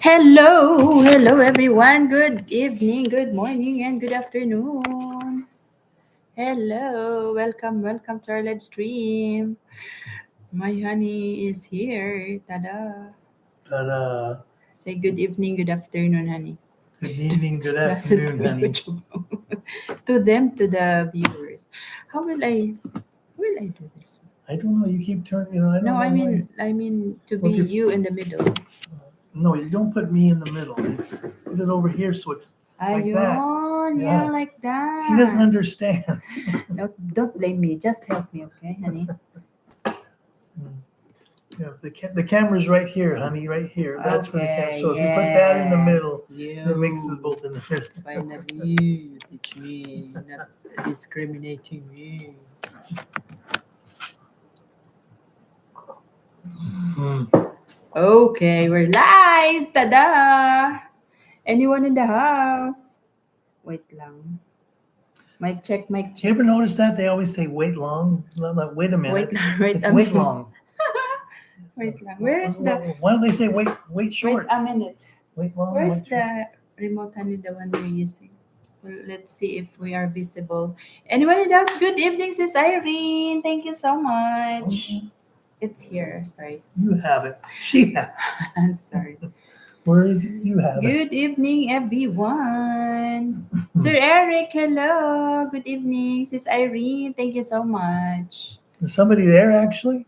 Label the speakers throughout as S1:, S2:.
S1: Hello everyone. Good evening, good morning, and good afternoon. Hello, welcome to our live stream. My honey is here. Tada!
S2: Ta-da.
S1: Say good evening, good afternoon, honey.
S2: Good evening, good
S1: Doesn't
S2: afternoon,
S1: know
S2: honey.
S1: which one. To them, to the viewers. How will I do this?
S2: I don't know. You keep turning. I don't
S1: No,
S2: know why.
S1: I mean to be
S2: Well, if
S1: you in the middle.
S2: No, you don't put me in the middle. Put it over here so it's like that.
S1: Ayun, yeah,
S2: Yeah.
S1: like that.
S2: She doesn't understand.
S1: Don't blame me. Just help me, okay, honey?
S2: Yeah, the camera's right here, honey, right here. That's where the camera.
S1: Okay,
S2: So if you put that in the middle,
S1: yes,
S2: it makes us
S1: you.
S2: both in the middle.
S1: Finally, you teach me, not discriminating me.
S2: Hmm.
S1: Okay, we're live! Tada! Anyone in the house? Wait lang. Mic check, mic
S2: Do
S1: check.
S2: you ever notice that they always say wait long? No, wait a minute.
S1: Wait lang, wait
S2: It's
S1: a
S2: wait
S1: minute.
S2: long.
S1: Wait lang. Where is the...
S2: Why don't they say wait
S1: Wait
S2: short?
S1: a minute.
S2: Wait long.
S1: Where's
S2: wait short.
S1: the remote, honey, the one we're using? Well, let's see if we are visible. Anyone in the house? Good evening, sis Irene. Thank you so much. It's here. Sorry.
S2: You have it. She has.
S1: I'm sorry.
S2: Where is it? You have it.
S1: Good evening, everyone. Sir Eric, hello. Good evening, sis Irene. Thank you so much.
S2: There's somebody there actually?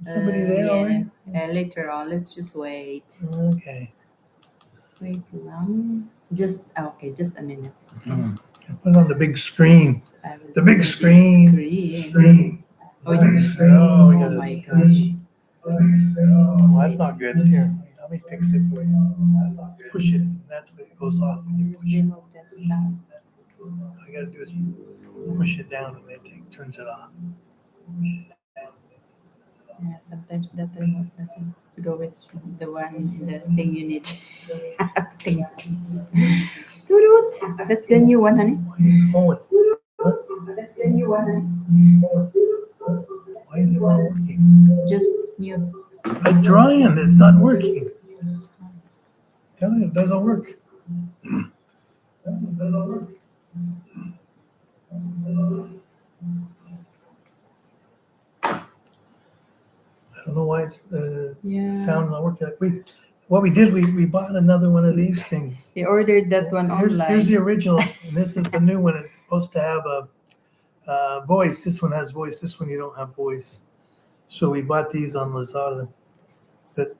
S2: Is somebody there
S1: Yeah.
S2: already?
S1: Later on, let's just wait.
S2: Okay.
S1: Wait lang. Just a minute.
S2: Put it on the big screen.
S1: I will
S2: The
S1: put
S2: big
S1: it
S2: screen.
S1: Screen. Oh,
S2: Big
S1: you,
S2: screen. Oh, we
S1: oh
S2: got
S1: my
S2: it.
S1: gosh.
S2: Oh, that's not good. Here, let me fix it for you. Push it. That's what it goes off when you
S1: Just
S2: push it.
S1: remove this sound.
S2: All you gotta do is push it down and it turns it off.
S1: Yeah, sometimes that remote doesn't go with the one in the thing you need. Thing. Toot. That's the new one, honey.
S2: Oh,
S1: That's the new one, honey.
S2: why is it not working?
S1: Just mute.
S2: I'm trying. It's not working. Tell you, it doesn't work. I don't know why it's
S1: Yeah.
S2: sound not working. What we did, we bought another one of these things.
S1: They ordered that one online.
S2: Here's the original, and this is the new one. It's supposed to have a voice. This one has voice. This one you don't have voice. So we bought these on Lazada, but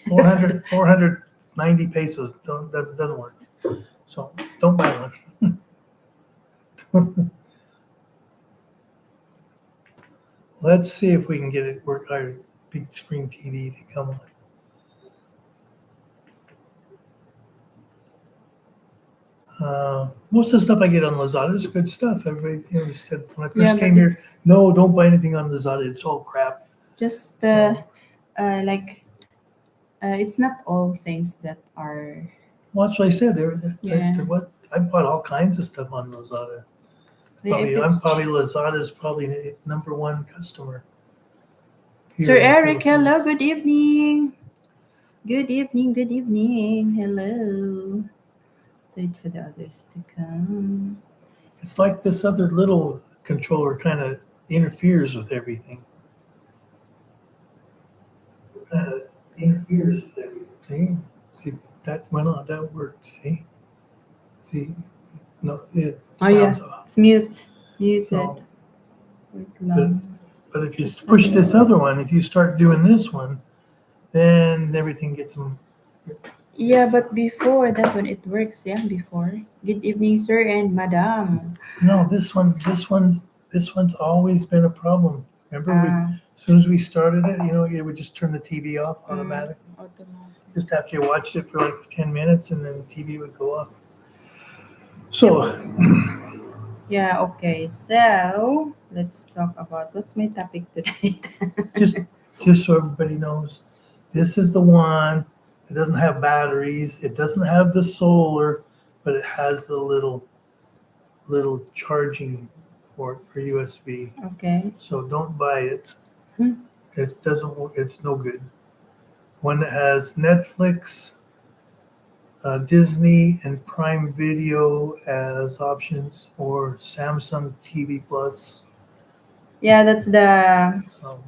S2: 490 pesos. That doesn't work. So don't buy one. Let's see if we can get it work our big screen TV to come on. Most of the stuff I get on Lazada is good stuff. Everybody said when I first came here, no, don't buy anything on Lazada. It's all crap.
S1: Just it's not all things that are.
S2: Well, that's what I said.
S1: Yeah.
S2: I bought all kinds of stuff on Lazada.
S1: If
S2: I'm probably Lazada's probably number one customer. here
S1: Sir
S2: in the
S1: Eric, hello.
S2: Philippines.
S1: Good evening. Good evening. Good evening. Hello. Wait for the others to come.
S2: It's like this other little controller kind of interferes with everything. See, that went on. That worked. See, no, it sounds off.
S1: It's mute. Muted.
S2: So,
S1: Wait long.
S2: but if you push this other one, if you start doing this one, then everything gets them.
S1: Yeah, but before that one, it works. Yeah, before. Good evening, sir and madam.
S2: No, this one's always been a problem. Remember, as soon as we started it, it would just turn the TV off automatically. Just after you watched it for like 10 minutes, and then the TV would go off. So,
S1: yeah, okay. So let's talk about what's my topic today.
S2: just so everybody knows, this is the one. It doesn't have batteries. It doesn't have the solar, but it has the little charging port for USB.
S1: Okay.
S2: So don't buy it. It doesn't work. It's no good. one that has Netflix, Disney, and Prime Video as options, or Samsung TV Plus.
S1: Yeah,
S2: So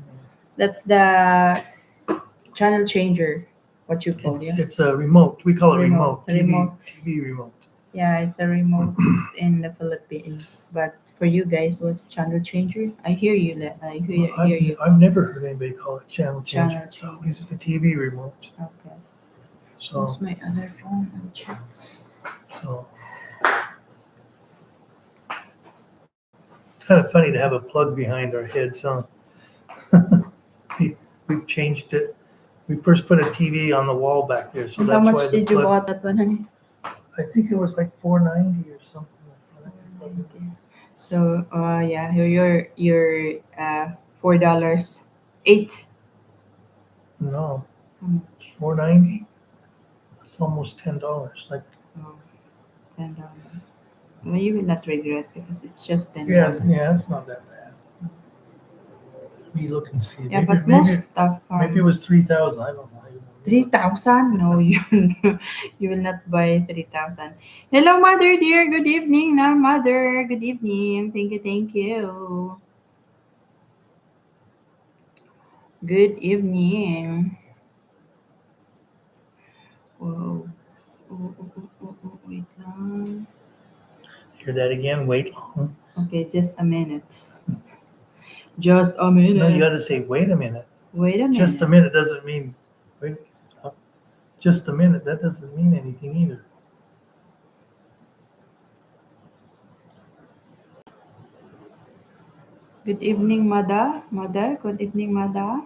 S1: that's the channel changer. What you call, yeah?
S2: it's a remote. We call it
S1: Remote.
S2: remote.
S1: Remote.
S2: TV remote.
S1: Yeah, it's a remote in the Philippines. But for you guys, was channel changer? I hear you. I
S2: Well,
S1: hear you.
S2: I've never heard anybody call it channel changer.
S1: Channel
S2: It's
S1: changer.
S2: always the TV remote.
S1: Okay.
S2: So
S1: Where's my other phone? I'll check.
S2: so it's kind of funny to have a plug behind our heads, huh? We've changed it. We first put a TV on the wall back there, so
S1: And how
S2: that's why
S1: much
S2: the
S1: did you
S2: plug.
S1: bought that one, honey?
S2: I think it was like $4.90 or something like that.
S1: Okay. So, yeah, your $4, eight.
S2: No,
S1: How much?
S2: $4.90. It's almost $10. Like
S1: Oh, $10. Well, you will not regret because it's just
S2: yeah,
S1: $10.
S2: yeah, it's not that bad. Let me look and see.
S1: Yeah,
S2: Maybe
S1: but most stuff
S2: maybe it was 3,000. I don't know.
S1: 3,000? No, you will not buy 3,000. Hello, mother dear. Good evening, now, mother. Good evening. Thank you, thank you. Good evening. Whoa. Wait lang.
S2: Hear that again? Wait long.
S1: Okay, just a minute. Just a
S2: No, you got
S1: minute.
S2: to say wait a minute.
S1: Wait a minute.
S2: Just a minute doesn't mean wait. Just a minute. That doesn't mean anything either.
S1: Good evening, Mada. Mada, good evening, Mada.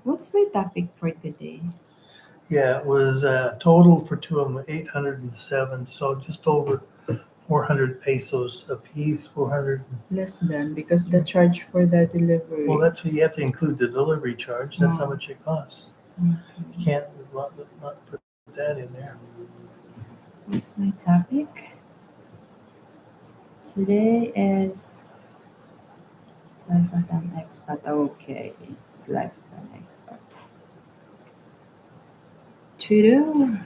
S1: What's my topic for today?
S2: Yeah, it was total for two of them 807. So just over 400 pesos a piece. 400.
S1: Less than because the charge for the delivery.
S2: Well, that's what you have to include the delivery charge. That's how much it costs. You can't not put that in there.
S1: What's my topic? Today is life as an expat. Okay, it's life as an expat. To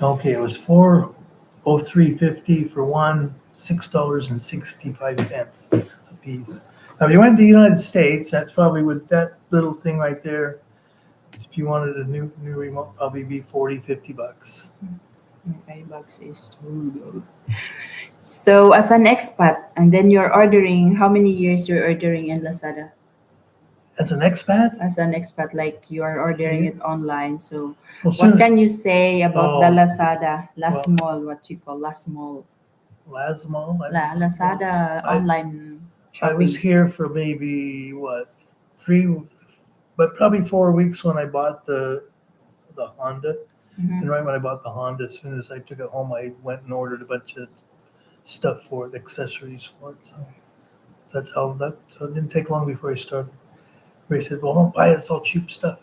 S2: Okay, it was 403.50 for one, $6.65 a piece. Now, if you went to the United States, that's probably with that little thing right there. If you wanted a new remote, probably be 40-50 bucks.
S1: $5 is too low. So as an expat, and then you're ordering. How many years you're ordering in Lazada?
S2: As an expat,
S1: As an expat, like you are ordering it online. So
S2: well,
S1: what can you say about the
S2: Oh,
S1: Lazada last
S2: well,
S1: mall? What you call last mall?
S2: Lasmo.
S1: Lazada
S2: I
S1: online
S2: I was
S1: shopping.
S2: here for maybe what 3, but probably 4 weeks when I bought the Honda.
S1: Mhm.
S2: And right when I bought the Honda, as soon as I took it home, I went and ordered a bunch of stuff for it, accessories for it. So that's how that. So it didn't take long before I started. Ray said, "Well, don't buy it. It's all cheap stuff."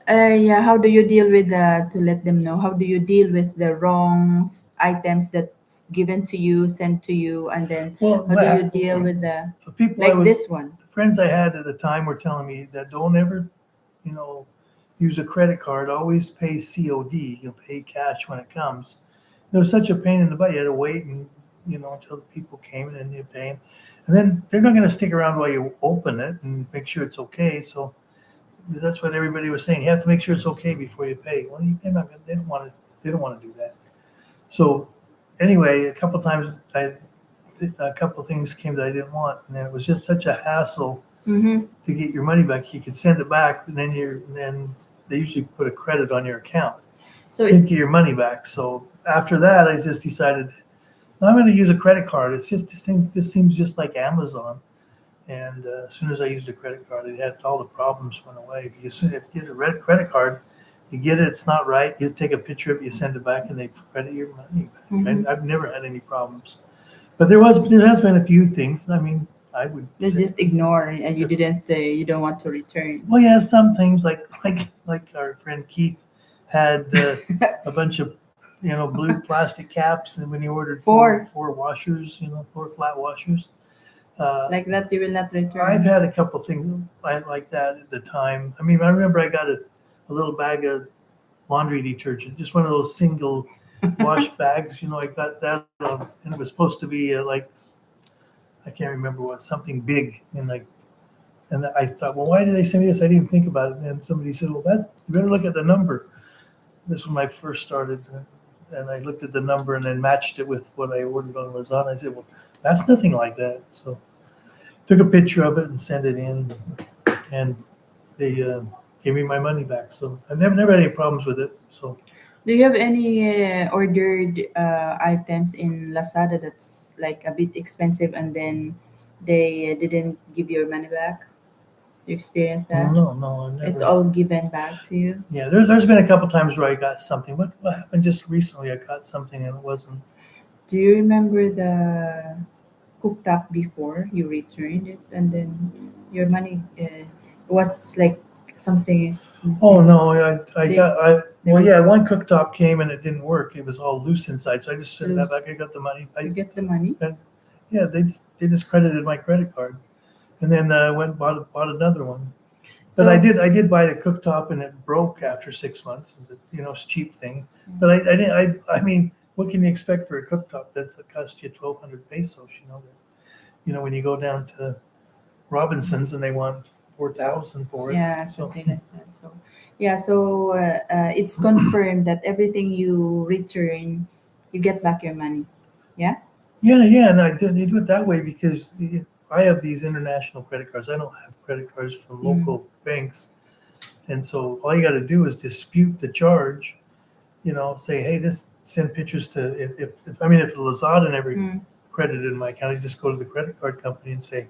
S1: Yeah, how do you deal with the to let them know? How do you deal with the wrong items that's given to you, sent to you, and then
S2: Well,
S1: how do you deal with the
S2: the people
S1: like this one?
S2: the friends I had at the time were telling me that don't ever, you know, use a credit card. Always pay COD. You'll pay cash when it comes. It was such a pain in the butt. You had to wait and until the people came and then you pay them, and then they're not going to stick around while you open it and make sure it's okay. So that's what everybody was saying. You have to make sure it's okay before you pay. Well, they're not. They don't want to. They don't want to do that. So anyway, a couple times a couple things came that I didn't want, and then it was just such a hassle
S1: Mm-hmm.
S2: to get your money back. You could send it back, and then they usually put a credit on your account.
S1: So
S2: You didn't get your money back. So after that, I just decided I'm going to use a credit card. It's just this seems just like Amazon. And as soon as I used a credit card, it had all the problems went away. Because if you get a red credit card, you get it, it's not right. You take a picture of it, you send it back, and they credit your money back.
S1: Mhm.
S2: I've never had any problems. But there has been a few things. I mean, I would
S1: Let's
S2: say,
S1: just ignore and you didn't you don't want to return.
S2: well, yeah, some things like our friend Keith had a bunch of blue plastic caps, and when he ordered
S1: Four.
S2: four washers, 4 flat washers. Uh,
S1: Like that you will not
S2: I've
S1: return.
S2: had a couple things like that at the time. I mean, I remember I got a little bag of laundry detergent, just one of those single wash bags. I got that, and it was supposed to be like, I can't remember what, something big, and I thought, well, why did they send me this? I didn't even think about it. And somebody said, well, you better look at the number. This was when I first started, and I looked at the number and then matched it with what I ordered on Lazada. I said, well, that's nothing like that. So took a picture of it and sent it in, and they gave me my money back. So I've never had any problems with it. So
S1: Do you have any ordered items in Lazada that's like a bit expensive and then they didn't give your money back? You experienced that?
S2: no, I've
S1: It's
S2: never.
S1: all given back to you.
S2: Yeah, there's been a couple times where I got something. What happened just recently? I got something and it wasn't.
S1: Do you remember the cooktop before you returned it and then your money was like something is
S2: Oh
S1: missing?
S2: no, I
S1: They,
S2: got I
S1: they
S2: well
S1: were
S2: yeah, one cooktop came and it didn't work. It was all loose inside, so I just sent that
S1: loose.
S2: back. I got the money.
S1: You get the money?
S2: And yeah, they just credited my credit card, and then went and bought another one. But I
S1: So,
S2: did I did buy the cooktop and it broke after 6 months. It's a cheap thing. But I didn't I mean, what can you expect for a cooktop that cost you 1,200 pesos? When you go down to Robinsons and they want 4,000 for it.
S1: yeah,
S2: So
S1: something like that. So, yeah, so it's confirmed that everything you return, you get back your money. Yeah?
S2: yeah, and they do it that way because I have these international credit cards. I don't have credit cards from
S1: Mm.
S2: local banks, and so all you got to do is dispute the charge. Say, hey, send pictures to if Lazada never
S1: Mm.
S2: credited my account, I just go to the credit card company and say,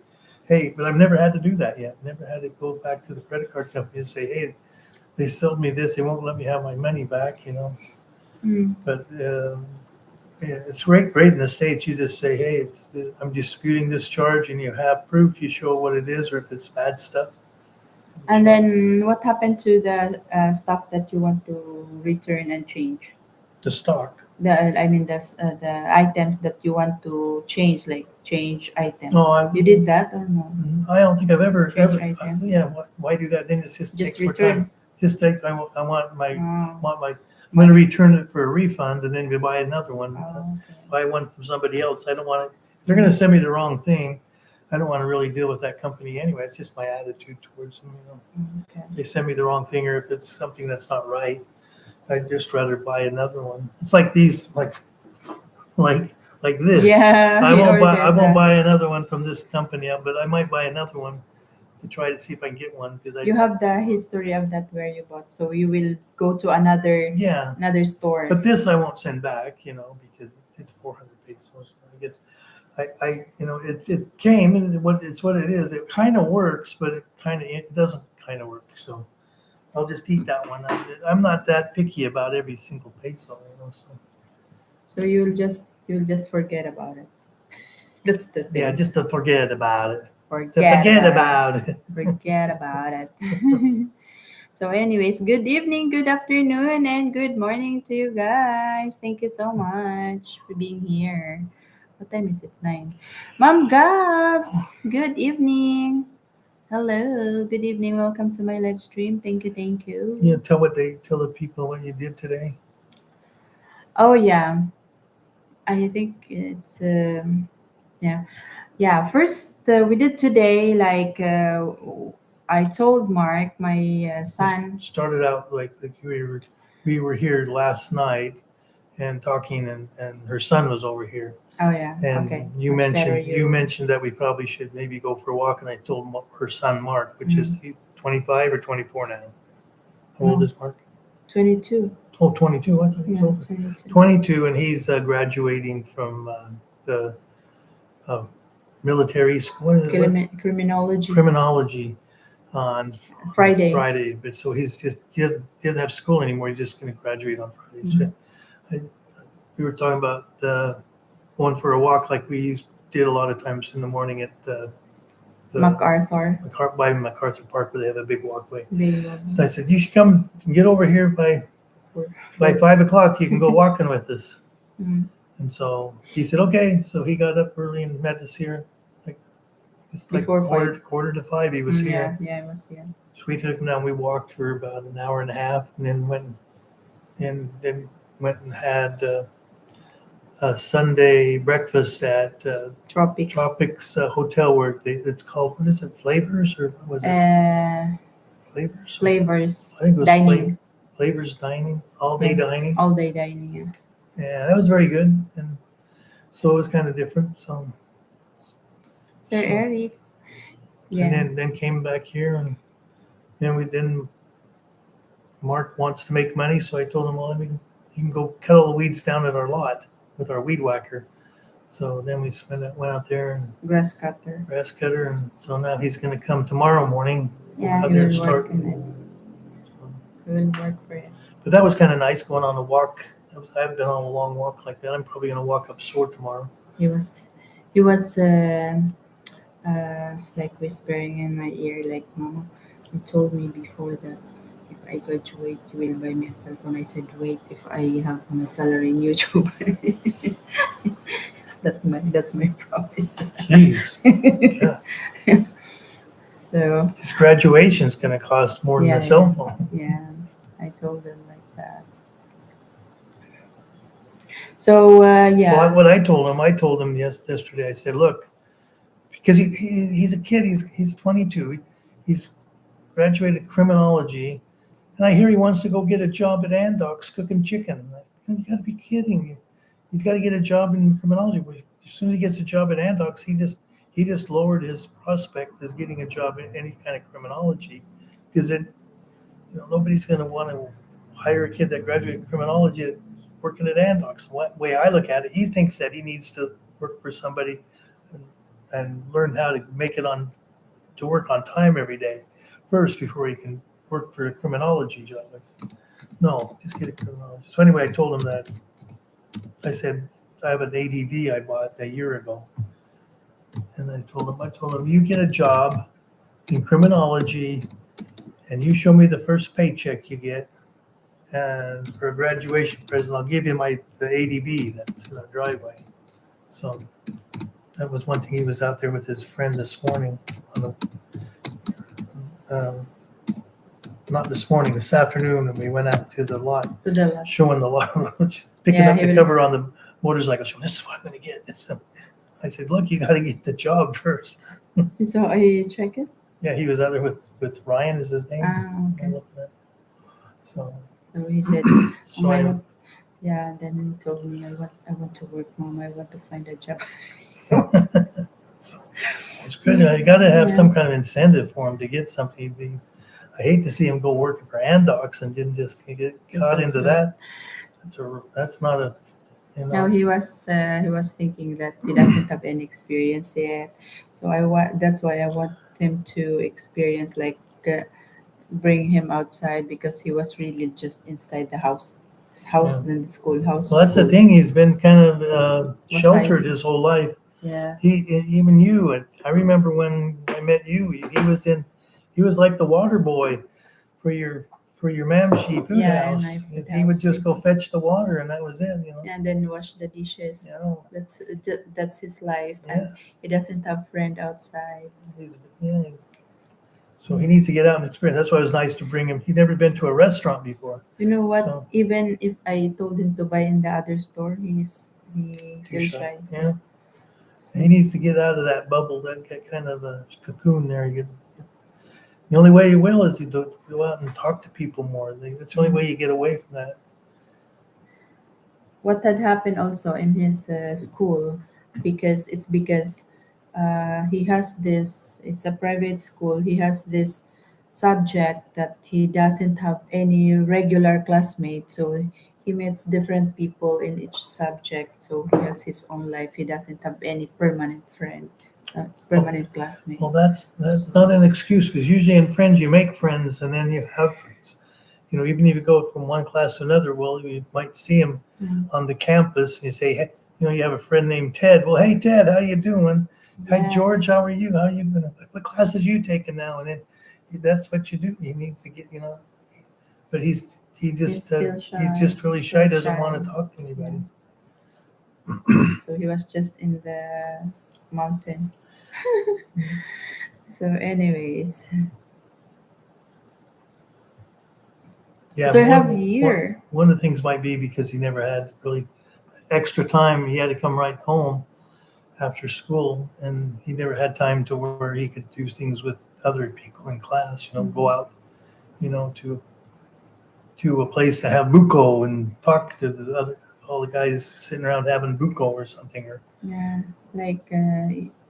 S2: hey, but I've never had to do that yet. Never had to go back to the credit card company and say, hey, they sold me this. They won't let me have my money back.
S1: Mm.
S2: But yeah, it's great in the States. You just say, hey, I'm disputing this charge, and you have proof. You show what it is, or if it's bad stuff.
S1: And then what happened to the stuff that you want to return and change?
S2: The stock.
S1: The items that you want to change, like change item.
S2: No,
S1: You did that or no?
S2: I don't think I've
S1: Change
S2: ever.
S1: item.
S2: Yeah, why do that? Then it just
S1: Just
S2: takes more time.
S1: return.
S2: Just take. I want my.
S1: Oh,
S2: Want my. I'm going to return it for a refund, and then we buy another one.
S1: oh,
S2: Buy one from somebody else. I don't want to. They're going to send me the wrong thing. I don't want to really deal with that company anyway. It's just my attitude towards them.
S1: okay.
S2: They send me the wrong thing, or if it's something that's not right, I'd just rather buy another one. It's like these, like this.
S1: Yeah,
S2: I
S1: you
S2: won't buy. I
S1: ordered
S2: won't
S1: that.
S2: buy another one from this company, but I might buy another one to try to see if I can get one because
S1: You have the history of that where you bought, so you will go to
S2: yeah.
S1: another store.
S2: But this I won't send back, because it's 400 pesos. I guess it came and it's what it is. It kind of works, but it doesn't kind of work. So I'll just eat that one. I'm not that picky about every single peso. So
S1: So you'll just forget about it. That's the
S2: yeah,
S1: thing.
S2: just to forget about it. To
S1: Forget
S2: forget
S1: about it.
S2: about it.
S1: Forget about it. So, anyways, good evening, good afternoon, and good morning to you guys. Thank you so much for being here. What time is it? 9. Mom Gabs, good evening. Hello, good evening. Welcome to my live stream. Thank you, thank you.
S2: Tell the people what you did today.
S1: Oh, yeah. I think it's, yeah. Yeah, first we did today, like I told Mark, my
S2: It
S1: son.
S2: started out like we were here last night and talking, and her son was over here.
S1: Oh, yeah. Okay.
S2: And you
S1: Much better
S2: mentioned you
S1: you.
S2: mentioned that we probably should maybe go for a walk, and I told her son Mark, which is
S1: Mm.
S2: 25 or 24 now. How old
S1: No,
S2: is Mark?
S1: 22.
S2: Oh, 22. I thought he was
S1: Yeah,
S2: older.
S1: 22.
S2: 22, and he's graduating from the uh, military school. What is it?
S1: Criminology.
S2: Criminology on
S1: Friday.
S2: Friday. But so he doesn't have school anymore. He's just going to graduate on Friday.
S1: Mhm.
S2: So we were talking about going for a walk like we did a lot of times in the morning at the
S1: MacArthur.
S2: by MacArthur Park, where they have a big walkway.
S1: Big
S2: So I said, you should come and get over here by 5 o'clock. You can go walking with us.
S1: Mm.
S2: And so he said, okay. So he got up early and met us here. Like it's like
S1: Before
S2: quarter
S1: 5.
S2: quarter to 5. He was here.
S1: Yeah, I was here.
S2: we took him down. We walked for about an hour and a half, and then went and had a Sunday breakfast at
S1: Tropics.
S2: Tropics Hotel, where it's called, what is it, Flavors, or what was it? Flavors.
S1: Flavors
S2: I think it was
S1: dining.
S2: Flavors Dining, all day dining.
S1: All day dining. Yeah.
S2: Yeah, that was very good, and so it was kind of different.
S1: Sir Eric. Yeah.
S2: And then came back here, and then we didn't. Mark wants to make money, so I told him, well, you can go cut all the weeds down at our lot with our weed whacker. So then we went out there and
S1: Grass cutter.
S2: and so now he's going to come tomorrow morning.
S1: Yeah,
S2: out
S1: he
S2: there
S1: will
S2: and start.
S1: work in it.
S2: So,
S1: He will work for it.
S2: but that was kind of nice going on a walk. I haven't been on a long walk like that. I'm probably going to walk up sore tomorrow.
S1: He was like whispering in my ear, like, Mama, you told me before that if I graduate, you will buy me a cell phone. I said, wait, if I have my salary in YouTube. That's my promise.
S2: Jeez. Yeah.
S1: So
S2: His graduation's going to cost more than a cell phone.
S1: yeah, I told them like that. So yeah.
S2: Well, what I told him yesterday. I said, look, because he's a kid. He's 22. He's graduated criminology, and I hear he wants to go get a job at Andox cooking chicken. You got to be kidding me. He's got to get a job in criminology. As soon as he gets a job at Andox, he just lowered his prospect as getting a job in any kind of criminology, because nobody's going to want to hire a kid that graduated criminology working at Andox. What way I look at it, he thinks that he needs to work for somebody and learn how to make it on to work on time every day first before he can work for a criminology job. No, just get a criminology. So anyway, I told him that. I said, I have an ADV I bought a year ago. And I told him, you get a job in criminology and you show me the first paycheck you get, and for a graduation present, I'll give you the ADV that's in our driveway. So that was one thing. He was out there with his friend this morning not this morning, this afternoon, and we went out to the lot, showing the lot, picking up the cover on the motorcycle, showing, this is what I'm going to get. I said, look, you got to get the job first.
S1: So are you checking?
S2: Yeah, he was out there with Ryan, is his name.
S1: Okay.
S2: So
S1: he said, then he told me, I want to work, Mom. I want to find a job.
S2: So it's good. You got to have some kind of incentive for him to get something. I hate to see him go working for Andox and didn't just get caught into that. That's not a.
S1: No, he was thinking that he doesn't have any experience yet, so that's why I want him to experience, like bring him outside, because he was really just inside the house in the schoolhouse.
S2: Well, that's the thing. He's been kind of sheltered his whole life.
S1: Yeah.
S2: Even you. I remember when I met you. He was like the water boy for your Mamshi food house. He would just go fetch the water, and that was it.
S1: And then wash the dishes. That's his life, and he doesn't have friend outside.
S2: So he needs to get out and experience. That's why it was nice to bring him. He'd never been to a restaurant before.
S1: You know what? So, even if I told him to buy in the other store, he feels shy.
S2: Yeah. So he needs to get out of that bubble, that kind of a cocoon there. The only way you will is to go out and talk to people more. That's the only way you get away from that.
S1: What had happened also in his school, because he has this, it's a private school, he has this subject that he doesn't have any regular classmates, so he meets different people in each subject, so he has his own life. He doesn't have any permanent friend, permanent classmate.
S2: Well, that's not an excuse, because usually in friends you make friends and then you have friends. Even if you go from one class to another, well, you might see him on the campus and you say, hey, you have a friend named Ted. Well, hey, Ted, how you doing? Hi, George, how are you? How are you doing? What classes you taking now? And then that's what you do. He needs to get, but he's just really shy, doesn't want to talk to anybody.
S1: So he was just in the mountain. So anyways,
S2: Yeah,
S1: So you have a year.
S2: one of the things might be because he never had really extra time. He had to come right home after school, and he never had time to where he could do things with other people in class. Go
S1: Mhm.
S2: out, to a place to have buko and talk to the other all the guys sitting around having buko or something, or
S1: Yeah, like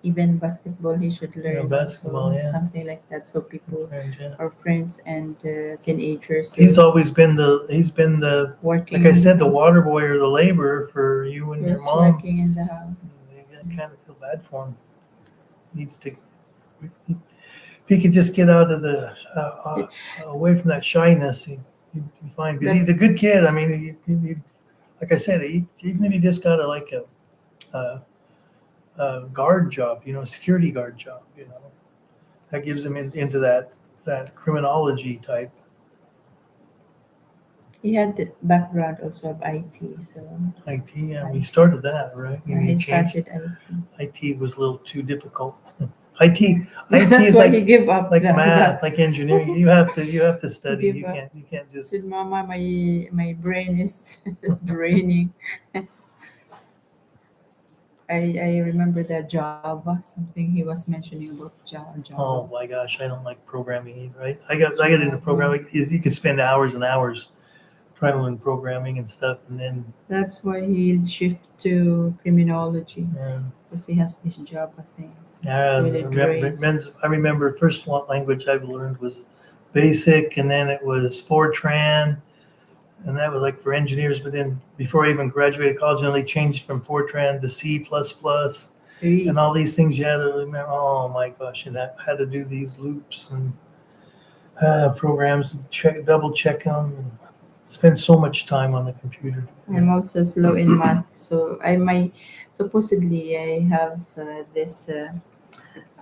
S1: even basketball, he should learn
S2: basketball.
S1: also
S2: Yeah,
S1: something like that. So people
S2: friends, yeah.
S1: or friends and teenagers
S2: He's
S1: are
S2: always been the like
S1: working
S2: I
S1: in the
S2: said, the
S1: house.
S2: water boy or the laborer for you and your
S1: Yes,
S2: mom.
S1: working in the house.
S2: I kind of feel bad for him. Needs to. If he could just get out of the away from that shyness, he'd fine. Because
S1: That
S2: he's a good kid. I mean, like I said, even if he just got a guard job, a security guard job, that gives him into that criminology type.
S1: he had the background also of IT, so
S2: IT. Yeah, we
S1: I,
S2: started that right.
S1: yeah,
S2: He
S1: he
S2: changed.
S1: started IT.
S2: IT was a little too difficult. IT IT
S1: That's
S2: is
S1: why he gave up
S2: like math,
S1: that.
S2: like engineering. You have to
S1: He
S2: study.
S1: gave
S2: You
S1: up.
S2: can't just.
S1: Said, "Mama, my brain is draining." I remember that Java, something he was mentioning about Java.
S2: Oh my gosh, I don't like programming either. I got into
S1: Java.
S2: programming. You could spend hours and hours trying to learn programming and stuff, and then
S1: That's why he shift to criminology
S2: uh,
S1: because he has this Java thing.
S2: I
S1: Really drains.
S2: remember first language I've learned was Basic, and then it was Fortran, and that was like for engineers. But then before I even graduated college, they changed from Fortran to C++, and
S1: Hey,
S2: all these things you had to remember. Oh my gosh, and I had to do these loops and programs, double check them, and spend so much time on the computer.
S1: I'm also slow in math, so I might supposedly I have this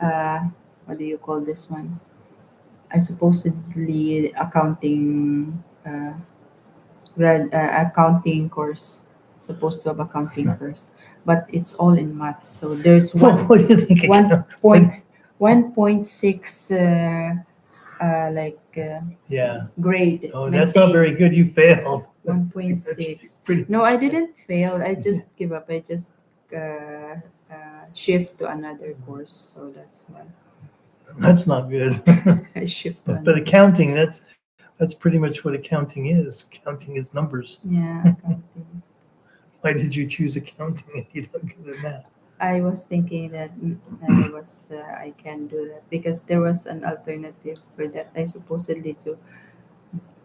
S1: uh, what do you call this one? I supposedly accounting course, supposed to have accounting course, but it's all in math. So there's
S2: Well, what do you think?
S1: one
S2: What,
S1: point 1.6 like
S2: yeah.
S1: grade
S2: Oh, that's not
S1: maintained.
S2: very good. You failed. That's
S1: 1.6.
S2: pretty
S1: No, I
S2: much.
S1: didn't fail. I just give up. I just shift to another course. So that's why
S2: That's not good.
S1: I shift to
S2: But
S1: another.
S2: accounting, that's pretty much what accounting is. Accounting is numbers.
S1: Yeah, accounting.
S2: Why did you choose accounting if you don't good at math?
S1: I was thinking that I can do that because there was an alternative for that. I supposedly to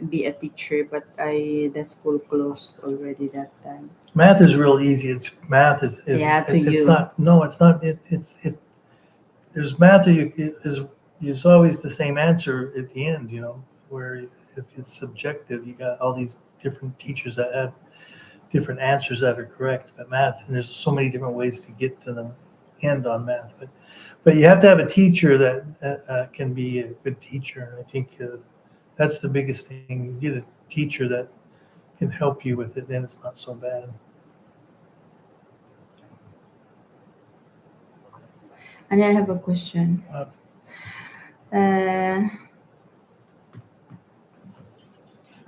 S1: be a teacher, but I the school closed already that time.
S2: Math is real easy.
S1: Yeah, to
S2: It's
S1: you.
S2: not. No, it's not. There's math. Is always the same answer at the end. Where if it's subjective, you got all these different teachers that have different answers that are correct. But math, and there's so many different ways to get to the end on math. But you have to have a teacher that can be a good teacher. I think that's the biggest thing. You get a teacher that can help you with it, then it's not so bad.
S1: And I have a question.
S2: Uh,
S1: Uh,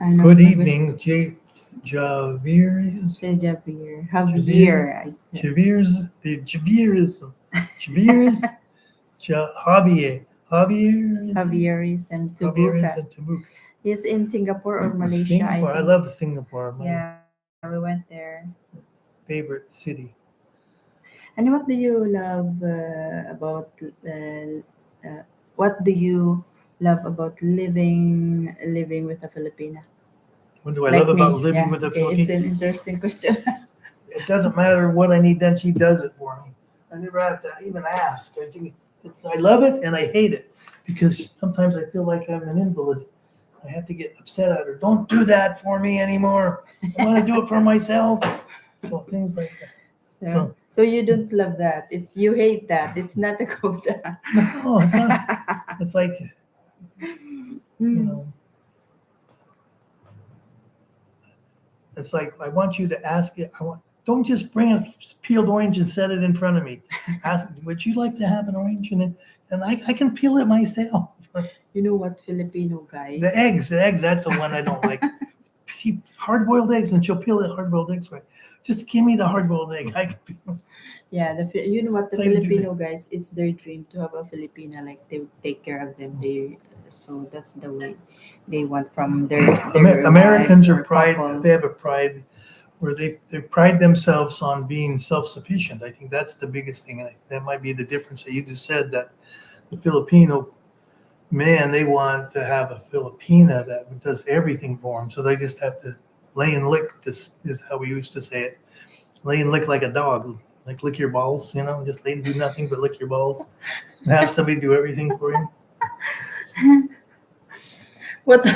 S1: I know
S2: Good
S1: my question.
S2: evening, Javier.
S1: Say Javier.
S2: Javier.
S1: Javier.
S2: Javier, Javier,
S1: Javier is in
S2: Javier is
S1: Tubuca.
S2: in Tabuk.
S1: He's in Singapore or Malaysia, I
S2: Singapore. I
S1: think.
S2: love Singapore. My
S1: Yeah, we went there.
S2: favorite city.
S1: And what do you love about what do you love about living with a Filipina
S2: What do I love
S1: like
S2: about
S1: me?
S2: living
S1: Yeah,
S2: with a
S1: okay, it's
S2: Filipino?
S1: an interesting question.
S2: It doesn't matter what I need done, she does it for me. I never have to even ask. I think I love it and I hate it because sometimes I feel like I'm an invalid. I have to get upset at her. Don't do that for me anymore. I want to do it for myself. So things like that.
S1: So you don't love that. It's you hate that. It's not a quota.
S2: No, it's not. It's like you
S1: Mm.
S2: know. It's like I want you to ask it. Don't just bring a peeled orange and set it in front of me. Ask, would you like to have an orange? And I can peel it myself.
S1: You know what, Filipino guys?
S2: The eggs, that's the one I don't like. she hard-boiled eggs, and she'll peel the hard-boiled eggs right. Just give me the hard-boiled egg.
S1: Yeah, you know what, the
S2: So you do
S1: Filipino guys, it's their dream to have a Filipina, like they would take care of them. So that's the way they want from their wives
S2: Americans are
S1: or
S2: pride.
S1: couple.
S2: They have a pride where they pride themselves on being self-sufficient. I think that's the biggest thing. And that might be the difference that you just said, that the Filipino man, they want to have a Filipina that does everything for them. So they just have to lay and lick. This is how we used to say it. Lay and lick like a dog. Like lick your balls, just lay and do nothing but lick your balls and have somebody do everything for you.
S1: What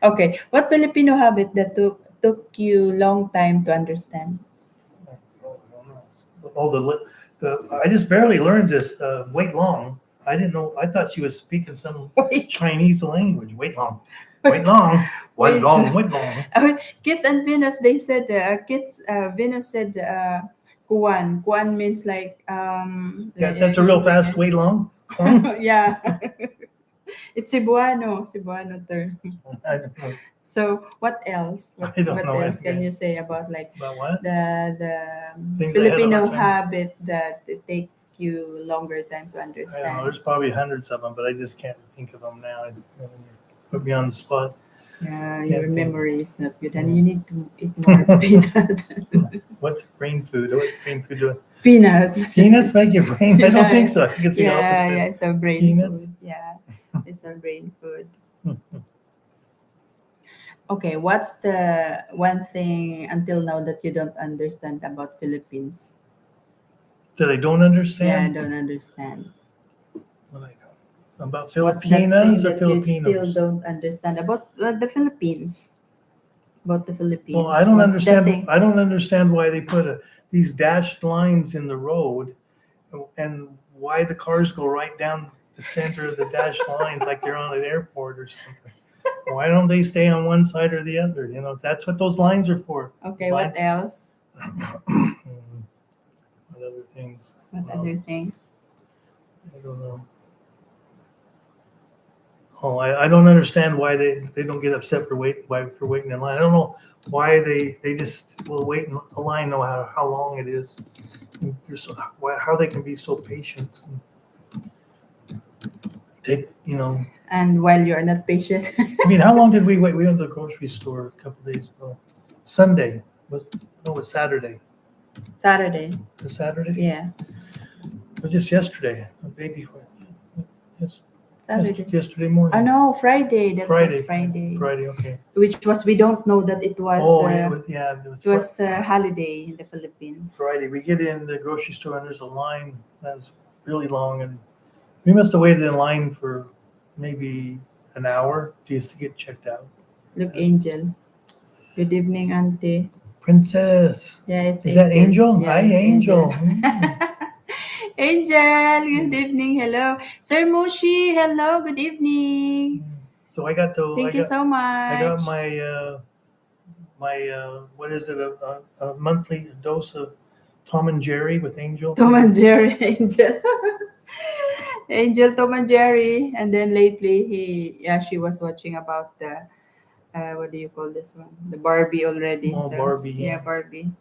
S1: okay? What Filipino habit that took you long time to understand?
S2: Oh, I just barely learned this. Wait long. I didn't know. I thought she was speaking some
S1: Wait,
S2: Chinese language. Wait long. Wait long. Wait
S1: wait.
S2: long. Wait long.
S1: Kit and Venus, they said, Venus said, kuwan. Kuwan means like,
S2: Yeah, that's a real fast wait long.
S1: yeah. It's Cebuano term.
S2: I don't know.
S1: So what else? What,
S2: I don't
S1: what
S2: know
S1: else can
S2: anything
S1: you say about like
S2: about what
S1: the
S2: things I had a
S1: Filipino
S2: hard time.
S1: habit that it take you longer time to
S2: I don't know.
S1: understand?
S2: There's probably hundreds of them, but I just can't think of them now. Put me on the spot.
S1: Yeah,
S2: Can't
S1: your
S2: think.
S1: memory is not good, and you need to eat more peanut.
S2: What's brain food? What's brain food doing?
S1: Peanuts.
S2: Peanuts make your brain? I don't think so. I think it's the
S1: Yeah,
S2: opposite.
S1: yeah, it's a brain
S2: Peanuts?
S1: food. Yeah, it's a brain food. Okay, what's the one thing until now that you don't understand about Philippines?
S2: That I don't
S1: Yeah, I
S2: understand?
S1: don't understand.
S2: What I know. About
S1: What's that thing
S2: Filipinas or
S1: that you still
S2: Filipinos?
S1: don't understand about the Philippines? About the
S2: Well,
S1: Philippines.
S2: I don't
S1: What's the
S2: understand.
S1: thing?
S2: I don't understand why they put these dashed lines in the road, and why the cars go right down the center of the dashed lines like they're on an airport or something. Why don't they stay on one side or the other? That's what those lines are for.
S1: Okay,
S2: Those
S1: what
S2: lines.
S1: else?
S2: What other things?
S1: What other things?
S2: I don't know. Oh, I don't understand why they don't get upset for waiting in line. I don't know why they just will wait in the line, no matter how long it is. How they can be so patient.
S1: And while you're not patient.
S2: I mean, how long did we wait? We went to the grocery store a couple days ago. Sunday. It's Saturday.
S1: Saturday.
S2: It's Saturday?
S1: Yeah.
S2: It was just yesterday, the day before. Yes.
S1: Saturday.
S2: Yesterday morning.
S1: Oh no, Friday. That was Friday.
S2: Friday, okay.
S1: Which was, we don't know that it was.
S2: It
S1: was a holiday in the Philippines.
S2: Friday. We get in the grocery store and there's a line that's really long, and we must have waited in line for maybe an hour just to get checked out.
S1: Look, Angel. Good evening, Auntie.
S2: Princess.
S1: Yeah, it's
S2: Is that Angel?
S1: Yeah,
S2: Hi,
S1: it's
S2: Angel.
S1: Angel, good evening. Hello. Sir Moshi, hello. Good evening.
S2: So I got to.
S1: Thank you so much.
S2: I got my what is it? A monthly dose of Tom and Jerry with Angel.
S1: Tom and Jerry, Angel. Angel, Tom and Jerry. And then lately she was watching about the what do you call this one? The Barbie already.
S2: Oh,
S1: so,
S2: Barbie.
S1: Yeah, Barbie.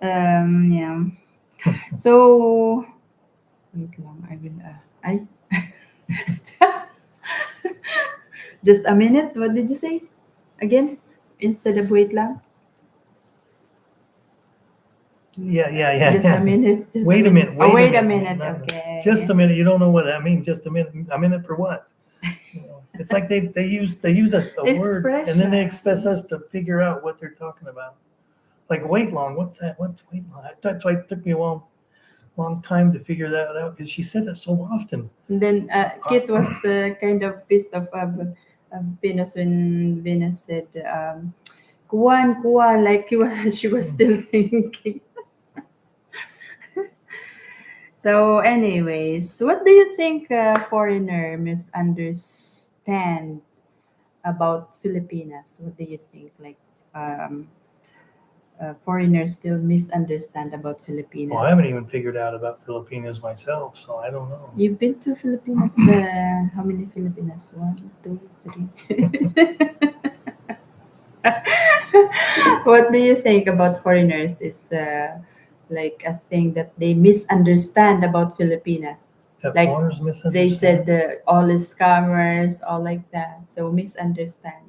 S1: Yeah. So wait lang, I will just a minute. What did you say? Again? Instead of wait lang?
S2: Yeah.
S1: Just a minute.
S2: Wait a minute.
S1: Wait a minute. Okay.
S2: Just a minute. You don't know what that means. Just a minute. A minute for what? It's like they use a word, and then they expect us to figure out what they're talking about. Like wait long. What's that? What's wait long? That's why it took me a long time to figure that out, because she said it so often.
S1: And then Kit was kind of pissed off of Venus when Venus said, Kuwan, like she was still thinking. So, anyways, what do you think foreigner misunderstand about Filipinas? What do you think? Like, foreigners still misunderstand about Filipinas?
S2: Well, I haven't even figured out about Filipinas myself, so I don't know.
S1: You've been to Filipinas? How many Filipinas? 1, 2, 3. What do you think about foreigners? Is like a thing that they misunderstand about Filipinas.
S2: That
S1: Like
S2: foreigners
S1: they said
S2: misunderstand.
S1: all is scammers, all like that. So misunderstand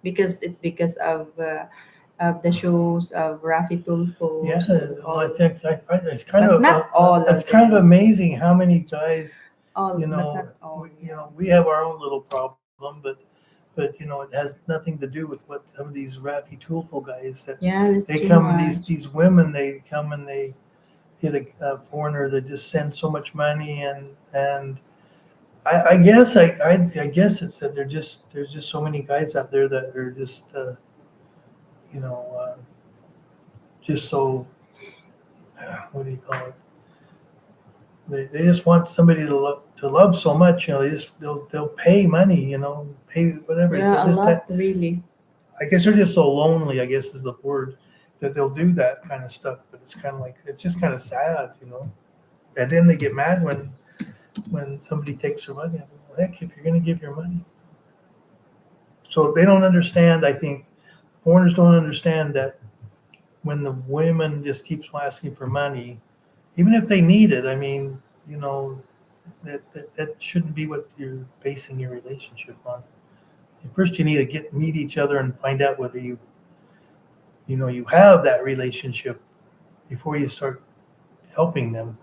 S1: because it's because of the shows of Rafi Tulfo.
S2: Yeah,
S1: So
S2: well, I
S1: all,
S2: think
S1: but not all
S2: it's
S1: of
S2: kind of
S1: them.
S2: amazing how many guys,
S1: All, but not all. Yeah.
S2: we have our own little problem, but it has nothing to do with what some of these rappy toolful guys that
S1: Yeah, that's
S2: they
S1: too
S2: come and
S1: much.
S2: these women they come and they hit a foreigner that just sends so much money and I guess I guess it's that there's just so many guys out there that are just you know just so what do you call it? They just want somebody to love so much, they'll pay money, pay whatever. It's
S1: Yeah, a
S2: just
S1: lot
S2: that
S1: really.
S2: I guess they're just so lonely. I guess is the word that they'll do that kind of stuff. But it's kind of like it's just kind of sad. And then they get mad when somebody takes their money. I mean, well, heck, if you're going to give your money, so they don't understand. I think foreigners don't understand that when the women just keeps asking for money, even if they need it. I mean, that shouldn't be what you're basing your relationship on. First, you need to meet each other and find out whether you have that relationship before you start helping them.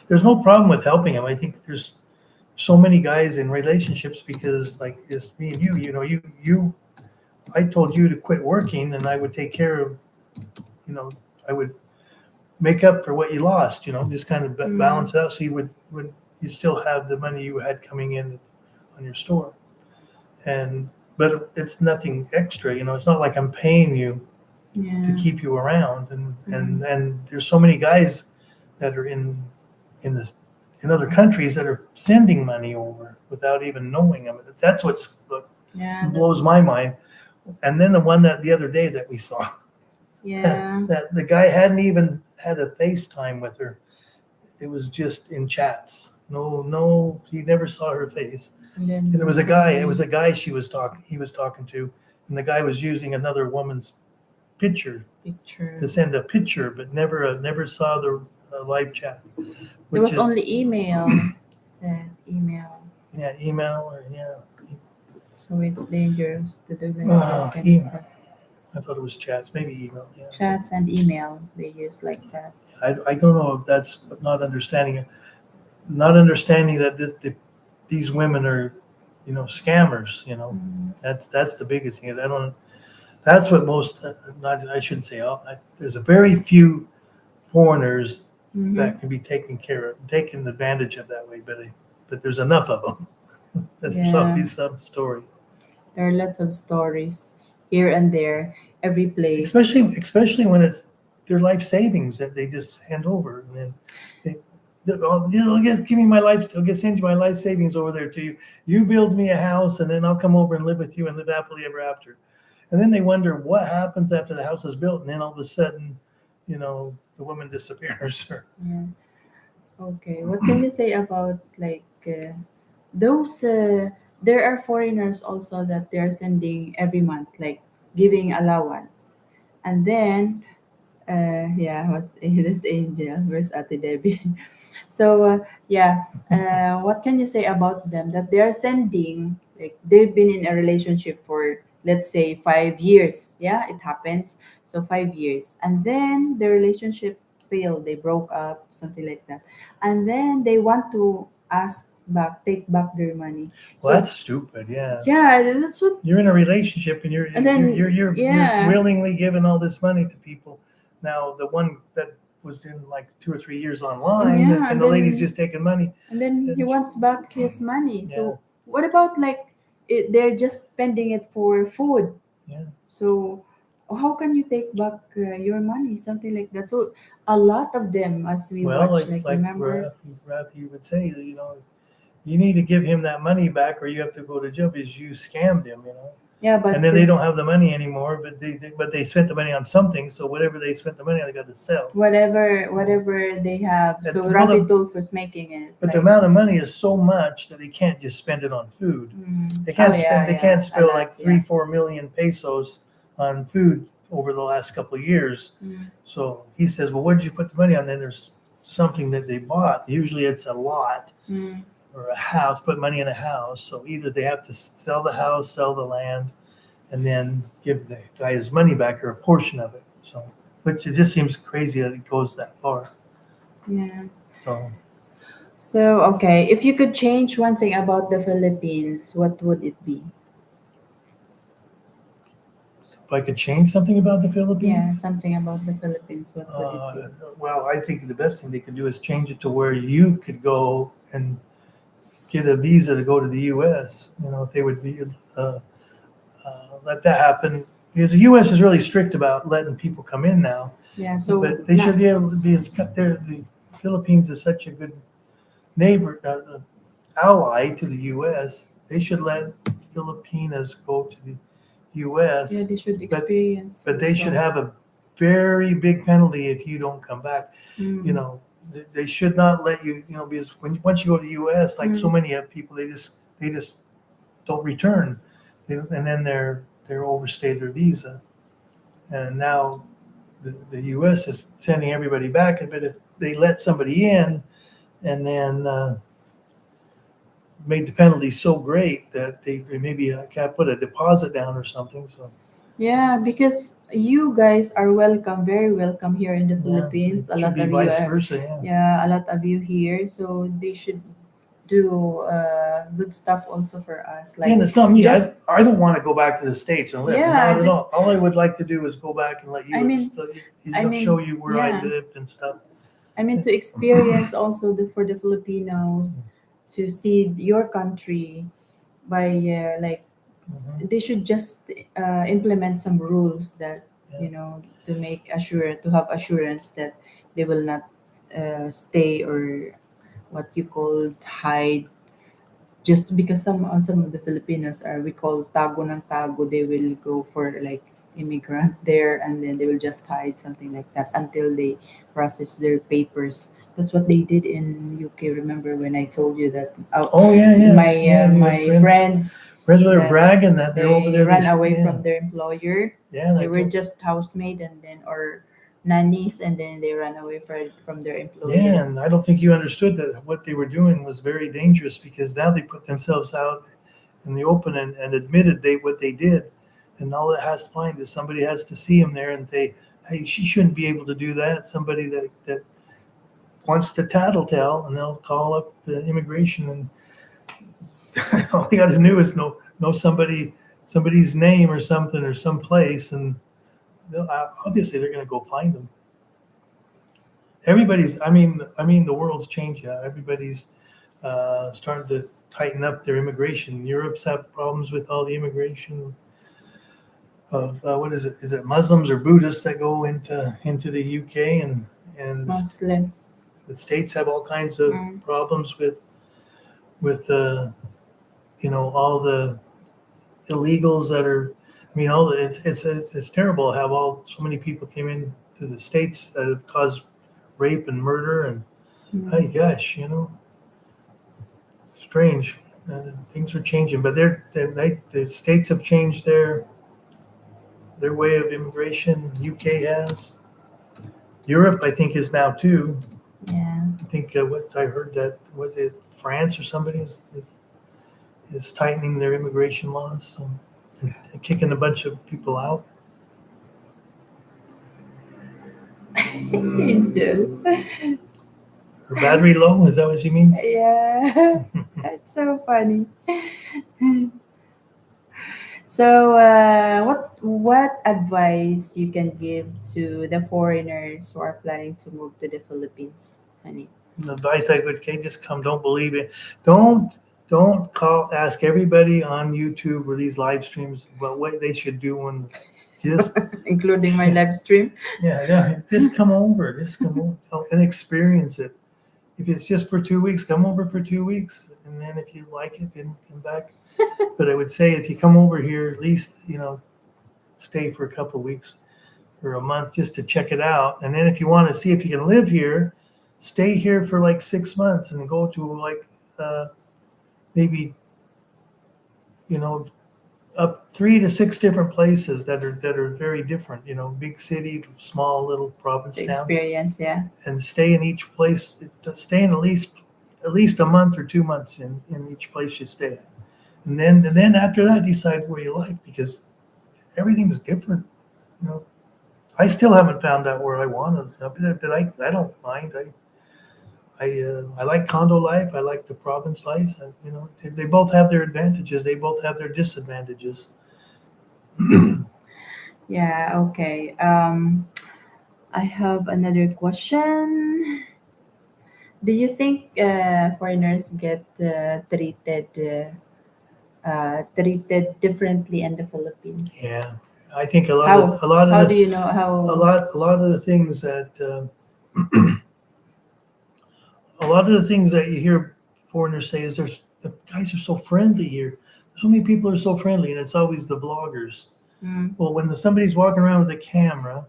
S2: There's no problem with helping them. I think there's so many guys in relationships because, like, it's me and you. I told you to quit working, and I would take care of. You know, I would make up for what you lost. Just kind of
S1: Mm,
S2: balance it out so you would you still have the money you had coming in on your store. And but it's nothing extra. It's not like I'm paying you to
S1: yeah.
S2: keep you around. And
S1: Mm,
S2: and and there's so many guys that are in this in other countries that are sending money over without even knowing them. That's what
S1: yeah,
S2: blows
S1: that's
S2: my mind. And then the one that the other day that we saw,
S1: yeah.
S2: that the guy hadn't even had a FaceTime with her. It was just in chats. No, no, he never saw her face.
S1: And
S2: And
S1: then
S2: it was a guy. It was
S1: suddenly
S2: a guy he was talking to, and the guy was using another woman's picture to
S1: picture.
S2: send a picture, but never saw the live chat,
S1: There
S2: which
S1: was
S2: is
S1: only email. Said email.
S2: yeah, email or yeah.
S1: So it's dangerous to do like that kind of
S2: Email.
S1: stuff.
S2: I thought it was chats, maybe email. Yeah,
S1: Chats and email they use like that.
S2: I don't know if that's not understanding it. Not understanding that these women are, scammers.
S1: Mm,
S2: That's the biggest thing. I don't. That's what most. Not I shouldn't say all. There's a very few foreigners
S1: mm-hmm.
S2: that can be taken advantage of that way, but there's enough of them. There's
S1: Yeah,
S2: always some story.
S1: there are lots of stories here and there, every place.
S2: Especially when it's their life savings that they just hand over, and then just give me my life. I'll just send you my life savings over there to you. You build me a house, and then I'll come over and live with you and live happily ever after. And then they wonder what happens after the house is built, and then all of a sudden, the woman disappears.
S1: Yeah. Okay. What can you say about like those? There are foreigners also that they are sending every month, like giving allowance, and then yeah, what's that's Angel? Where's Ate Debbie? So yeah, what can you say about them that they are sending? Like they've been in a relationship for let's say 5 years. Yeah, it happens. So 5 years, and then the relationship failed. They broke up, something like that, and then they want to take back their money.
S2: Well,
S1: So
S2: that's stupid. Yeah,
S1: yeah, that's what.
S2: you're in a relationship and you're
S1: And
S2: you're you're
S1: then
S2: you're, you're
S1: yeah,
S2: willingly giving all this money to people. Now, the one that was in like 2 or 3 years online,
S1: yeah,
S2: and
S1: and
S2: the lady's
S1: then
S2: just taking money.
S1: he
S2: And
S1: wants back his money.
S2: yeah,
S1: So what about like they're just spending it for food?
S2: yeah.
S1: So how can you take back your money? Something like that. So a lot of them, as we
S2: Well,
S1: watch,
S2: like
S1: like
S2: like
S1: remember,
S2: Rafi would say, you need to give him that money back, or you have to go to jail because you scammed him.
S1: yeah,
S2: And
S1: but
S2: then they don't have the money anymore, but they spent the money on something. So whatever they spent the money on, they got to sell.
S1: whatever they have. So
S2: Well,
S1: Rafi Tulf was making it
S2: but the
S1: like
S2: amount of money is so much that they can't just spend it on food.
S1: mm,
S2: They
S1: oh
S2: can't spend.
S1: yeah,
S2: They
S1: yeah,
S2: can't
S1: a
S2: spend like
S1: lot,
S2: three,
S1: yeah.
S2: 4 million pesos on food over the last couple of years.
S1: Mm.
S2: So he says, well, where did you put the money on? Then there's something that they bought. Usually it's a lot
S1: Mm.
S2: or a house, put money in a house. So either they have to sell the house, sell the land, and then give the guy his money back or a portion of it. So, which it just seems crazy that it goes that far.
S1: Yeah.
S2: So,
S1: So, okay, if you could change one thing about the Philippines, what would it be?
S2: if I could change something about the
S1: Yeah,
S2: Philippines,
S1: something about the Philippines, what would it be?
S2: well, I think the best thing they could do is change it to where you could go and get a visa to go to the U.S. If they would be let that happen, because the U.S. is really strict about letting people come in now.
S1: Yeah, so
S2: But they should be able to be as the Philippines is such a good neighbor, ally to the U.S. They should let Filipinas go to the
S1: yeah,
S2: U.S.
S1: they should
S2: But
S1: experience
S2: but they should
S1: also.
S2: have a very big penalty if you don't come back. You
S1: Mm.
S2: know, they should not let you. Because once you go to the U.S., like so
S1: Mm.
S2: many people, they just don't return, and then they're overstay their visa. And now the U.S. is sending everybody back. But if they let somebody in and then made the penalty so great that they maybe can't put a deposit down or something. So
S1: Yeah, because you guys are welcome, very welcome here in the
S2: yeah, it
S1: Philippines. A
S2: should
S1: lot
S2: be
S1: of you,
S2: vice versa. Yeah.
S1: yeah, a lot of you here, so they should do good stuff also for us.
S2: And
S1: Like
S2: it's not me. I
S1: just
S2: I don't want to go back to the States and live.
S1: yeah,
S2: Not at all. All I would like to do is go back and let
S1: I
S2: you,
S1: mean,
S2: show you where I
S1: yeah,
S2: lived and stuff.
S1: to experience also for the Filipinos to see your country by like
S2: Mhm.
S1: they should just implement some rules that
S2: Yeah.
S1: to make assure to have assurance that they will not stay or what you call hide just because some of the Filipinos are we call tago ng tago, they will go for like immigrant there and then they will just hide something like that until they process their papers. That's what they did in UK. Remember when I told you that
S2: Oh yeah, yeah,
S1: my
S2: yeah. You have
S1: my friends
S2: friends that are
S1: that
S2: bragging that they're over
S1: they
S2: there.
S1: ran away
S2: Yeah,
S1: from their employer.
S2: yeah.
S1: They
S2: I
S1: were
S2: told.
S1: just housemaid and then or nannies and then they ran away from their
S2: Yeah,
S1: employer.
S2: and I don't think you understood that what they were doing was very dangerous because now they put themselves out in the open and admitted what they did, and all it has to find is somebody has to see them there and say, "Hey, she shouldn't be able to do that." Somebody that wants to tattletale, and they'll call up the immigration, and all they got to do is know somebody's name or something or some place, and obviously they're going to go find them. Everybody's. I mean, the world's changed. Yeah, everybody's starting to tighten up their immigration. Europe's have problems with all the immigration of what is it? Is it Muslims or Buddhists that go into the UK and
S1: Muslims.
S2: the states have all kinds of
S1: Mm.
S2: problems with all the illegals that are. I mean, it's terrible to have so many people came in to the states that have caused rape and murder and hey
S1: Mm.
S2: gosh, strange. Things are changing, but the states have changed their way of immigration. UK has. Europe, I think, is now too.
S1: Yeah.
S2: I think what I heard that was it France or somebody is tightening their immigration laws and kicking a bunch of people out.
S1: Angel.
S2: Her battery low? Is that what she means?
S1: Yeah. That's so funny. So, what advice you can give to the foreigners who are planning to move to the Philippines, honey?
S2: The advice I would okay, just come. Don't believe it. Don't call. Ask everybody on YouTube or these live streams about what they should do when just
S1: Including my live stream.
S2: yeah, just come over. Just come over and experience it. If it's just for 2 weeks, come over for 2 weeks, and then if you like it, then come back. But I would say if you come over here, at least stay for a couple of weeks or a month just to check it out, and then if you want to see if you can live here, stay here for like 6 months and go to like maybe you know up 3 to 6 different places that are very different. You know, big city, small little province
S1: The
S2: town,
S1: experience, yeah.
S2: and stay in each place. Stay in at least a month or 2 months in each place you stay. And then after that, decide where you like, because everything's different. You know, I still haven't found out where I want to, but I don't mind. I like condo life. I like the province life. They both have their advantages. They both have their disadvantages.
S1: Yeah, okay. I have another question. Do you think foreigners get treated differently in the Philippines?
S2: Yeah, I think a lot of
S1: How?
S2: a lot of
S1: How do
S2: the
S1: you know how?
S2: a lot of the things that a lot of the things that you hear foreigners say is the guys are so friendly here. So many people are so friendly, and it's always the vloggers.
S1: Mm,
S2: Well, when somebody's walking around with a camera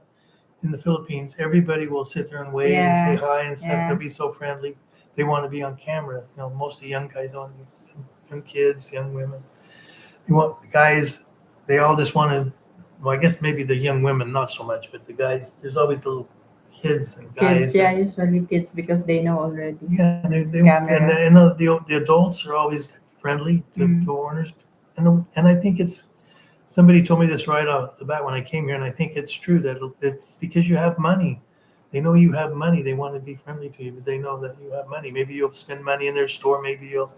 S2: in the Philippines, everybody will sit there and wave and say
S1: yeah,
S2: hi and stuff. They'll
S1: yeah,
S2: be so friendly. They want to be on camera. Most of the young guys on young kids, young women. They want the guys. They all just want to. Well, I guess maybe the young women not so much, but the guys. There's always the little kids and
S1: kids.
S2: guys
S1: Yeah,
S2: that.
S1: usually kids because they know already
S2: Yeah,
S1: the
S2: they and,
S1: camera.
S2: and the adults are always friendly to
S1: Mm,
S2: foreigners, and I think it's somebody told me this right off the bat when I came here, and I think it's true that it's because you have money. They know you have money. They want to be friendly to you, but they know that you have money. Maybe you'll spend money in their store. Maybe you'll,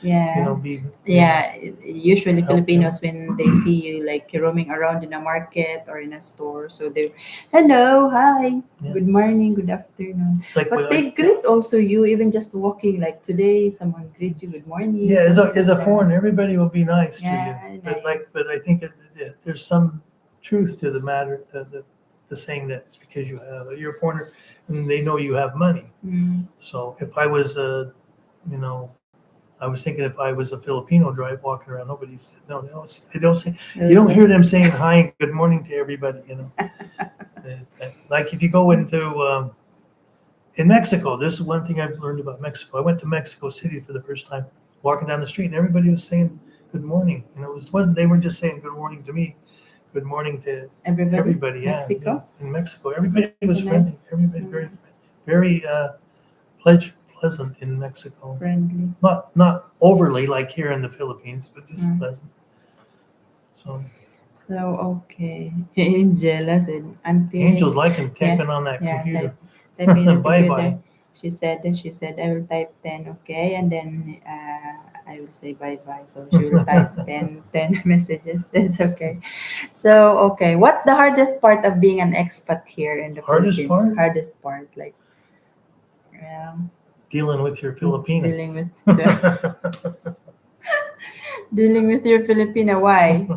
S1: yeah,
S2: be,
S1: yeah. Usually
S2: help them.
S1: Filipinos when they see you like you're roaming around in a market or in a store, so they, hello, hi,
S2: Yeah,
S1: good morning, good afternoon.
S2: it's like
S1: But
S2: well,
S1: they greet also you even just walking. Like today, someone greet you, good morning,
S2: yeah. As a
S1: something
S2: as
S1: like
S2: a
S1: that.
S2: foreigner, everybody will be nice to you.
S1: Yeah, nice.
S2: But I think there's some truth to the matter. The saying that it's because you're a foreigner, and they know you have money.
S1: Mm.
S2: So if I was you know, I was thinking if I was a Filipino drive walking around, nobody's no, they don't say. You don't hear
S1: Okay.
S2: them saying hi and good morning to everybody. Like if you go into in Mexico, this is one thing I've learned about Mexico. I went to Mexico City for the first time, walking down the street, and everybody was saying good morning. Wasn't they weren't just saying good morning to me, good morning to
S1: Everybody,
S2: everybody. Yeah, yeah.
S1: Mexico,
S2: In Mexico, everybody was
S1: the
S2: friendly.
S1: nice,
S2: Everybody
S1: mm,
S2: very pleasant in Mexico.
S1: friendly.
S2: Not overly like here in the Philippines, but just
S1: Mm.
S2: pleasant. So
S1: So okay, Angela said,
S2: Angel's
S1: "Auntie,
S2: liking
S1: yeah,
S2: typing on that
S1: yeah,
S2: computer.
S1: typing in the
S2: Bye
S1: computer."
S2: bye.
S1: She said, I will type 10, okay, and then I will say bye bye. So she will type 10 messages. That's okay. So okay, what's the hardest part of being an expat here in the
S2: Hardest
S1: Philippines?
S2: part
S1: Hardest part, like
S2: dealing with your Filipina.
S1: dealing with the dealing with your Filipina. Why?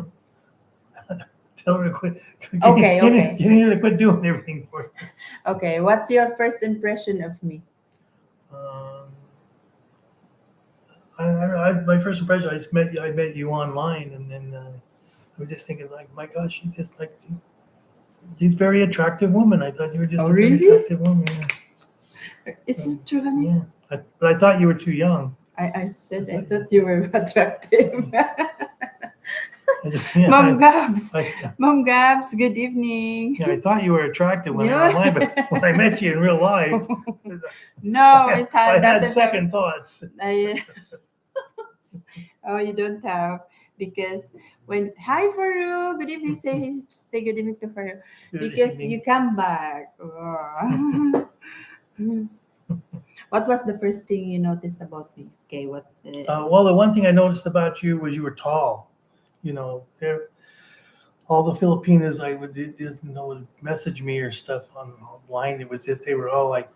S2: Tell her to quit.
S1: Okay, okay.
S2: Getting her to quit doing everything for you.
S1: Okay, what's your first impression of me?
S2: Um, my first impression, I met you online, and then I was just thinking, like, my gosh, she's a very attractive woman. I thought you were
S1: Oh,
S2: just a very
S1: really?
S2: attractive woman. Yeah.
S1: Is this true, honey?
S2: Yeah. But I thought you were too young.
S1: I
S2: I
S1: said I
S2: thought,
S1: thought you were attractive.
S2: yeah,
S1: Mom Gabs,
S2: I,
S1: Mom Gabs, good evening.
S2: yeah, I thought you were attractive when
S1: You
S2: I
S1: know?
S2: online, but when I met you in real life,
S1: No, it
S2: I had
S1: doesn't have.
S2: second thoughts.
S1: I, oh, you don't have because when hi Faru, good evening. Say good evening to Faru
S2: Good
S1: because
S2: evening.
S1: you come back. Oh. What was the first thing you noticed about me? Okay, what?
S2: Well, the one thing I noticed about you was you were tall. All the Filipinas I would message me or stuff online. It was just they were all like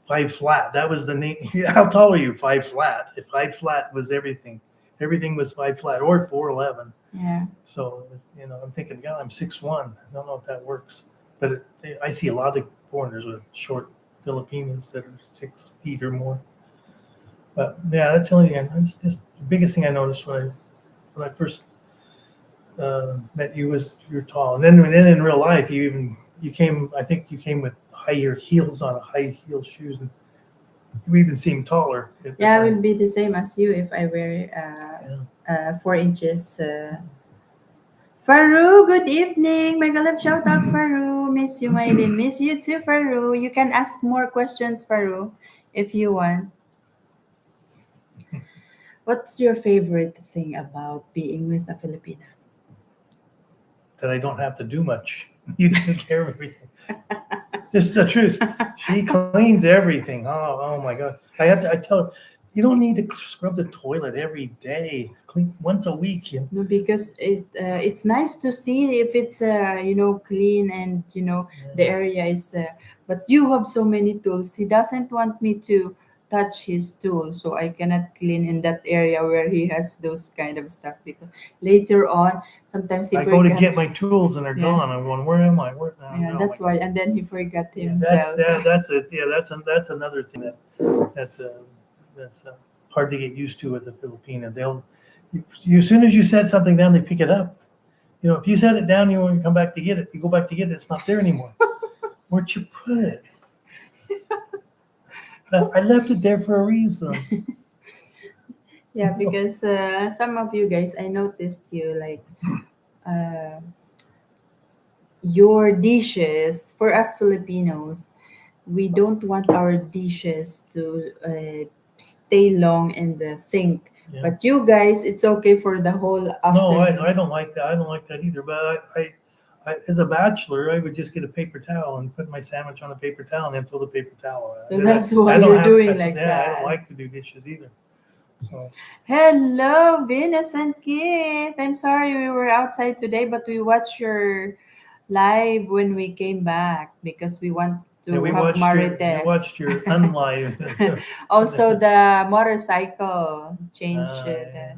S2: 5 flat. That was the name. How tall are you? 5 flat. If 5 flat was everything, everything was 5 flat or 4'11".
S1: Yeah.
S2: So I'm thinking, God, I'm 6'1". I don't know if that works, but I see a lot of foreigners with short Filipinas that are 6 feet or more. But yeah, that's the only thing. It's just the biggest thing I noticed when I first met you was you're tall, and then in real life you came. I think you came with higher heels on, high heel shoes, and you even seemed taller at the
S1: Yeah, I
S2: time.
S1: will be the same as you if I wear
S2: Yeah.
S1: 4 inches Faru, good evening. Mega love shout out, Faru. Miss you, Mylene. Miss you too, Faru. You can ask more questions, Faru, if you want. What's your favorite thing about being with a Filipina?
S2: That I don't have to do much. You take care of everything. This is the truth. She cleans everything. Oh my God. I tell her, you don't need to scrub the toilet every day. Clean once a week.
S1: No, because it's nice to see if it's clean and the area is. But you have so many tools. He doesn't want me to touch his tool, so I cannot clean in that area where he has those kind of stuff. Because later on, sometimes he
S2: I go to
S1: forgot.
S2: get my tools and they're
S1: Yeah,
S2: gone. I'm going, where am I? Where?
S1: yeah,
S2: Oh my
S1: that's
S2: God.
S1: why. And then he forgot
S2: Yeah, that's
S1: himself.
S2: that. That's it. Yeah, that's another thing that's hard to get used to with a Filipino. As soon as you set something down, they pick it up. If you set it down, you want to come back to get it. You go back to get it. It's not there anymore. Where'd you put it? I left it there for a reason.
S1: Yeah, because some of you guys, I noticed you like. Uh, your dishes for us Filipinos, we don't want our dishes to stay long in the sink.
S2: Yeah.
S1: But you guys, it's okay for the whole
S2: No,
S1: afternoon.
S2: I don't like that. I don't like that either. But as a bachelor, I would just get a paper towel and put my sandwich on a paper towel and then throw the paper towel on.
S1: So that's why
S2: I don't
S1: you're
S2: have.
S1: doing like
S2: Yeah, I don't
S1: that.
S2: like to do dishes either. So
S1: Hello, Venus and Kit. I'm sorry we were outside today, but we watched your live when we came back because we want
S2: yeah,
S1: to have
S2: we
S1: Marites.
S2: watched your unlive.
S1: Also, the motorcycle change.
S2: Yeah.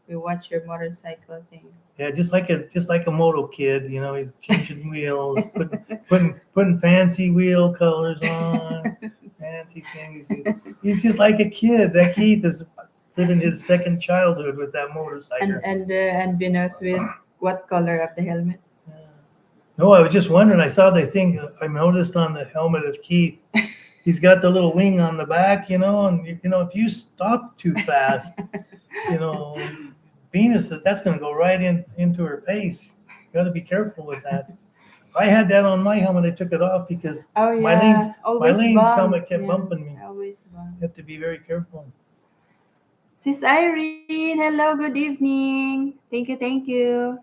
S1: We watch your motorcycle thing.
S2: Yeah, just like a moto kid, he's changing wheels, putting fancy wheel colors on, fancy things. He's just like a kid. That Keith is living his second childhood with that motorcycle.
S1: And Venus with what color of the helmet?
S2: Yeah. No, I was just wondering. I saw the thing. I noticed on the helmet of Keith, he's got the little wing on the back, and if you stop too fast, you know, Venus that's going to go right into her face. You got to be careful with that. I had that on my helmet. I took it off because
S1: Oh yeah, always
S2: Mylene's
S1: bump.
S2: helmet kept
S1: Yeah,
S2: bumping me.
S1: always bump.
S2: You have to be very careful.
S1: Sis Irene, hello, good evening. Thank you, thank you.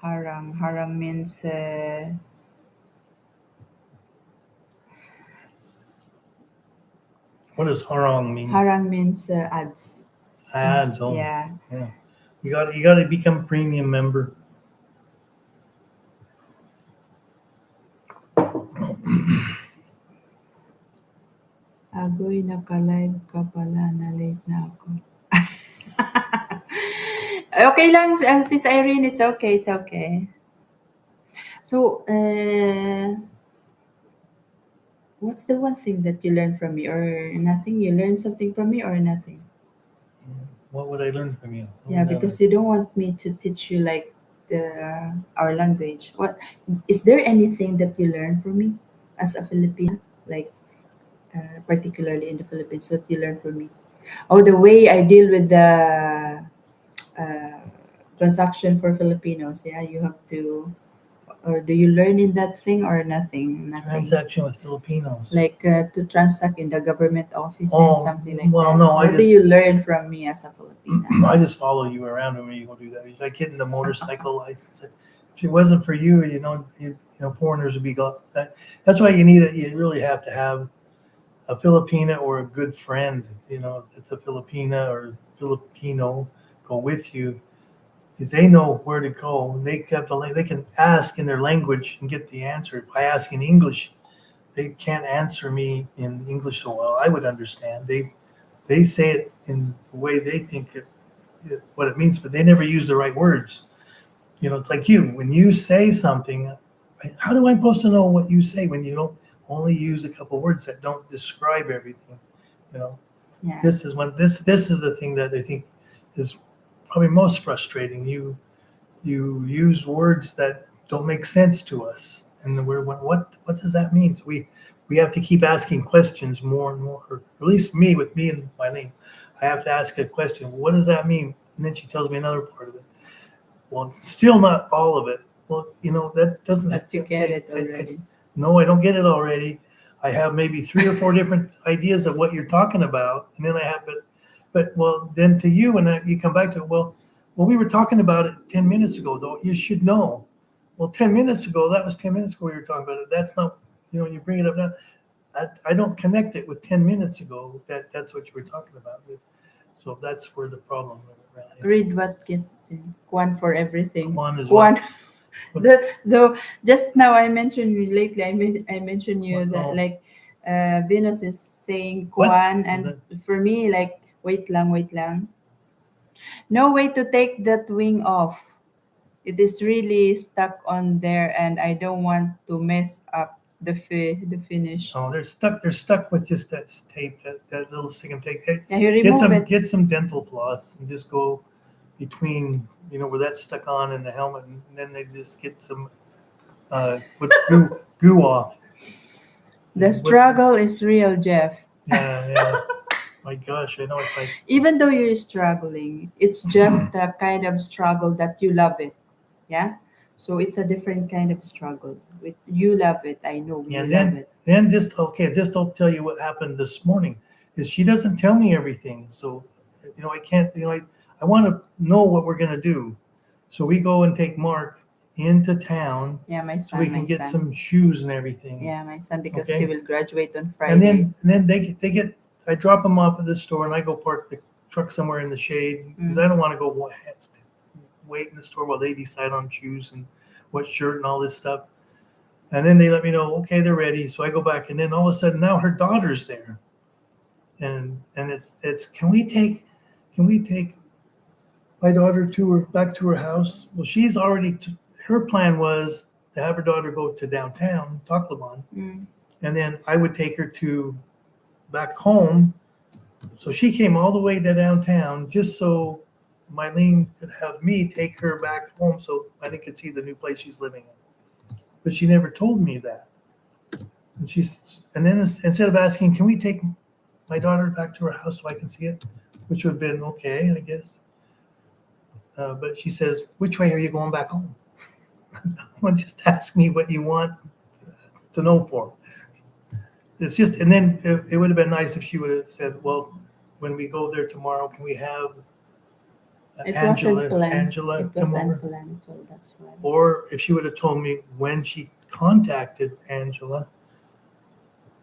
S1: Haram means
S2: What does harang mean?
S1: harang means ads.
S2: Ads. Oh,
S1: Yeah.
S2: yeah. You got to become a premium member.
S1: Agoy, naka-live ka pala, na-late na ako. Okay lang, Sis Irene, it's okay, it's okay. So, what's the one thing that you learned from me or nothing? You learned something from me or nothing?
S2: What would I learn from you?
S1: Yeah, because you don't want me to teach you like our language. What is there anything that you learned from me as a Filipina, like particularly in the Philippines, that you learned from me? Oh, the way I deal with the uh, transaction for Filipinos. Yeah, you have to, or do you learn in that thing or nothing? Nothing.
S2: Transaction with Filipinos.
S1: Like to transact in the government office and
S2: Oh,
S1: something like
S2: well,
S1: that.
S2: no,
S1: What do you learn from me as a Filipina?
S2: I just follow you around when you go do that. It's like getting the motorcycle license. If it wasn't for you, foreigners would be gone. That's why you really have to have a Filipina or a good friend. If it's a Filipina or Filipino go with you. If they know where to go, they can ask in their language and get the answer. If I ask in English, they can't answer me in English so well. I would understand. They say it in the way they think what it means, but they never use the right words. It's like you. When you say something, how do I supposed to know what you say when you don't only use a couple words that don't describe everything?
S1: Yeah.
S2: This is the thing that I think is probably most frustrating. You use words that don't make sense to us, and what does that mean? So we have to keep asking questions more and more. Or at least me and my name, I have to ask a question. What does that mean? and then she tells me another part of it. Well, still not all of it. Well, that doesn't.
S1: But you get it
S2: I,
S1: already.
S2: no, I don't get it already. I have maybe 3 or 4 different ideas of what you're talking about, and then I have, but well, then to you, and you come back to it. Well, we were talking about it 10 minutes ago, though. You should know. Well, 10 minutes ago, that was 10 minutes ago we were talking about it. That's not, you bring it up now. I don't connect it with 10 minutes ago. That's what you were talking about. So that's where the problem lies.
S1: Read what gets in. One for everything.
S2: One is
S1: One.
S2: what?
S1: Though just now I mentioned lately, I mentioned you
S2: What?
S1: that
S2: Oh.
S1: like Venus is saying
S2: What?
S1: Kwan, and for me like wait lang, wait lang. No way to take that wing off. It is really stuck on there, and I don't want to mess up the finish.
S2: Oh, they're stuck. They're stuck with just that tape, that little stick and tape.
S1: Yeah, you
S2: Get
S1: remove
S2: some
S1: it.
S2: get some dental floss and just go between, where that's stuck on in the helmet, and then they just get some put goo off.
S1: The struggle is real, Jeff.
S2: Yeah. My gosh, I know it's like,
S1: Even though you're struggling, it's just the kind of struggle that you love it. Yeah. So it's a different kind of struggle. You love it. I know
S2: yeah.
S1: you
S2: And
S1: love
S2: then
S1: it.
S2: then just okay, just I'll tell you what happened this morning. Is she doesn't tell me everything, so I can't. I want to know what we're gonna do. So we go and take Mark into town
S1: Yeah, my
S2: so we
S1: son,
S2: can
S1: my
S2: get
S1: son.
S2: some shoes and everything.
S1: Yeah, my son, because he
S2: Okay.
S1: will graduate on
S2: And
S1: Friday.
S2: then they get. I drop them off at the store and I go park the truck somewhere in the shade because I don't want to go wait in the store while they decide on shoes and what shirt and all this stuff. And then they let me know, okay, they're ready. So I go back, and then all of a sudden now her daughter's there, and it's can we take my daughter to her back to her house? Well, she's already. Her plan was to have her daughter go to downtown Tacloban,
S1: Mm.
S2: and then I would take her to back home. So she came all the way to downtown just so Mylene could have me take her back home so I could see the new place she's living in. But she never told me that. And then instead of asking, can we take my daughter back to her house so I can see it, which would have been okay, I guess. But she says, which way are you going back home? Well, just ask me what you want to know for. It's just, and then it would have been nice if she would have said, well, when we go there tomorrow, can we have
S1: It
S2: Angela
S1: wasn't planned.
S2: Angela
S1: It
S2: come
S1: was
S2: over?
S1: unplanned, so that's why.
S2: Or if she would have told me when she contacted Angela.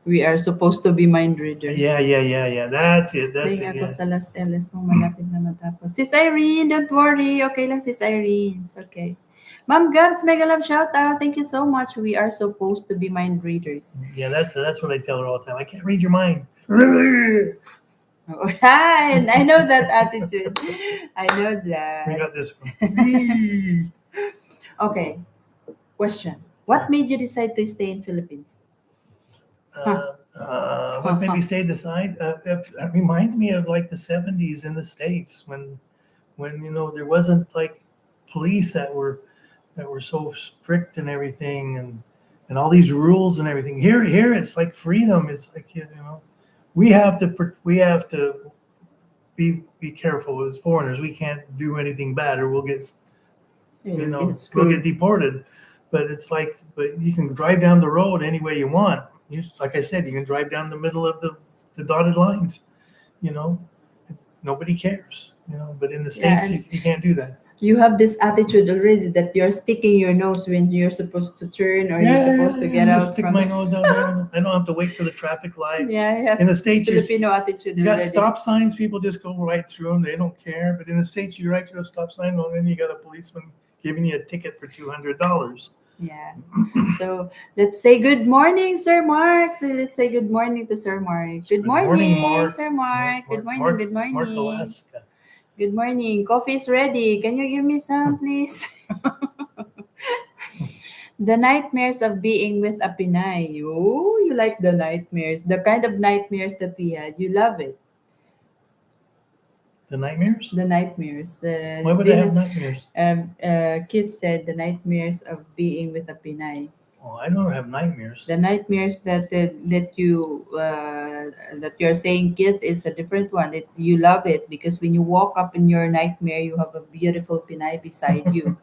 S1: We are supposed to be mind readers.
S2: Yeah. That's it.
S1: Playing ako
S2: Yeah.
S1: sa Las Teles mo, malapit na matapos. Sis Irene, don't worry. Okay lang, Sis Irene. It's okay. Ma'am Gabs, mega love shout out. Thank you so much. We are supposed to be mind readers.
S2: Yeah, that's what I tell her all the time. I can't read your mind.
S1: Oh, I know that attitude. I know
S2: We
S1: that.
S2: got this one.
S1: Okay. Question. What made you decide to stay in Philippines?
S2: What made me stay aside? It reminds me of like the 70s in the States when there wasn't like police that were so strict and everything, and all these rules and everything. Here it's like freedom. It's like we have to be careful as foreigners. We can't do anything bad or we'll get deported. But it's like, but you can drive down the road any way you want. Like I said, you can drive down the middle of the dotted lines. Nobody cares. But in the States, you can't do that.
S1: You have this attitude already that you're sticking your nose when you're supposed to turn or you're supposed to get
S2: just
S1: out
S2: stick
S1: from
S2: my nose out there. I don't have to wait for the traffic light.
S1: Yeah,
S2: In the States,
S1: Filipino attitude
S2: you got
S1: already.
S2: stop signs. People just go right through them. They don't care. But in the States, you right through a stop sign, and then you got a policeman giving you a ticket for $200.
S1: Yeah. So let's say good morning, Sir Mark. So let's say good morning to Sir Mark. Good morning,
S2: Mark.
S1: Sir Mark. Good morning.
S2: Mark,
S1: Good morning.
S2: Mark, Alaska.
S1: Good morning. Coffee is ready. Can you give me some, please? The nightmares of being with a Pinay. Oh, you like the nightmares. The kind of nightmares that we had. You love it.
S2: The nightmares?
S1: The nightmares.
S2: Why would I have nightmares?
S1: Kids said the nightmares of being with a Pinay.
S2: Oh, I don't have nightmares.
S1: The nightmares that you're saying, Kit, is a different one. You love it because when you walk up in your nightmare, you have a beautiful Pinay beside you,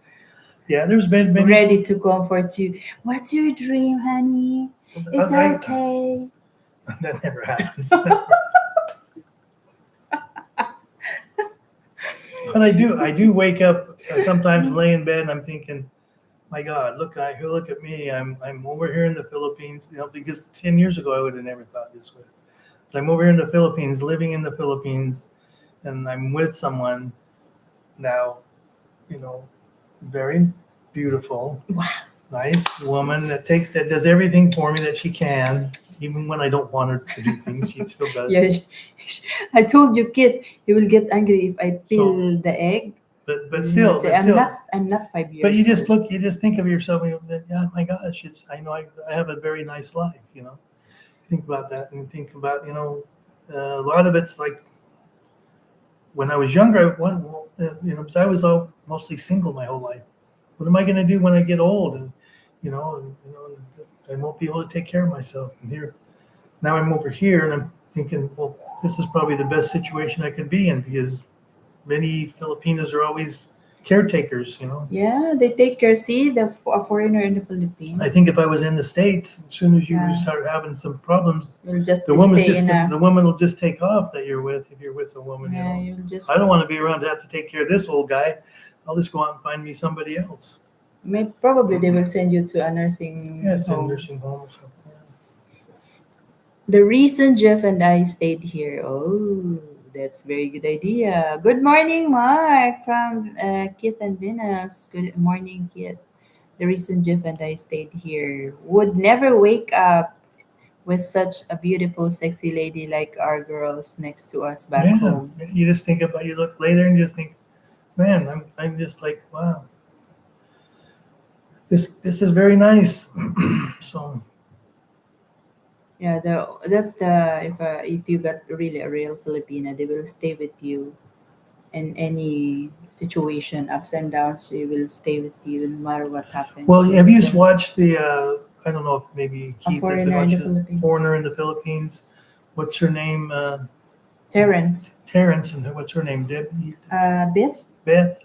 S2: Yeah, there's been many.
S1: ready to comfort you. What's your dream, honey? It's okay.
S2: That never happens. But I do wake up sometimes, lay in bed, and I'm thinking, my God, look at me. I'm over here in the Philippines, because 10 years ago I would have never thought this way. But I'm over here in the Philippines, living in the Philippines, and I'm with someone now, you know, very beautiful,
S1: Wow.
S2: nice woman that does everything for me that she can, even when I don't want her to do things, she still does.
S1: Yeah, I told you, Kit, you will get angry if I peel the egg.
S2: But still,
S1: Say, I'm not 5 years.
S2: But
S1: old.
S2: you just think of yourself, and yeah, my gosh, I know I have a very nice life, Think about that and think about, a lot of it's like when I was younger, because I was mostly single my whole life. What am I going to do when I get old? And, I won't be able to take care of myself. And now I'm over here and I'm thinking, well, this is probably the best situation I could be in because many Filipinos are always caretakers.
S1: Yeah, they take care. See, a foreigner in the Philippines.
S2: I think if I was in the States, as soon as you start having some problems,
S1: you'll just
S2: the woman will just take off that you're with if you're with a woman.
S1: Yeah, you'll just.
S2: I don't want to be around to have to take care of this old guy. I'll just go out and find me somebody else.
S1: Probably they will send you to a nursing home.
S2: Nursing home or something.
S1: The reason Jeff and I stayed here. Oh, that's very good idea. Good morning, Mark from Kit and Venus. Good morning, Kit. The reason Jeff and I stayed here would never wake up with such a beautiful, sexy lady like our girls next to us back home.
S2: You just think about, you look later and just think, man, I'm just like, wow, this is very nice. So
S1: yeah, that's the if you got really a real Filipina, they will stay with you in any situation, ups and downs. She will stay with you no matter what happens.
S2: Well, have you watched the? I don't know if maybe Keith has been watching Foreigner in the Philippines. What's her name?
S1: Terrence.
S2: Terrence, and what's her name? Debbie.
S1: Beth.
S2: Beth,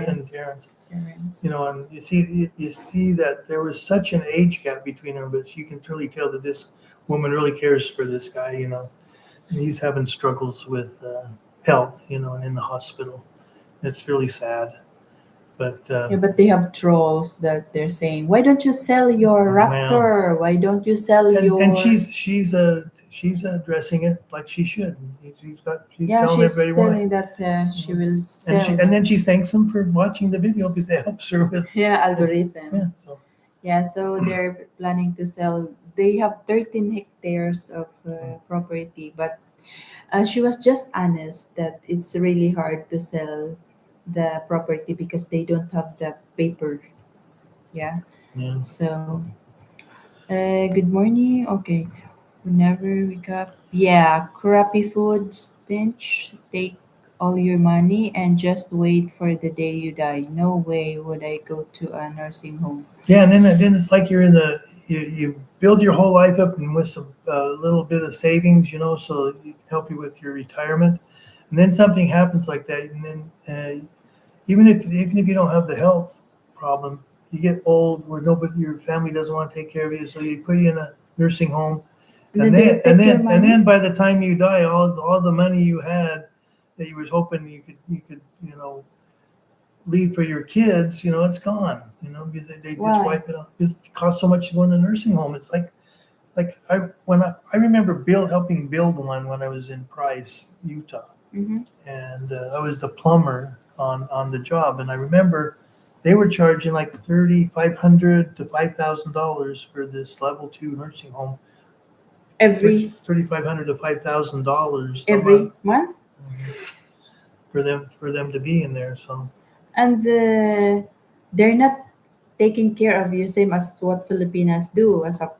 S2: and Terrence.
S1: Terrence.
S2: And you see that there was such an age gap between them, but you can really tell that this woman really cares for this guy, and he's having struggles with health, and in the hospital. It's really sad. But
S1: but they have trolls that they're saying, "Why don't you sell your Raptor? Why don't you sell your?"
S2: And she's addressing it like she should. She's telling everybody
S1: that she will sell.
S2: And then she thanks them for watching the video because it helps her with
S1: algorithm. So they're planning to sell. They have 13 hectares of property, but she was just honest that it's really hard to sell the property because they don't have the paper. Yeah. So, good morning. Okay. Whenever we got, crappy food stench. Take all your money and just wait for the day you die. No way would I go to a nursing home.
S2: Yeah, and then it's like you're you build your whole life up and with a little bit of savings, so it can help you with your retirement. And then something happens like that, and then even if you don't have the health problem, you get old where your family doesn't want to take care of you, so you put you in a nursing home, and then by the time you die, all the money you had that you was hoping you could leave for your kids, it's gone, because they just wipe it off. It costs so much to go in the nursing home. It's like I remember helping build one when I was in Price, Utah, and I was the plumber on the job, and I remember they were charging like $3,500 to $5,000 for this level 2 nursing home.
S1: Every
S2: $3,500 to $5,000
S1: every month
S2: for them to be in there. So
S1: and they're not taking care of you same as what Filipinas do as a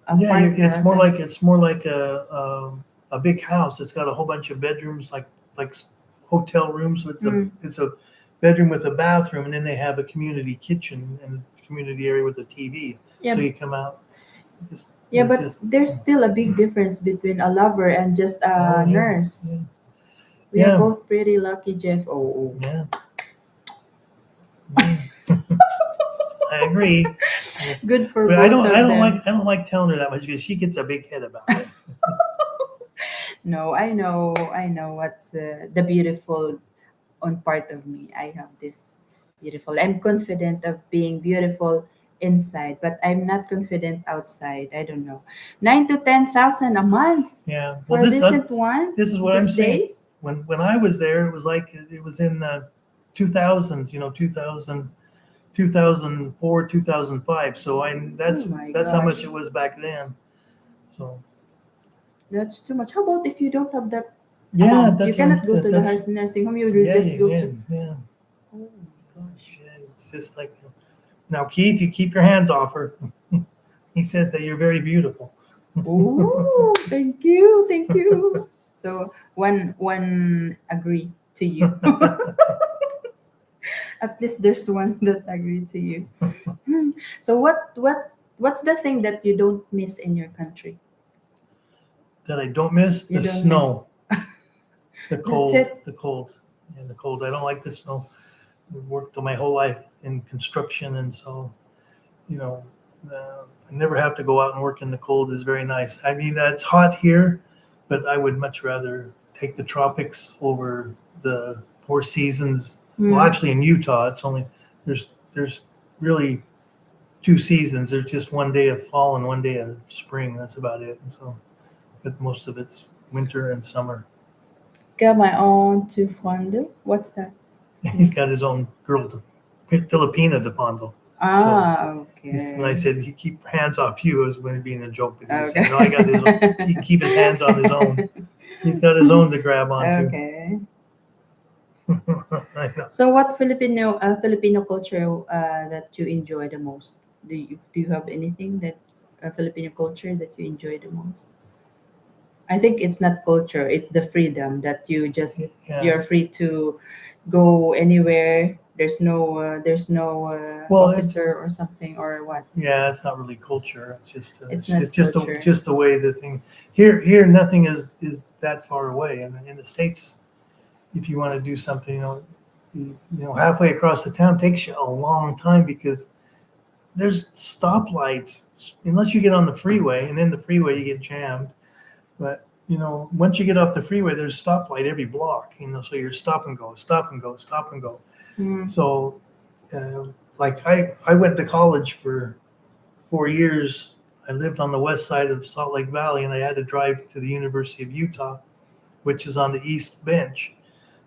S1: partner.
S2: It's more like a big house. It's got a whole bunch of bedrooms, like hotel rooms. So it's a bedroom with a bathroom, and then they have a community kitchen and community area with a TV.
S1: Yeah,
S2: So you come out, just
S1: yeah,
S2: it's
S1: but
S2: just
S1: there's still a big difference between a lover and just
S2: oh
S1: a
S2: yeah,
S1: nurse.
S2: yeah,
S1: We are
S2: yeah,
S1: both pretty lucky, Jeff. Oh, oh.
S2: yeah, yeah. I agree.
S1: Good for
S2: But
S1: both of them.
S2: I don't like telling her that much because she gets a big head about it.
S1: No, I know what's the beautiful on part of me. I have this beautiful. I'm confident of being beautiful inside, but I'm not confident outside. I don't know. 9 to 10,000 a month
S2: Yeah.
S1: for
S2: Well,
S1: a decent one
S2: this is what I'm
S1: these
S2: saying.
S1: days.
S2: When I was there, it was like it was in the 2000s. You know, 2004, 2005. So
S1: Oh my
S2: that's how much
S1: gosh,
S2: it was back then. So
S1: that's too much. How about if you don't have that
S2: yeah,
S1: amount? You cannot go to the nursing home. You will
S2: yeah,
S1: just
S2: you
S1: go to.
S2: can, yeah.
S1: Oh my gosh.
S2: Yeah, it's just like now, Keith, you keep your hands off her. He says that you're very beautiful.
S1: Oh, thank you, thank you. So one agree to you. At least there's one that agree to you. Hmm. So what's the thing that you don't miss in your country?
S2: That I don't miss
S1: You
S2: the
S1: don't miss.
S2: snow, the
S1: That's
S2: cold,
S1: it.
S2: the cold. I don't like the snow. I've worked my whole life in construction, and so you know, I never have to go out and work in the cold is very nice. I mean, it's hot here, but I would much rather take the tropics over the four seasons. Well,
S1: Hmm.
S2: actually, in Utah, it's only there's really two seasons. There's just one day of fall and one day of spring. That's about it. And so, but most of it's winter and summer.
S1: Got my own to fondue. What's that?
S2: He's got his own girl, Filipina de Fondo. So
S1: Ah,
S2: when I
S1: okay.
S2: said he keep hands off you, it was when being a joke, but he was saying, no, I got his own. He
S1: Okay.
S2: can keep his hands on his own. He's got his own to grab onto.
S1: Okay.
S2: I know.
S1: So, what Filipino culture that you enjoy the most? Do you have anything that Filipino culture that you enjoy the most? I think it's not culture; it's the freedom that
S2: Yeah.
S1: you're free to go anywhere. There's no
S2: Well,
S1: officer or something or what.
S2: yeah, it's not really culture. It's just
S1: It's not
S2: it's
S1: culture.
S2: just the way the thing here nothing is that far away. And in the States, if you want to do something, you know halfway across the town takes you a long time because there's stoplights unless you get on the freeway, and then the freeway you get jammed. But once you get off the freeway, there's stoplight every block. So you're stop and go, stop and go, stop and go.
S1: Mm.
S2: So, uh, like I went to college for 4 years. I lived on the west side of Salt Lake Valley, and I had to drive to the University of Utah, which is on the east bench.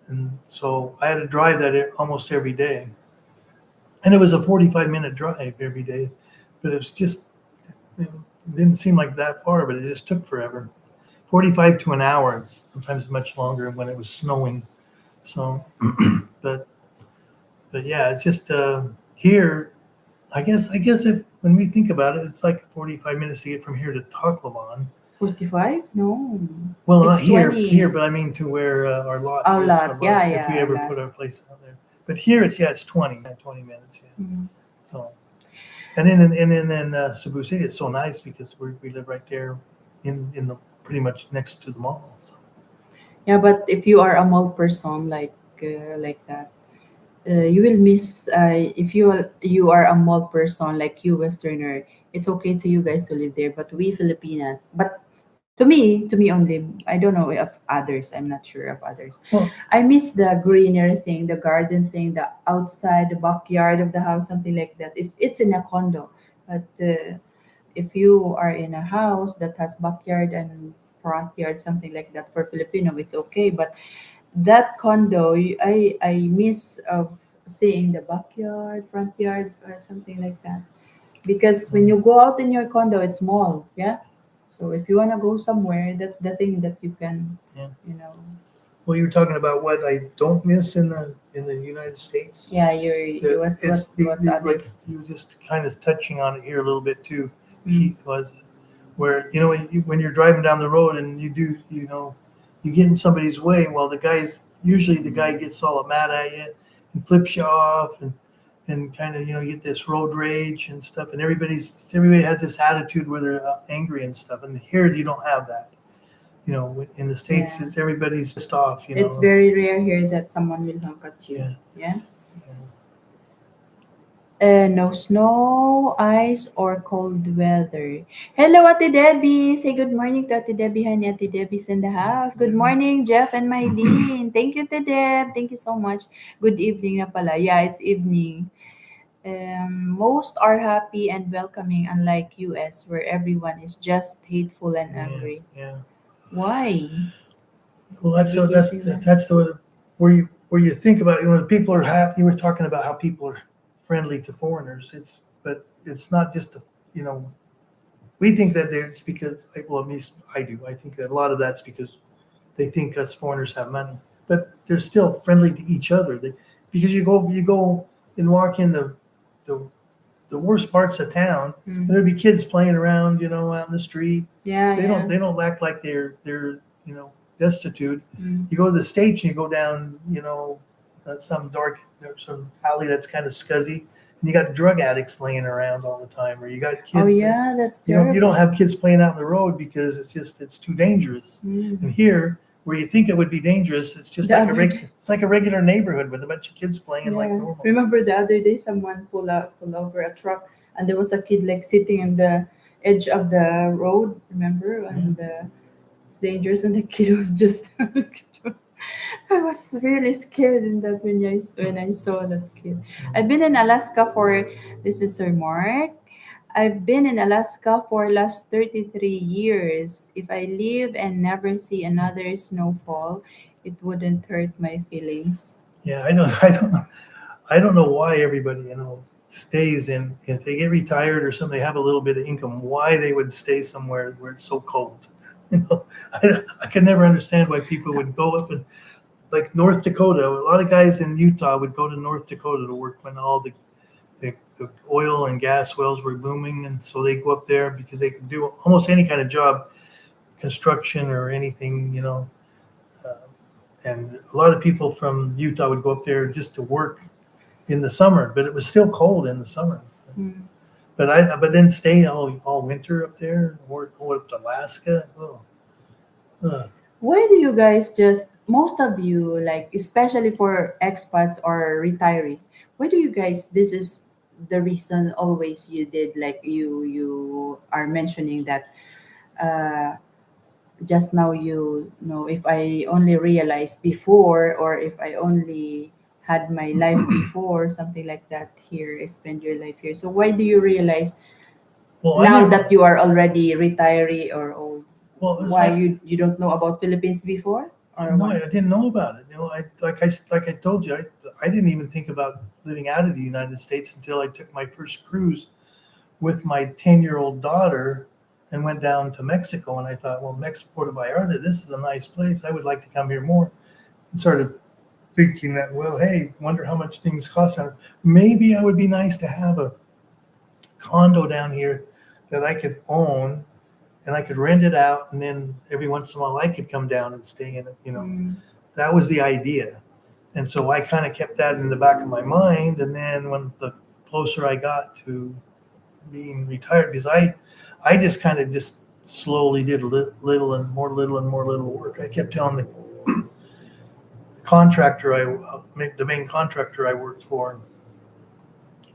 S2: And so I had to drive that almost every day. And it was a 45-minute drive every day, but it was just, it didn't seem like that far, but it just took forever. 45 to an hour, sometimes much longer when it was snowing. So, but yeah, it's just here. I guess if when we think about it, it's like 45 minutes to get from here to Tacloban.
S1: 45? No,
S2: Well, not
S1: it's
S2: here,
S1: 20.
S2: but I mean to where our lot
S1: A
S2: is.
S1: lot. Yeah,
S2: If we
S1: yeah, a
S2: ever
S1: lot.
S2: put our place out there, but here it's 20 minutes. Yeah.
S1: Mm.
S2: So, and then in Cebu City, it's so nice because we live right there in the pretty much next to the mall. So.
S1: Yeah, but if you are a mall person like that, you will miss. If you are a mall person like you Westerner, it's okay to you guys to live there. But we Filipinas, but to me only. I don't know of others. I'm not sure of others.
S2: Well,
S1: I miss the greenery thing, the garden thing, the outside, the backyard of the house, something like that. If it's in a condo, but if you are in a house that has backyard and front yard, something like that for Filipino, it's okay. But that condo, I miss of seeing the backyard, front yard, or something like that. Because when you go out in your condo, it's small, yeah. So if you wanna go somewhere, that's the thing that you can,
S2: yeah.
S1: you know.
S2: Well, you were talking about what I don't miss in the United States.
S1: Yeah, you
S2: It's
S1: what's other?
S2: like you were just kind of touching on it here a little bit too.
S1: Mm.
S2: Keith was where when you're driving down the road and you get in somebody's way. Well, the guy gets all mad at you and flips you off, and and kind of, you get this road rage and stuff, and everybody has this attitude where they're angry and stuff. And here you don't have that. In the States,
S1: Yeah.
S2: everybody's pissed off.
S1: It's very rare here that someone will honk at you.
S2: Yeah.
S1: Yeah.
S2: Yeah.
S1: No snow, ice, or cold weather. Hello, Ate Debbie. Say good morning to Ate Debbie, honey. Ate Debbie's in the house. Good morning, Jeff and my Dean. Thank you, Ate Deb. Thank you so much. Good evening na pala. Yeah, it's evening. Most are happy and welcoming, unlike US, where everyone is just hateful and
S2: Yeah.
S1: angry.
S2: Yeah.
S1: Why?
S2: Well, that's so
S1: Did you
S2: that's
S1: see that?
S2: that's the where you think about when people are happy. You were talking about how people are friendly to foreigners. But it's not just you know we think that it's because, well, at least I do. I think that a lot of that's because they think us foreigners have money, but they're still friendly to each other. Because you go and walk in the the worst parts of town, and there'd be kids playing around, out in the street.
S1: Yeah,
S2: They don't
S1: yeah.
S2: they don't act like they're destitute.
S1: Mm.
S2: You go to the States and you go down, some alley that's kind of scuzzy, and you got drug addicts laying around all the time, or you got
S1: Oh,
S2: kids.
S1: yeah, that's
S2: You don't
S1: terrible.
S2: have kids playing out in the road because it's too dangerous. And
S1: Mm.
S2: here, where you think it would be dangerous, it's just
S1: The
S2: like
S1: other day,
S2: it's like a regular neighborhood with a bunch of kids playing like
S1: yeah.
S2: normal.
S1: Remember the other day, someone pulled over a truck, and there was a kid like sitting on the edge of the road. Remember, and it's dangerous, and the kid was just. I was really scared in that when I saw that kid. I've been in Alaska for this is Sir Mark. I've been in Alaska for last 33 years. If I leave and never see another snowfall, it wouldn't hurt my feelings.
S2: Yeah, I know. I don't know why everybody, stays in, if they get retired or something, they have a little bit of income, why they would stay somewhere where it's so cold. I could never understand why people would go up and, like, North Dakota. A lot of guys in Utah would go to North Dakota to work when all the oil and gas wells were booming, and so they go up there because they could do almost any kind of job, construction or anything. Uh, and a lot of people from Utah would go up there just to work in the summer, but it was still cold in the summer.
S1: Hmm.
S2: But then stay all winter up there, or go up to Alaska. Oh, uh,
S1: Why do you guys just most of you like especially for expats or retirees? Why do you guys this is the reason always you did like you are mentioning that uh just now you know if I only realized before or if I only had my life before something like that here I spend your life here, so why do you realize
S2: well, I
S1: now
S2: never.
S1: that you are already retiree or old,
S2: Well, it's
S1: why
S2: like,
S1: you don't know about Philippines before or
S2: no,
S1: why?
S2: I didn't know about it. Like I told you, I didn't even think about living out of the United States until I took my first cruise with my 10-year-old daughter and went down to Mexico. And I thought, well, Mexico, Puerto Vallarta, this is a nice place. I would like to come here more. And started thinking that, well, hey, wonder how much things cost. Maybe I would be nice to have a condo down here that I could own, and I could rent it out, and then every once in a while I could come down and stay in it.
S1: Mm.
S2: That was the idea. And so I kind of kept that in the back of my mind. And then when the closer I got to being retired, because I just kind of just slowly did little and more little work. I kept telling the contractor, the main contractor I worked for,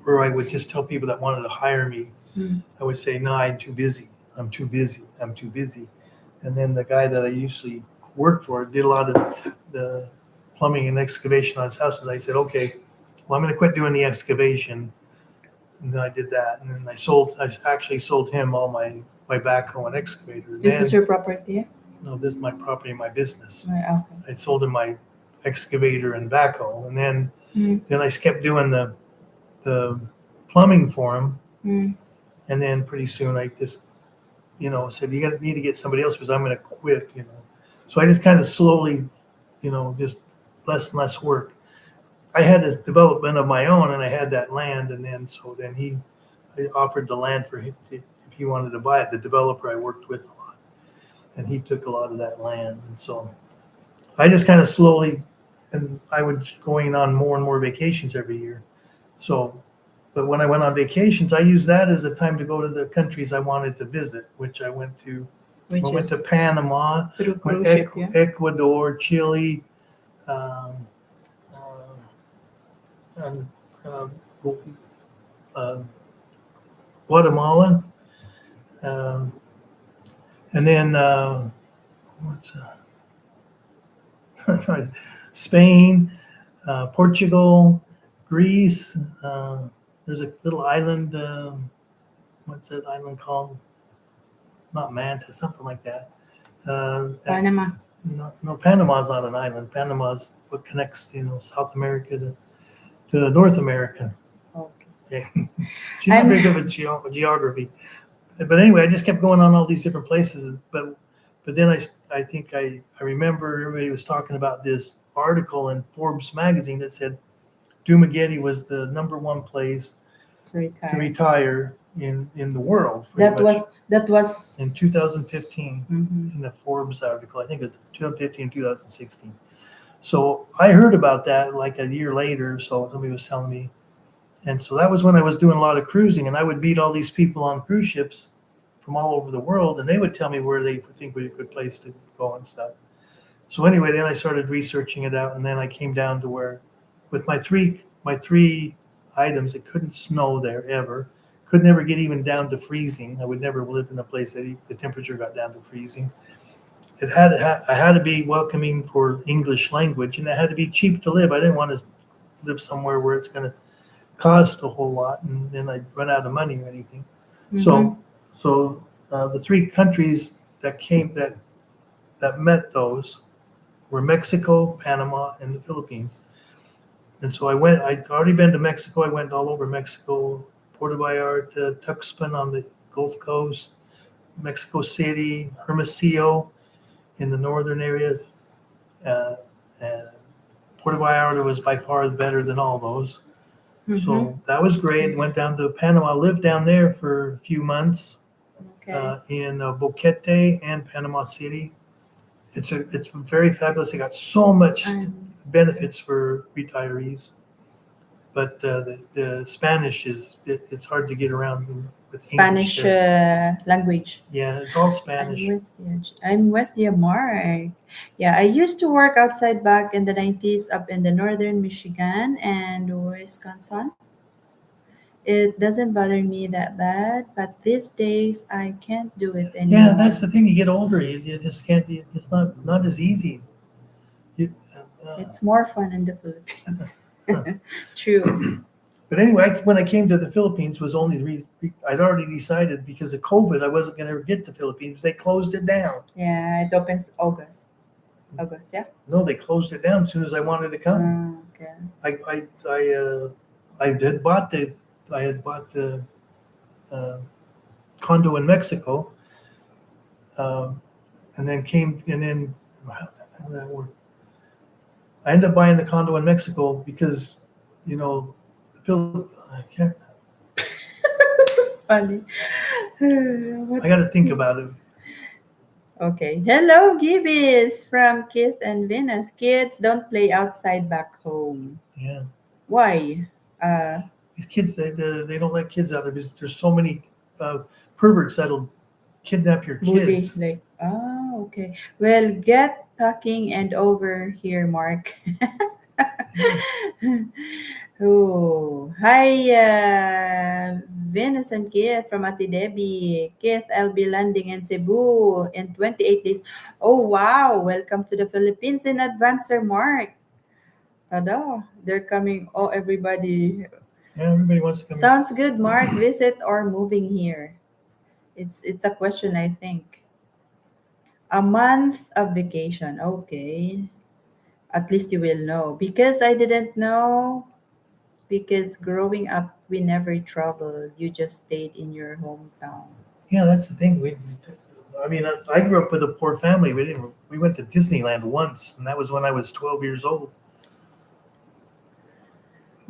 S2: where I would just tell people that wanted to hire me,
S1: Mm.
S2: I would say, no, I'm too busy. I'm too busy. I'm too busy. And then the guy that I usually worked for did a lot of the plumbing and excavation on his houses. I said, okay, well, I'm going to quit doing the excavation. And then I did that. And then I actually sold him all my backhoe and excavator. And
S1: This is
S2: then,
S1: your property, yeah?
S2: no, this is my property, my business.
S1: Right, okay.
S2: I sold him my excavator and backhoe. And then,
S1: Mm.
S2: then I kept doing the plumbing for him.
S1: Mm.
S2: And then pretty soon I just, said, need to get somebody else because I'm going to quit. So I just kind of slowly, just less and less work. I had a development of my own, and I had that land, and then I offered the land for him if he wanted to buy it. The developer I worked with a lot, and he took a lot of that land, and so I just kind of slowly, and I was going on more and more vacations every year, So, but when I went on vacations, I used that as a time to go to the countries I wanted to visit, which I went to. I
S1: Which
S2: went to
S1: is
S2: Panama,
S1: through
S2: went
S1: cruise ship, yeah.
S2: Ecuador, Chile, um, and, uh, uh, Guatemala, um, and then what's Spain, Portugal, Greece. There's a little island. What's that island called? Not Manta, something like that.
S1: Panama.
S2: No, no, Panama's not an island. Panama's what connects, South America to North America.
S1: Okay.
S2: Yeah. She's not very
S1: I'm
S2: good with geography. But anyway, I just kept going on all these different places. But then I think I remember everybody was talking about this article in Forbes magazine that said Dumaguete was the number one place
S1: to
S2: to
S1: retire.
S2: retire in the world, pretty
S1: That
S2: much
S1: was that was
S2: in 2015
S1: Mhm.
S2: in the Forbes article. I think it's 2015, 2016. So I heard about that like a year later. So somebody was telling me, and so that was when I was doing a lot of cruising, and I would meet all these people on cruise ships from all over the world, and they would tell me where they think would be a good place to go and stuff. So anyway, then I started researching it out, and then I came down to where, with my three items, it couldn't snow there ever. Could never get even down to freezing. I would never live in a place that the temperature got down to freezing. I had to be welcoming for English language, and it had to be cheap to live. I didn't want to live somewhere where it's going to cost a whole lot, and then I'd run out of money or anything.
S1: Mhm.
S2: So the three countries that met those were Mexico, Panama, and the Philippines. And so I went. I'd already been to Mexico. I went all over Mexico, Puerto Vallarta, Tuxpan on the Gulf Coast, Mexico City, Hermosillo in the northern areas. Uh, and Puerto Vallarta was by far better than all those.
S1: Mhm.
S2: So that was great. Went down to Panama, lived down there for a few months
S1: Okay.
S2: in Boquete and Panama City. It's very fabulous. They got so much
S1: Um,
S2: benefits for retirees, but the Spanish it's hard to get around with English
S1: Spanish
S2: there.
S1: language.
S2: Yeah, it's all
S1: I'm
S2: Spanish.
S1: with you. I'm with you, Mark. Yeah, I used to work outside back in the 90s up in the northern Michigan and Wisconsin. It doesn't bother me that bad, but these days I can't do it
S2: Yeah, that's
S1: anymore.
S2: the thing. You get older, you just can't. It's not as easy. You, uh,
S1: It's more fun in the Philippines. True.
S2: But anyway, when I came to the Philippines, was only the reason I'd already decided because of COVID, I wasn't going to get to the Philippines. They closed it down.
S1: Yeah, it opens August. August, yeah.
S2: No, they closed it down as soon as I wanted to come.
S1: Okay.
S2: I had bought the uh, condo in Mexico, um, and then how did that work? I ended up buying the condo in Mexico because, the I can't.
S1: Funny.
S2: I
S1: What's
S2: got to think about it.
S1: okay? Hello, Gibbies from Kith and Venus. Kids don't play outside back home.
S2: Yeah,
S1: Why? Uh,
S2: these kids they don't let kids out there because there's so many uh, perverts that'll kidnap your
S1: bully.
S2: kids.
S1: Like, oh, okay. Well, get packing and over here, Mark.
S2: Yeah.
S1: Oh, hi, Venus and Keith from Ate Debbie. Keith, I'll be landing in Cebu in 28 days. Oh, wow. Welcome to the Philippines in advance, Sir Mark. Tada, they're coming. Oh, everybody.
S2: Yeah, everybody wants to come here.
S1: Sounds good, Mark. Visit or moving here? It's a question, I think. A month of vacation. Okay. At least you will know. Because I didn't know. Because growing up, we never traveled. You just stayed in your hometown.
S2: Yeah, that's the thing. I mean, I grew up with a poor family. We went to Disneyland once, and that was when I was 12 years old.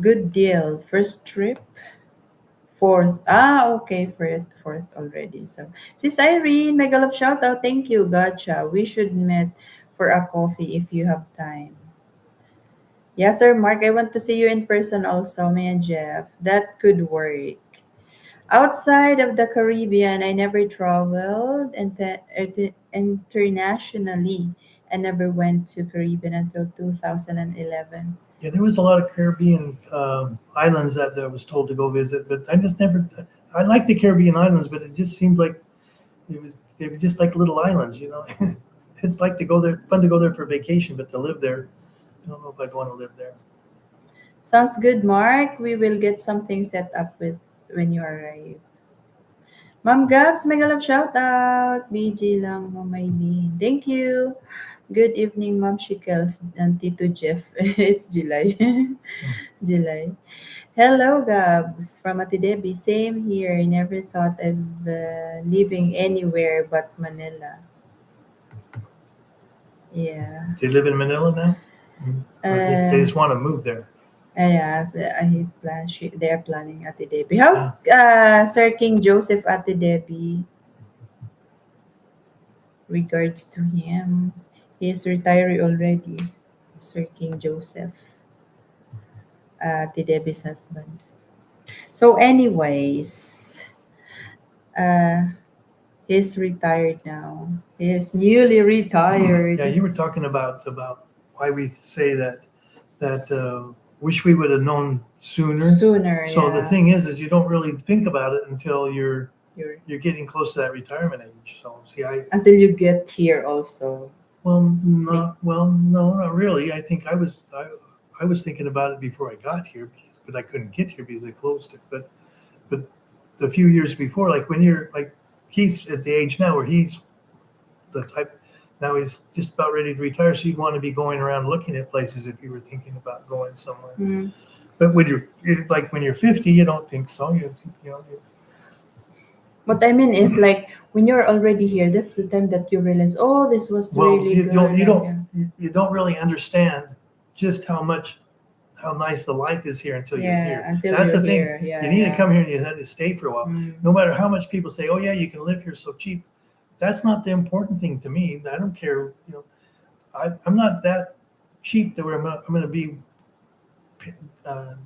S1: Good deal. First trip, fourth. Ah, okay, fourth already. So, Sis Irene, mega love shout out. Thank you. Gotcha. We should meet for a coffee if you have time. Yes, sir, Mark. I want to see you in person also, me and Jeff. That could work. Outside of the Caribbean, I never traveled internationally. I never went to Caribbean until 2011.
S2: Yeah, there was a lot of Caribbean islands that I was told to go visit, but I just never. I like the Caribbean islands, but it just seemed like they were just like little islands, you know. It's like to go there, fun to go there for vacation, but to live there, I don't know if I'd want to live there.
S1: Sounds good, Mark. We will get something set up with when you arrive. Ma'am Gabs, mega love shout out. BG lang, Ma'am Maylene. Thank you. Good evening, Ma'am Shikel and Tito Jeff. It's July. July. Hello, Gabs from Ate Debbie. Same here. I never thought of living anywhere but Manila. Yeah.
S2: They live in Manila now, or they
S1: Uh,
S2: just want to move there.
S1: yeah, so, his plan. They're planning Ate Debbie. How's
S2: Yeah.
S1: Sir King Joseph Ate Debbie? Regards to him. He is retired already. Sir King Joseph, Ate Debbie's husband. So, anyways, uh, he's retired now. He's newly
S2: Yeah,
S1: retired.
S2: you were talking about why we say that wish we would have known sooner.
S1: Sooner,
S2: So the
S1: yeah.
S2: thing is you don't really think about it until
S1: You're,
S2: you're getting close to that retirement age. So see,
S1: until you get here also.
S2: no, not really. I think I was thinking about it before I got here, but I couldn't get here because they closed it. But the few years before, like when you're like he's at the age now where he's the type now he's just about ready to retire, so you'd want to be going around looking at places if you were thinking about going somewhere.
S1: Mm.
S2: But when like when you're 50, you don't think so.
S1: What I mean is like when you're already here, that's the time that you realize, oh, this was
S2: well,
S1: really good. Yeah.
S2: you don't really understand just how nice the life is here until you're
S1: Yeah,
S2: here.
S1: until
S2: That's
S1: you're
S2: the thing.
S1: here. Yeah,
S2: You need to
S1: yeah.
S2: come here and you have to stay for a while.
S1: Mm.
S2: No matter how much people say, "Oh yeah, you can live here so cheap," that's not the important thing to me. I don't care. I'm not that cheap that I'm going to be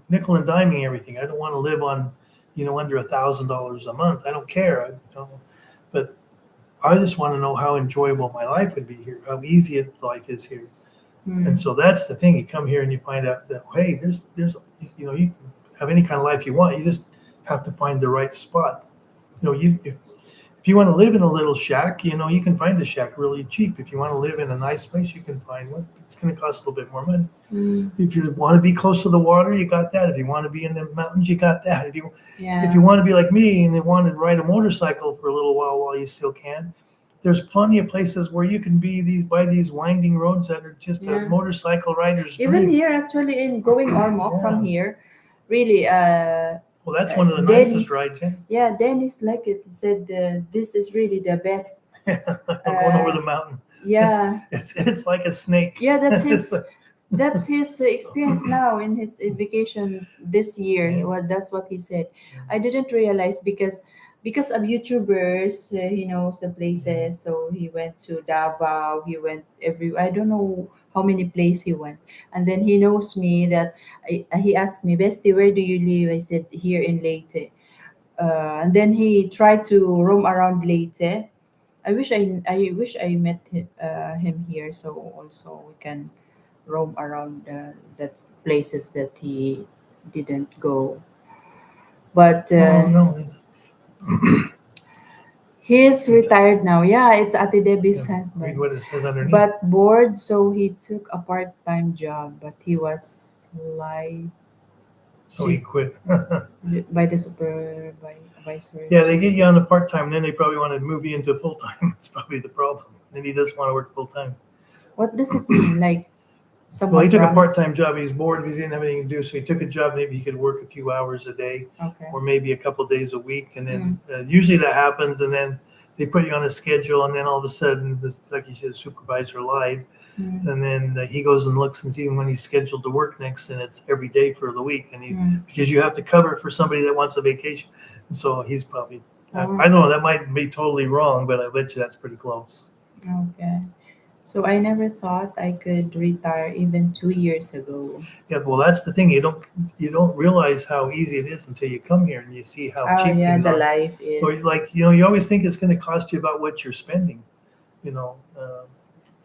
S2: nickel and diming everything. I don't want to live on, under $1,000 a month. I don't care. But I just want to know how enjoyable my life would be here, how easy life is here. And
S1: Mm.
S2: so that's the thing. You come here and you find out that hey, you can have any kind of life you want. You just have to find the right spot. If you want to live in a little shack, you can find a shack really cheap. If you want to live in a nice place, you can find one. It's going to cost a little bit more money.
S1: Mm.
S2: If you want to be close to the water, you got that. If you want to be in the mountains, you got that. If
S1: Yeah.
S2: you want to be like me and you want to ride a motorcycle for a little while you still can, there's plenty of places where you can be by these winding roads that are just a
S1: Yeah.
S2: motorcycle rider's
S1: Even
S2: dream.
S1: here, actually, in going Ormoc from
S2: Yeah.
S1: here, really,
S2: Well, that's one of the nicest
S1: Dennis,
S2: rides. Yeah.
S1: yeah, Dennis like it. He said, this is really the best.
S2: Going over the mountain.
S1: Yeah.
S2: It's like a snake.
S1: Yeah, that's his experience now in his vacation this year.
S2: Yeah.
S1: That's what he said. I didn't realize because of YouTubers, he knows the places. So he went to Davao. He went I don't know how many places he went, and then he knows me that he asked me, Bestie, where do you live? I said here in Leyte. And then he tried to roam around Leyte. I wish I met him here, so also we can roam around the places that he didn't go. But
S2: Oh no.
S1: he's retired now. Yeah, it's Ate Debbie's
S2: Read
S1: husband.
S2: what it says underneath.
S1: But bored, so he took a part-time job. But he was lied
S2: So he
S1: to
S2: quit.
S1: by the supervisor.
S2: Yeah, they get you on the part time, then they probably want to move you into full time. That's probably the problem. Then he doesn't want to work full time.
S1: What does it mean? Like
S2: Well, he
S1: someone
S2: took a
S1: promised?
S2: part time job. He's bored because he didn't have anything to do. So he took a job. Maybe he could work a few hours a day
S1: Okay.
S2: or maybe a couple days a week. And
S1: Mm.
S2: then usually that happens. And then they put you on a schedule. And then all of a sudden, like you said, the supervisor lied.
S1: Mm.
S2: And then he goes and looks and sees when he's scheduled to work next. And it's every day for the week. And
S1: Mm.
S2: because you have to cover it for somebody that wants a vacation. And so he's probably, I
S1: Oh,
S2: don't know, that might be totally wrong, but I bet you that's pretty close.
S1: okay. So I never thought I could retire even 2 years ago.
S2: Yeah, well, that's the thing. You don't realize how easy it is until you come here and you see how
S1: Oh
S2: cheap
S1: yeah,
S2: things
S1: the
S2: are.
S1: life
S2: Or
S1: is.
S2: like you always think it's going to cost you about what you're spending. You know,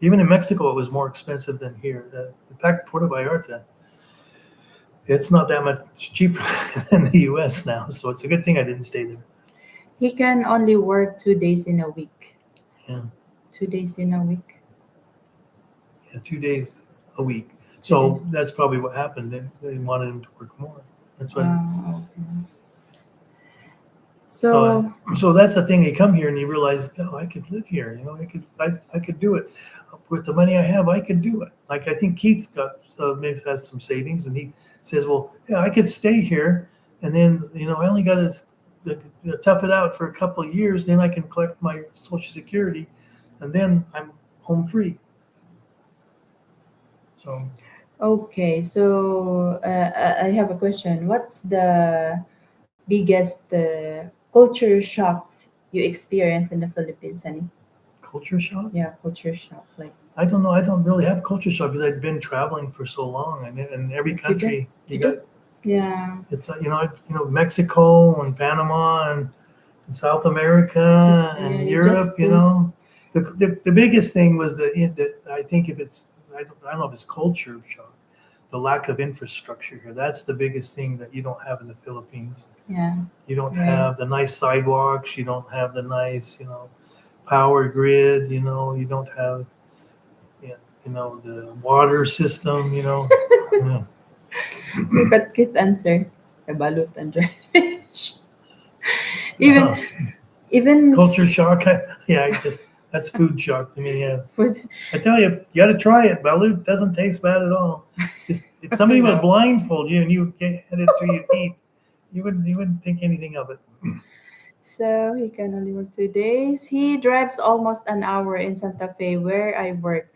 S2: even in Mexico, it was more expensive than here. In fact, Puerto Vallarta, it's not that much cheaper than the U.S. now. So it's a good thing I didn't stay there.
S1: He can only work 2 days in a week.
S2: Yeah,
S1: 2 days in a week.
S2: yeah, 2 days a week.
S1: 2 days.
S2: So that's probably what happened. They wanted him to work more. That's why.
S1: Okay.
S2: So,
S1: So
S2: so that's the thing. You come here and you realize, oh, I could live here. I could do it with the money I have. I could do it. Like I think Keith's got maybe has some savings, and he says, well, yeah, I could stay here, and then I only got to tough it out for a couple of years. Then I can collect my Social Security, and then I'm home free. So
S1: okay, so I have a question. What's the biggest culture shock you experienced in the Philippines, Sunny?
S2: culture shock.
S1: Yeah, culture shock. Like,
S2: I don't know. I don't really have culture shock because I've been traveling for so long, and in every
S1: like you did,
S2: country you
S1: you
S2: got
S1: do? Yeah,
S2: it's Mexico and Panama and South
S1: because
S2: America
S1: yeah,
S2: and
S1: you
S2: Europe.
S1: just do.
S2: The biggest thing was that I think if it's I don't know if it's culture shock, the lack of infrastructure here. That's the biggest thing that you don't have in the Philippines.
S1: Yeah,
S2: You don't
S1: right.
S2: have the nice sidewalks. You don't have the nice power grid. You don't have the water system. Yeah.
S1: Look at Keith answer. Kabalut and Dredge. even
S2: Uh,
S1: even
S2: culture shock. Yeah, I just that's food shock to me. Yeah.
S1: food.
S2: I tell you, you got to try it. Balut doesn't taste bad at all. Just if somebody would
S1: No.
S2: blindfold you and you get it to you eat, you wouldn't think anything of it.
S1: So he can only work 2 days. He drives almost an hour in Santa Fe, where I work,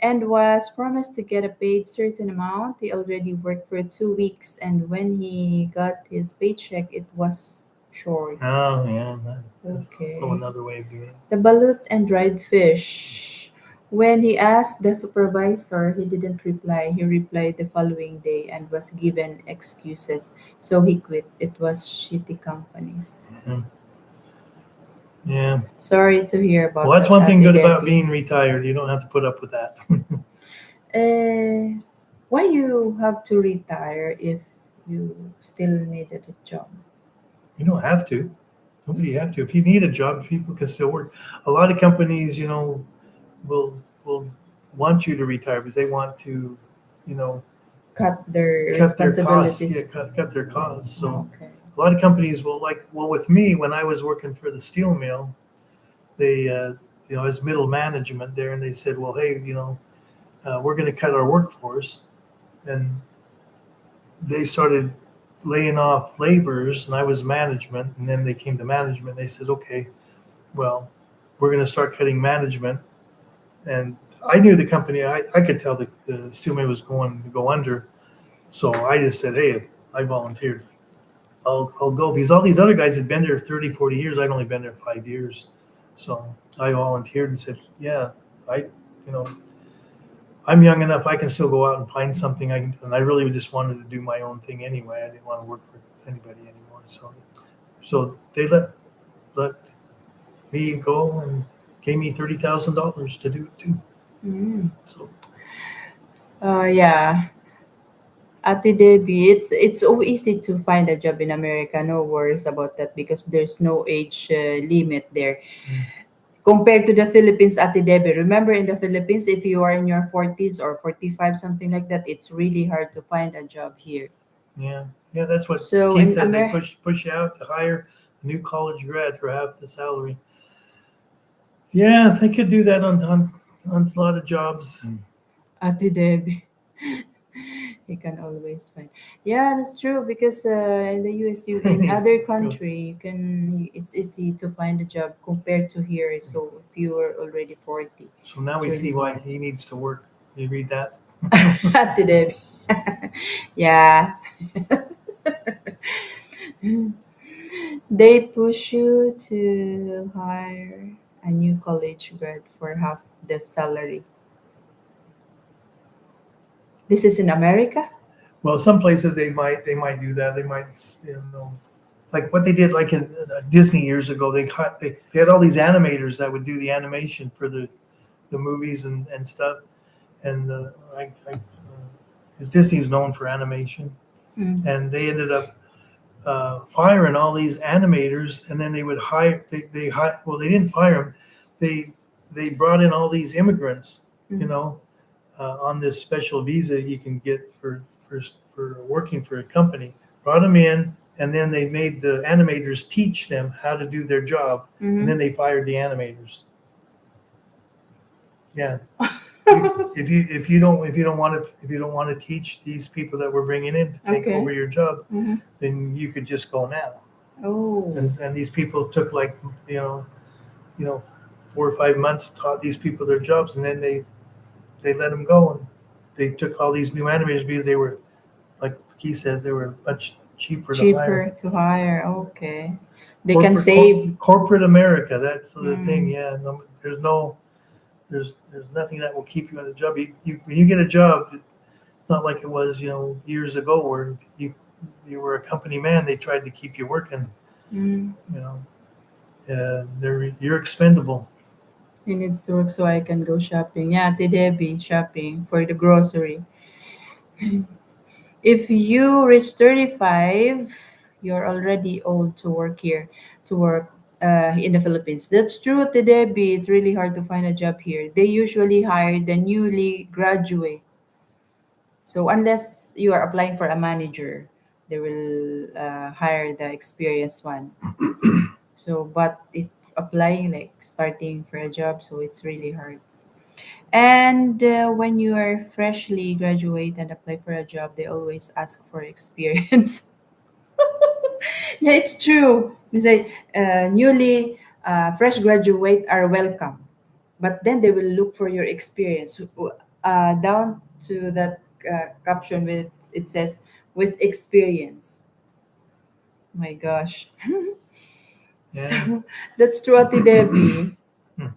S1: and was promised to get a paid certain amount. He already worked for 2 weeks, and when he got his paycheck, it was short.
S2: Oh yeah, that's also
S1: Okay.
S2: another way of doing it.
S1: The balut and dried fish. When he asked the supervisor, he didn't reply. He replied the following day and was given excuses. So he quit. It was shitty company.
S2: Yeah. Yeah.
S1: Sorry to hear
S2: Well,
S1: about
S2: that's
S1: that,
S2: one thing
S1: Ate
S2: good about
S1: Debbie.
S2: being retired. You don't have to put up with that.
S1: Why you have to retire if you still needed a job?
S2: You don't have to. Nobody have to. If you need a job, people can still work. A lot of companies, will want you to retire because they want to, you know,
S1: Cut their
S2: cut their costs.
S1: responsibilities.
S2: Yeah, cut their costs. So
S1: Okay.
S2: a lot of companies will with me when I was working for the steel mill, they as middle management there, and they said, well, hey, we're going to cut our workforce, and they started laying off laborers, and I was management, and then they came to management. They said, okay, well, we're going to start cutting management, and I knew the company. I could tell the steel mill was going to go under. So I just said, hey, I volunteered. I'll go because all these other guys had been there 30, 40 years. I'd only been there 5 years. So I volunteered and said, yeah, I, you know, I'm young enough. I can still go out and find something. And I really just wanted to do my own thing anyway. I didn't want to work for anybody anymore. So they let me go and gave me $30,000 to do it too.
S1: Mm.
S2: So
S1: Yeah. Ate Debbie, it's so easy to find a job in America. No worries about that because there's no age limit there.
S2: mm,
S1: Compared to the Philippines, Ate Debbie, remember in the Philippines, if you are in your 40s or 45, something like that, it's really hard to find a job here.
S2: yeah, yeah, that's what
S1: So
S2: Keith
S1: in
S2: said. They
S1: America,
S2: push you out to hire a new college grad for half the salary. Yeah, they could do that on a lot of jobs.
S1: Ate Debbie, you can always find. Yeah, that's true because in the US, you in
S2: He's-
S1: other country, you can it's easy to find a job compared to here. So if you are already 40,
S2: so now
S1: it's
S2: we
S1: really
S2: see why
S1: hard.
S2: he needs to work. You read that?
S1: Ate Debbie, yeah. They push you to hire a new college grad for half the salary. This is in America?
S2: Well, some places they might do that. They might, like what they did like in Disney years ago. They had all these animators that would do the animation for the movies and stuff. And because Disney's known for animation,
S1: Mm.
S2: and they ended up firing all these animators, and then they would hire well, they didn't fire them. They brought in all these immigrants, you
S1: Mm.
S2: know, on this special visa you can get for working for a company. Brought them in, and then they made the animators teach them how to do their job, and then
S1: Mhm.
S2: they fired the animators. Yeah. If you don't want to teach these people that we're bringing in to take over
S1: Okay.
S2: your job,
S1: Mhm.
S2: then you could just go now.
S1: Oh.
S2: And these people took like you know 4 or 5 months, taught these people their jobs, and then they let them go, and they took all these new animators because they were, like he says, they were much cheaper to hire.
S1: Cheaper to hire. Okay. They can
S2: Corporate
S1: save.
S2: corporate America, that's the thing.
S1: Mm.
S2: Yeah, no, there's nothing that will keep you in a job. When you get a job, it's not like it was years ago where you were a company man. They tried to keep you working.
S1: Mm.
S2: You know, you're expendable.
S1: He needs to work so I can go shopping. Yeah, Ate Debbie shopping for the grocery. If you reach 35, you're already old to work here, to work in the Philippines. That's true, Ate Debbie. It's really hard to find a job here. They usually hire the newly graduate. So unless you are applying for a manager, they will hire the experienced one. So, but if applying like starting for a job, so it's really hard. And when you are freshly graduate and apply for a job, they always ask for experience. Yeah, it's true. They say newly fresh graduate are welcome, but then they will look for your experience. Down to that caption with it says with experience. My gosh.
S2: Yeah.
S1: So that's true, Ate Debbie.
S2: Hmm.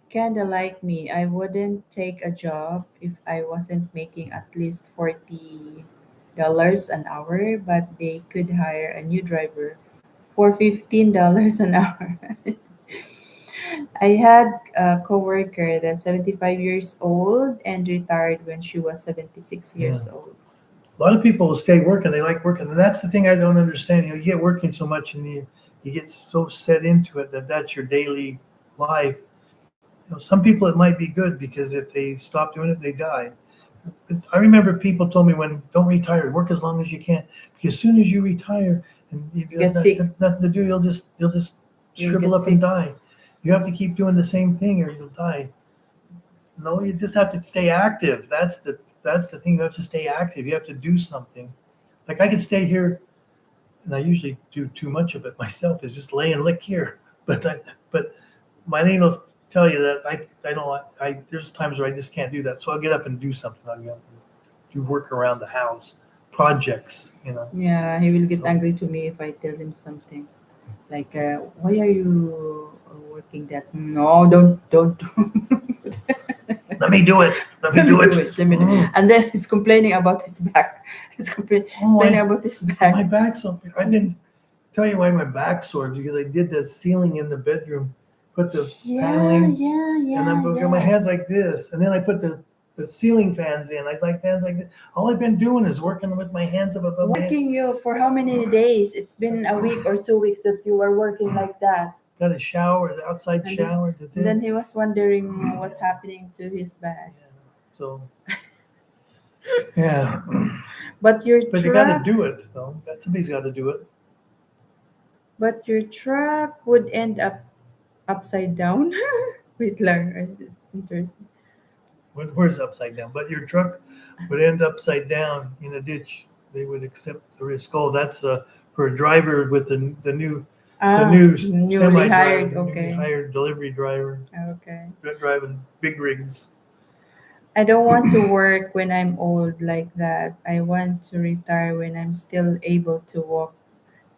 S1: Kinda like me, I wouldn't take a job if I wasn't making at least $40 an hour, but they could hire a new driver for $15 an hour. I had a coworker that's 75 years old and retired when she was 76
S2: Yeah.
S1: years old.
S2: A lot of people will stay working. They like working, and that's the thing I don't understand. You get working so much, and you get so set into it that that's your daily life. Some people it might be good because if they stop doing it, they die. I remember people told me when don't retire, work as long as you can, because as soon as you retire and you
S1: You
S2: got
S1: get sick,
S2: nothing to do, you'll just
S1: you'll
S2: shrivel
S1: get
S2: up and
S1: sick.
S2: die. You have to keep doing the same thing or you'll die. No, you just have to stay active. That's the thing. You have to stay active. You have to do something. Like I could stay here, and I usually do too much of it myself. Is just lay and lick here. But my name will tell you that I don't. There's times where I just can't do that. So I'll get up and do something. I'll get up and do work around the house, projects.
S1: Yeah, he will get
S2: So
S1: angry to me if I tell him something. Like, why are you working that? No, don't.
S2: let me do it. Let me
S1: Let me
S2: do
S1: do
S2: it.
S1: it. Let me do. And then he's complaining about his back. He's
S2: Oh,
S1: complaining about his
S2: my
S1: back.
S2: back's so. I didn't tell you why my back's sore because I did the ceiling in the bedroom, put the
S1: Yeah,
S2: paneling,
S1: yeah,
S2: and
S1: yeah,
S2: I'm got my
S1: yeah.
S2: hands like this, and then I put the ceiling fans in. I like fans like this. All I've been doing is working with my hands up above my head.
S1: Working you for how many days? It's been a week or 2 weeks that you were working like that.
S2: Got a shower, the outside
S1: And then,
S2: shower.
S1: and then he was wondering what's happening to his back.
S2: Yeah. So yeah,
S1: But your
S2: but you got to
S1: truck,
S2: do it though. Somebody's got to do it.
S1: but your truck would end up upside down. Wait lang, it's interesting.
S2: Where's upside down? But your truck would end upside down in a ditch. They would accept the risk. Oh, that's for a driver with the
S1: Ah,
S2: new
S1: newly
S2: semi driver,
S1: hired.
S2: newly
S1: Okay,
S2: hired delivery driver
S1: okay.
S2: driving big rigs.
S1: I don't want to work when I'm old like that. I want to retire when I'm still able to walk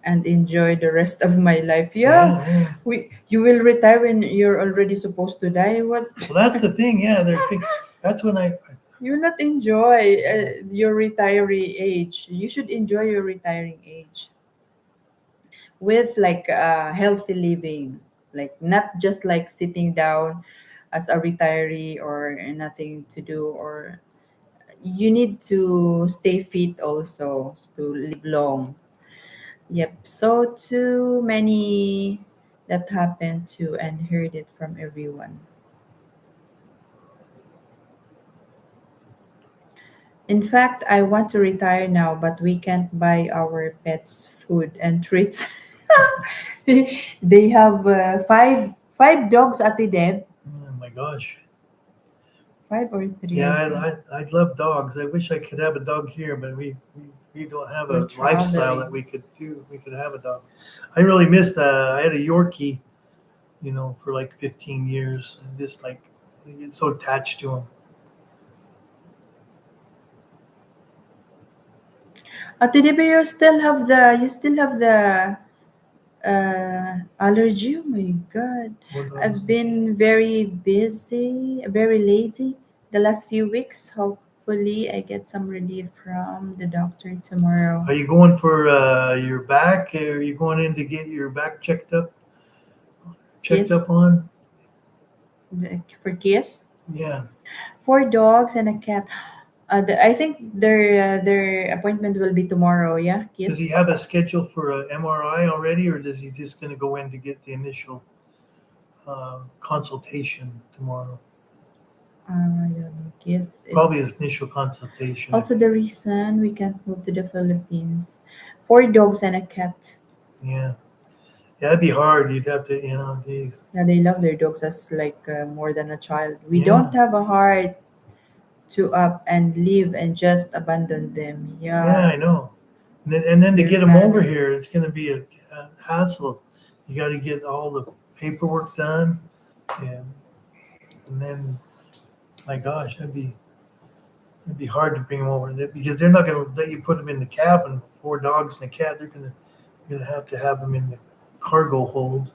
S1: and enjoy the rest of my life. Yeah,
S2: Yeah, yeah.
S1: you will retire when you're already supposed to die. What?
S2: Well, that's the thing. Yeah, that's when I
S1: You will not enjoy your retiree age. You should enjoy your retiring age with like healthy living, like not just like sitting down as a retiree or nothing to do, or you need to stay fit also to live long. Yep. So too many that happened to and heard it from everyone. In fact, I want to retire now, but we can't buy our pets food and treats. They have five dogs at the Deb.
S2: Oh my gosh.
S1: Five or three,
S2: Yeah,
S1: I think.
S2: I love dogs. I wish I could have a dog here, but we don't have
S1: We're
S2: a lifestyle that
S1: traveling.
S2: we could do. We could have a dog. I really missed. I had a Yorkie, for like 15 years, and just like you get so attached to him.
S1: At the Deb, you still have the allergy. Oh my god.
S2: More dogs
S1: I've
S2: than cats.
S1: been very busy, very lazy the last few weeks. Hopefully, I get some relief from the doctor tomorrow.
S2: Are you going for your back? Are you going in to get your back checked
S1: Keith,
S2: up on?
S1: for Keith,
S2: Yeah.
S1: 4 dogs and a cat. I think their appointment will be tomorrow. Yeah, Keith.
S2: Does he have a schedule for a MRI already, or does he just going to go in to get the initial consultation tomorrow?
S1: I don't know, Keith.
S2: Probably
S1: It's
S2: his initial consultation, I
S1: also
S2: think.
S1: the reason we can't move to the Philippines. 4 dogs and a cat.
S2: Yeah. Yeah, that'd be hard. You'd have to, geez.
S1: Yeah, they love their dogs as like more than a child. We don't
S2: Yeah.
S1: have a heart to up and leave and just abandon them.
S2: Yeah,
S1: Yeah,
S2: I know. And then to
S1: their
S2: get them over
S1: family.
S2: here, it's going to be a hassle. You got to get all the paperwork done, and and then, my gosh, it'd be hard to bring them over because they're not going to let you put them in the cabin. 4 dogs and a cat. You're going to have them in the cargo hold,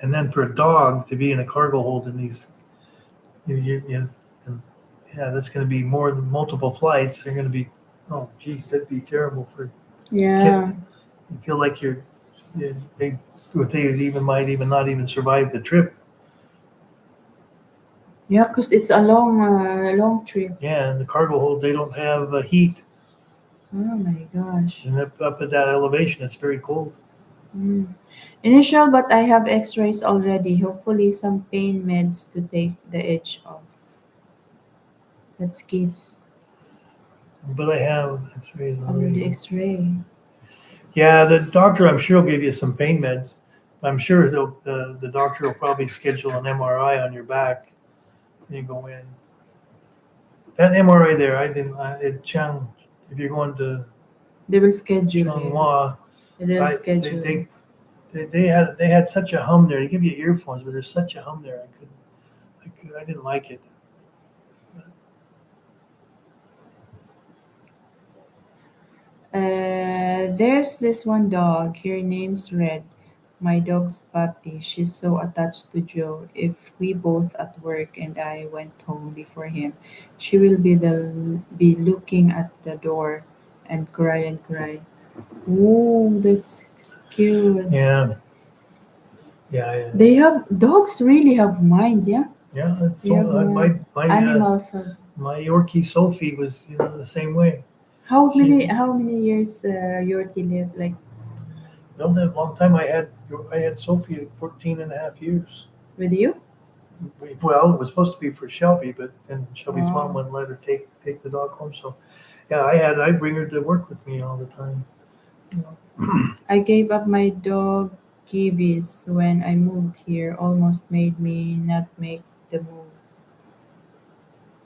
S2: and then for a dog to be in a cargo hold in these, and yeah, that's going to be more than multiple flights. They're going to be, oh, geez, that'd be terrible for kid.
S1: Yeah,
S2: You feel like yeah, they even might even not even survive the trip.
S1: yeah, cause it's a long trip.
S2: Yeah, and the cargo hold they don't have heat,
S1: Oh my gosh.
S2: and up at that elevation, it's very cold.
S1: Mm. Initial, but I have X-rays already. Hopefully, some pain meds to take the edge off. That's Keith.
S2: But I have X-rays
S1: Already
S2: already.
S1: X-ray.
S2: Yeah, the doctor I'm sure will give you some pain meds. I'm sure the doctor will probably schedule an MRI on your back. You go in. That MRI there, I didn't. At Chang, if you're going to
S1: They will schedule you.
S2: Changhua,
S1: They will
S2: I they,
S1: schedule.
S2: they they had such a hum there. They give you earphones, but there's such a hum there. I didn't like it.
S1: There's this one dog. Her name's Red. My dog's puppy. She's so attached to Joe. If we both at work and I went home before him, she will be looking at the door and cry and cry. Oh, that's cute.
S2: Yeah, yeah,
S1: They have dogs really have mind, yeah.
S2: yeah.
S1: They have
S2: So
S1: mind. Animals have.
S2: my Yorkie Sophie was the same way.
S1: How
S2: She
S1: many years Yorkie live? Like
S2: lived a long time. I had Sophie at 14 and a half years.
S1: with you?
S2: Well, it was supposed to be for Shelby, but then Shelby's mom
S1: Oh.
S2: wouldn't let her take the dog home. So yeah, I bring her to work with me all the time. You know.
S1: I gave up my dog Gibbies when I moved here. Almost made me not make the move.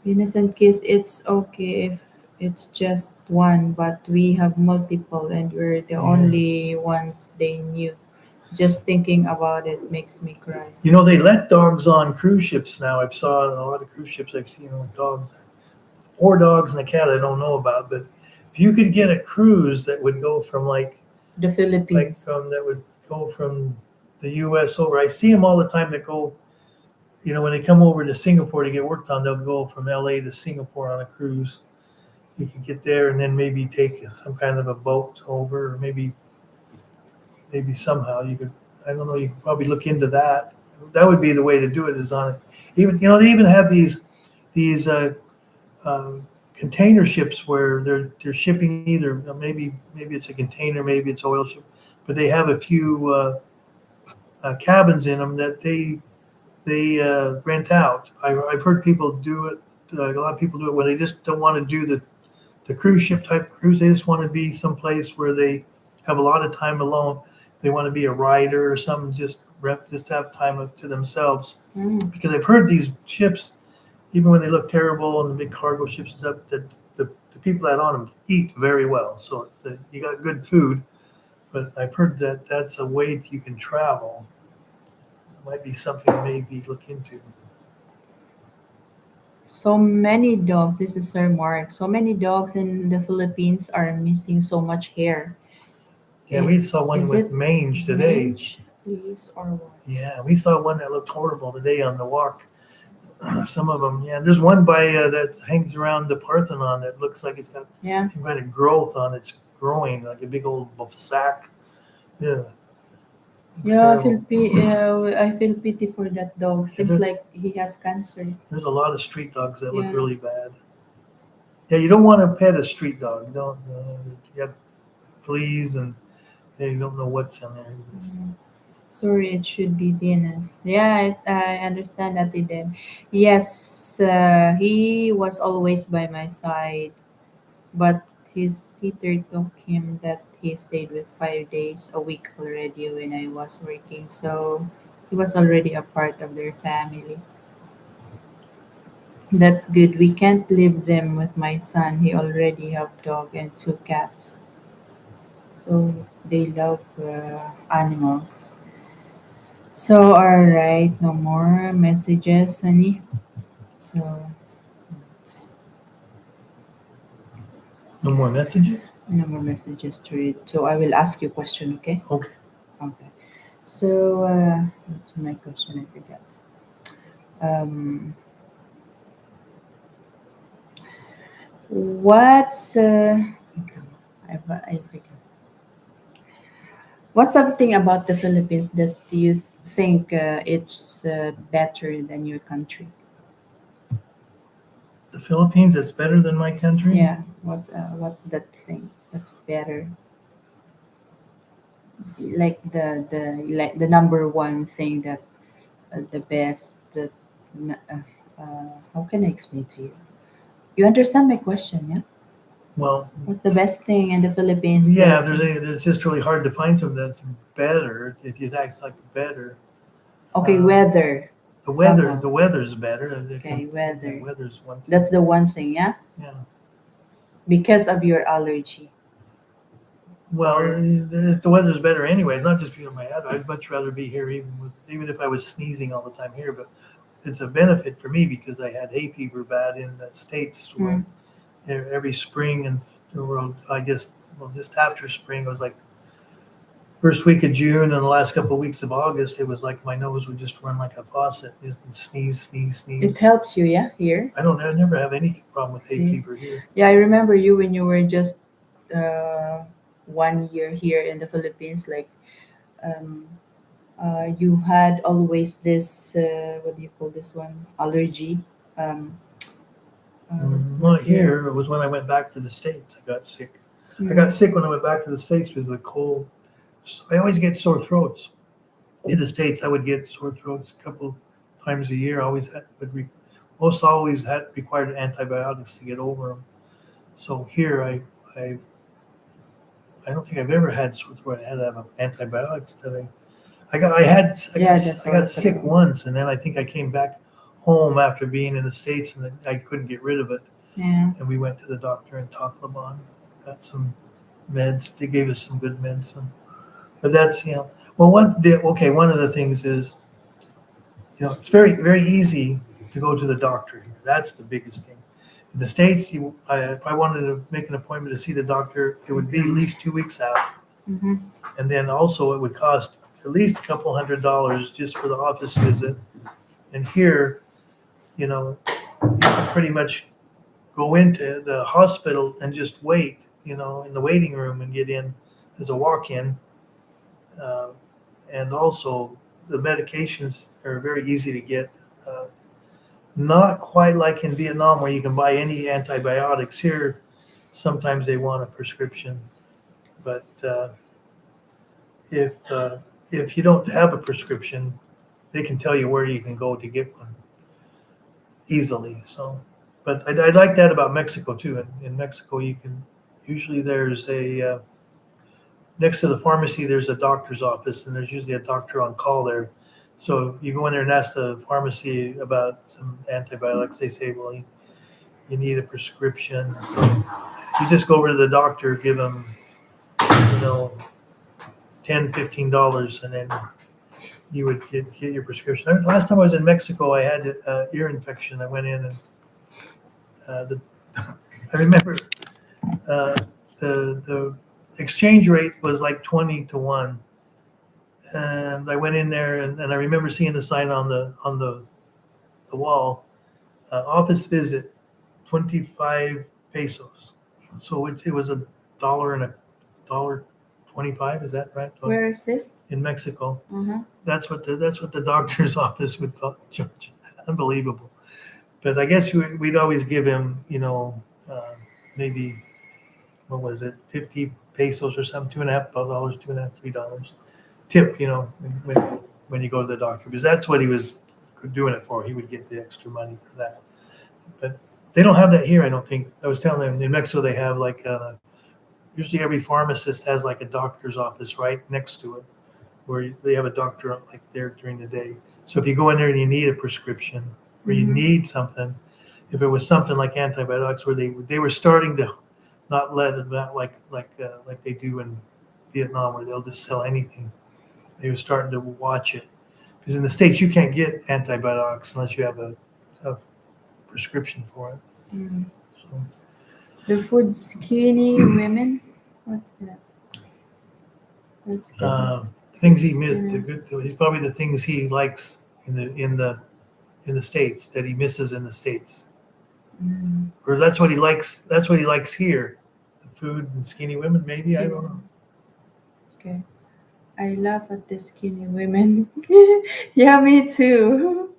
S1: Innocent kids, it's okay if it's just one, but we have multiple and we're the
S2: Yeah.
S1: only ones they knew. Just thinking about it makes me cry.
S2: They let dogs on cruise ships now. I've saw on a lot of cruise ships I've seen with dogs. 4 dogs and a cat I don't know about, but if you could get a cruise that would go from
S1: The
S2: like
S1: Philippines.
S2: that would go from the U.S. over. I see them all the time that go when they come over to Singapore to get worked on, they'll go from LA to Singapore on a cruise. You could get there and then maybe take some kind of a boat over, or maybe somehow you could. I don't know. You could probably look into that. That would be the way to do it. Is on it. Even they even have these uh, container ships where they're shipping either maybe it's a container, maybe it's oil ship, but they have a few cabins in them that they rent out. I've heard people do it. A lot of people do it when they just don't want to do the cruise ship type cruise. They just want to be someplace where they have a lot of time alone. They want to be a rider or something, just have time up to themselves. Because I've heard these ships, even when they look terrible and the big cargo ships and stuff, that the people that on them eat very well. So you got good food, but I've heard that that's a way you can travel. It might be something to maybe look into.
S1: So many dogs. This is Sir Mark. So many dogs in the Philippines are missing so much hair.
S2: Yeah,
S1: It
S2: we saw one
S1: is
S2: with
S1: it
S2: mange today.
S1: mange, please, or what?
S2: Yeah, we saw one that looked horrible today on the walk. Some of them, yeah. There's one by that hangs around the Parthenon that looks like it's got
S1: Yeah.
S2: some kind of growth on its groin, like a big old sack. Yeah, looks
S1: Yeah,
S2: terrible.
S1: I feel pity for that dog. Seems like he has cancer.
S2: There's a lot of street dogs that look
S1: Yeah.
S2: really bad. Yeah, you don't want to pet a street dog. You don't. You have fleas and you don't know what's in there.
S1: Sorry, it should be Venus. Yeah, I understand that he did. Yes, he was always by my side, but his sitter took him that he stayed with 5 days a week already when I was working. So he was already a part of their family. That's good. We can't leave them with my son. He already have dog and two cats. So they love animals. So alright, no more messages, honey. So
S2: No more messages.
S1: no more messages to read. So I will ask you a question, okay?
S2: Okay.
S1: Okay. So what's my question? I forgot. Um, what's I forget. What's something about the Philippines that you think it's better than your country?
S2: The Philippines is better than my country.
S1: Yeah. What's that thing that's better? Like the number one thing that the best that how can I explain to you? You understand my question, yeah?
S2: Well,
S1: What's the best thing in the Philippines?
S2: yeah,
S1: That
S2: it's just really hard to find something that's better if you act like better.
S1: okay,
S2: Uh,
S1: weather. Somehow.
S2: the weather's better.
S1: Okay,
S2: The
S1: weather.
S2: weather's one thing.
S1: That's the one thing, yeah?
S2: Yeah.
S1: Because of your allergy.
S2: Well,
S1: Or
S2: if the weather's better anyway, not just because of my head. I'd much rather be here even if I was sneezing all the time here. But it's a benefit for me because I had hay fever bad in the States when every spring and well, I guess just after spring it was like first week of June and the last couple of weeks of August, it was like my nose would just run like a faucet. It would sneeze, sneeze,
S1: it
S2: sneeze.
S1: helps you, yeah, here.
S2: I never have any problem with hay
S1: See?
S2: fever here.
S1: Yeah, I remember you when you were just uh, 1 year here in the Philippines. Like um, you had always this what do you call this one? Allergy. Um,
S2: Not
S1: what's your
S2: here. It was when I went back to the States. I got sick. I
S1: mm,
S2: got sick when I went back to the States because of the cold. So I always get sore throats. In the States, I would get sore throats a couple times a year. I always had, most always had required antibiotics to get over them. So here, I don't think I've ever had sore throat. I had to have antibiotics that
S1: that's
S2: I got
S1: also
S2: sick once, and then I think I came back home after being in the States, and I couldn't get rid of it.
S1: yeah.
S2: And we went to the doctor in Tacloban, got some meds. They gave us some good medicine. But that's well, one of the things is it's very very easy to go to the doctor here. That's the biggest thing. In the States, if I wanted to make an appointment to see the doctor, it would be at least 2 weeks out,
S1: Mm-hmm.
S2: and then also it would cost at least a couple $100 just for the office visit. And here, you know, you can pretty much go into the hospital and just wait, in the waiting room and get in as a walk-in. Uh, and also, the medications are very easy to get. Uh, Not quite like in Vietnam where you can buy any antibiotics. Here, sometimes they want a prescription, but if if you don't have a prescription, they can tell you where you can go to get one easily. So, but I like that about Mexico too. In Mexico, you can usually there's a next to the pharmacy there's a doctor's office, and there's usually a doctor on call there. So you go in there and ask the pharmacy about some antibiotics. They say, well, you need a prescription. You just go over to the doctor, give them, you know, $10, $15, and then you would get your prescription. Last time I was in Mexico, I had ear infection. I went in and I remember uh, the exchange rate was like 20 to 1, and I went in there and I remember seeing the sign on the wall, office visit, 25 pesos. So it was $1 and $1.25. Is that right?
S1: Where is this?
S2: In Mexico.
S1: Uh-huh.
S2: That's what the doctor's office would charge. Unbelievable. But I guess we'd always give him, maybe what was it, 50 pesos or something, $2.50, $2.50, $3 tip, when when you go to the doctor, because that's what he was doing it for. He would get the extra money for that. But they don't have that here, I don't think. I was telling them in Mexico they have like usually every pharmacist has like a doctor's office right next to it, where they have a doctor like there during the day. So if you go in there and you need a prescription or you need something, if it was something like antibiotics, where they were starting to not let it out like they do in Vietnam, where they'll just sell anything. They were starting to watch it, because in the States you can't get antibiotics unless you have a prescription for it.
S1: Mm.
S2: So,
S1: The food skinny women. What's that? That's good.
S2: things he missed, probably the things he likes in the States that he misses in the States,
S1: Mm.
S2: or that's what he likes. That's what he likes here. The food and skinny women, maybe, I don't know.
S1: Okay. I laugh at the skinny women. Yeah, me too.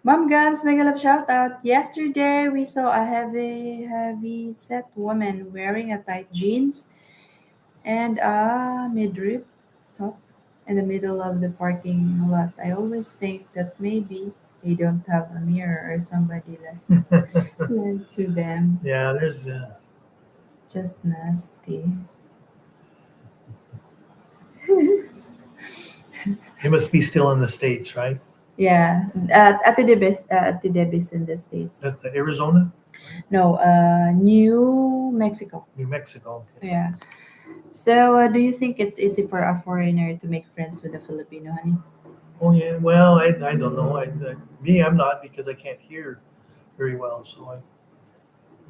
S1: Mom Gabs, mega love shout out. Yesterday we saw a heavy set woman wearing a tight jeans and a midriff top in the middle of the parking lot. I always think that maybe they don't have a mirror or somebody lied to them.
S2: Yeah, there's.
S1: Just nasty.
S2: He must be still in the States, right?
S1: Yeah, Ate Debis in the States.
S2: That's the Arizona,
S1: No, New Mexico.
S2: New Mexico.
S1: Yeah. So, do you think it's easy for a foreigner to make friends with a Filipino, honey?
S2: Oh yeah. Well, I don't know. I'm not, because I can't hear very well. So I'm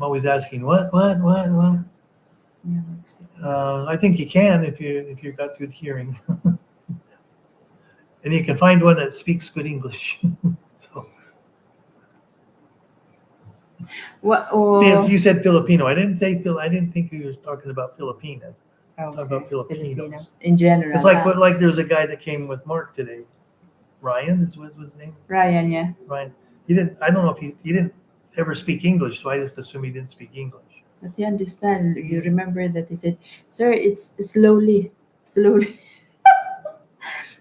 S2: always asking what.
S1: New Mexico.
S2: I think you can if you've got good hearing, and you can find one that speaks good English. So
S1: What? Oh,
S2: you said Filipino. I didn't think you were talking about Filipino.
S1: okay.
S2: About
S1: Filipino
S2: Filipinos.
S1: in general.
S2: It's like, but like there's a guy that came with Mark today. Ryan is what his name.
S1: Ryan, yeah.
S2: Ryan. He didn't. I don't know if he didn't ever speak English, so I just assume he didn't speak English.
S1: But you understand, you remember that he said, "Sir, it's slowly."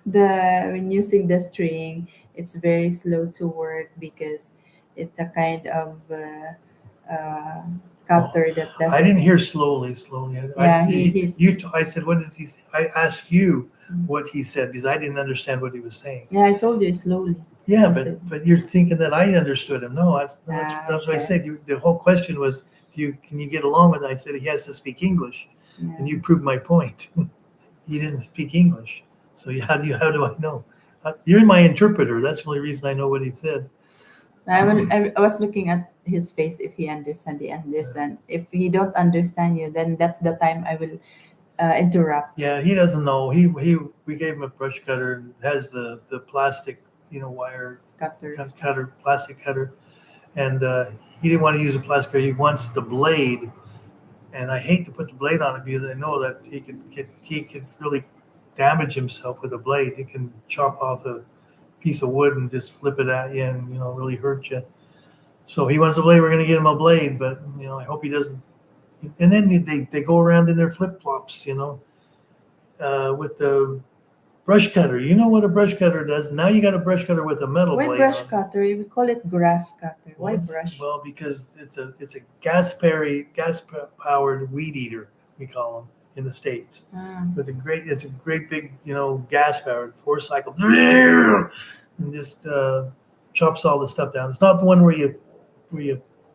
S1: When using the string, it's very slow to work because it's a kind of uh, counter that
S2: I
S1: doesn't.
S2: didn't hear slowly.
S1: Yeah, he's.
S2: I said, what does he say? I asked you
S1: Mm.
S2: what he said, because I didn't understand what he was saying.
S1: Yeah, I told you slowly.
S2: Yeah,
S1: I
S2: but
S1: said,
S2: but you're thinking that I understood him. No, that's what I
S1: okay.
S2: said. The whole question was, can you get along with it? I said he has to speak English,
S1: Yeah.
S2: and you proved my point. He didn't speak English, so how do I know? You're my interpreter. That's the only reason I know what he said.
S1: I was looking at his face. If he understand, he understand. If he don't understand you, then that's the time I will interrupt.
S2: Yeah, he doesn't know. We gave him a brush cutter, and has the plastic wire
S1: Cutter.
S2: cutter, plastic cutter, and he didn't want to use a plastic cutter. He wants the blade, and I hate to put the blade on it because I know that he could really damage himself with a blade. He can chop off a piece of wood and just flip it at you and really hurt you. So he wants a blade. We're going to get him a blade, but I hope he doesn't. And then they go around in their flip flops, with the brush cutter. You know what a brush cutter does? Now you got a brush cutter with a metal
S1: Why
S2: blade
S1: brush
S2: on.
S1: cutter? We call it grass cutter. Why
S2: What?
S1: brush?
S2: Well, because it's a gas powered weed eater, we call them in the States. It's a great big gas powered 4-cycle, and just chops all the stuff down. It's not the one where you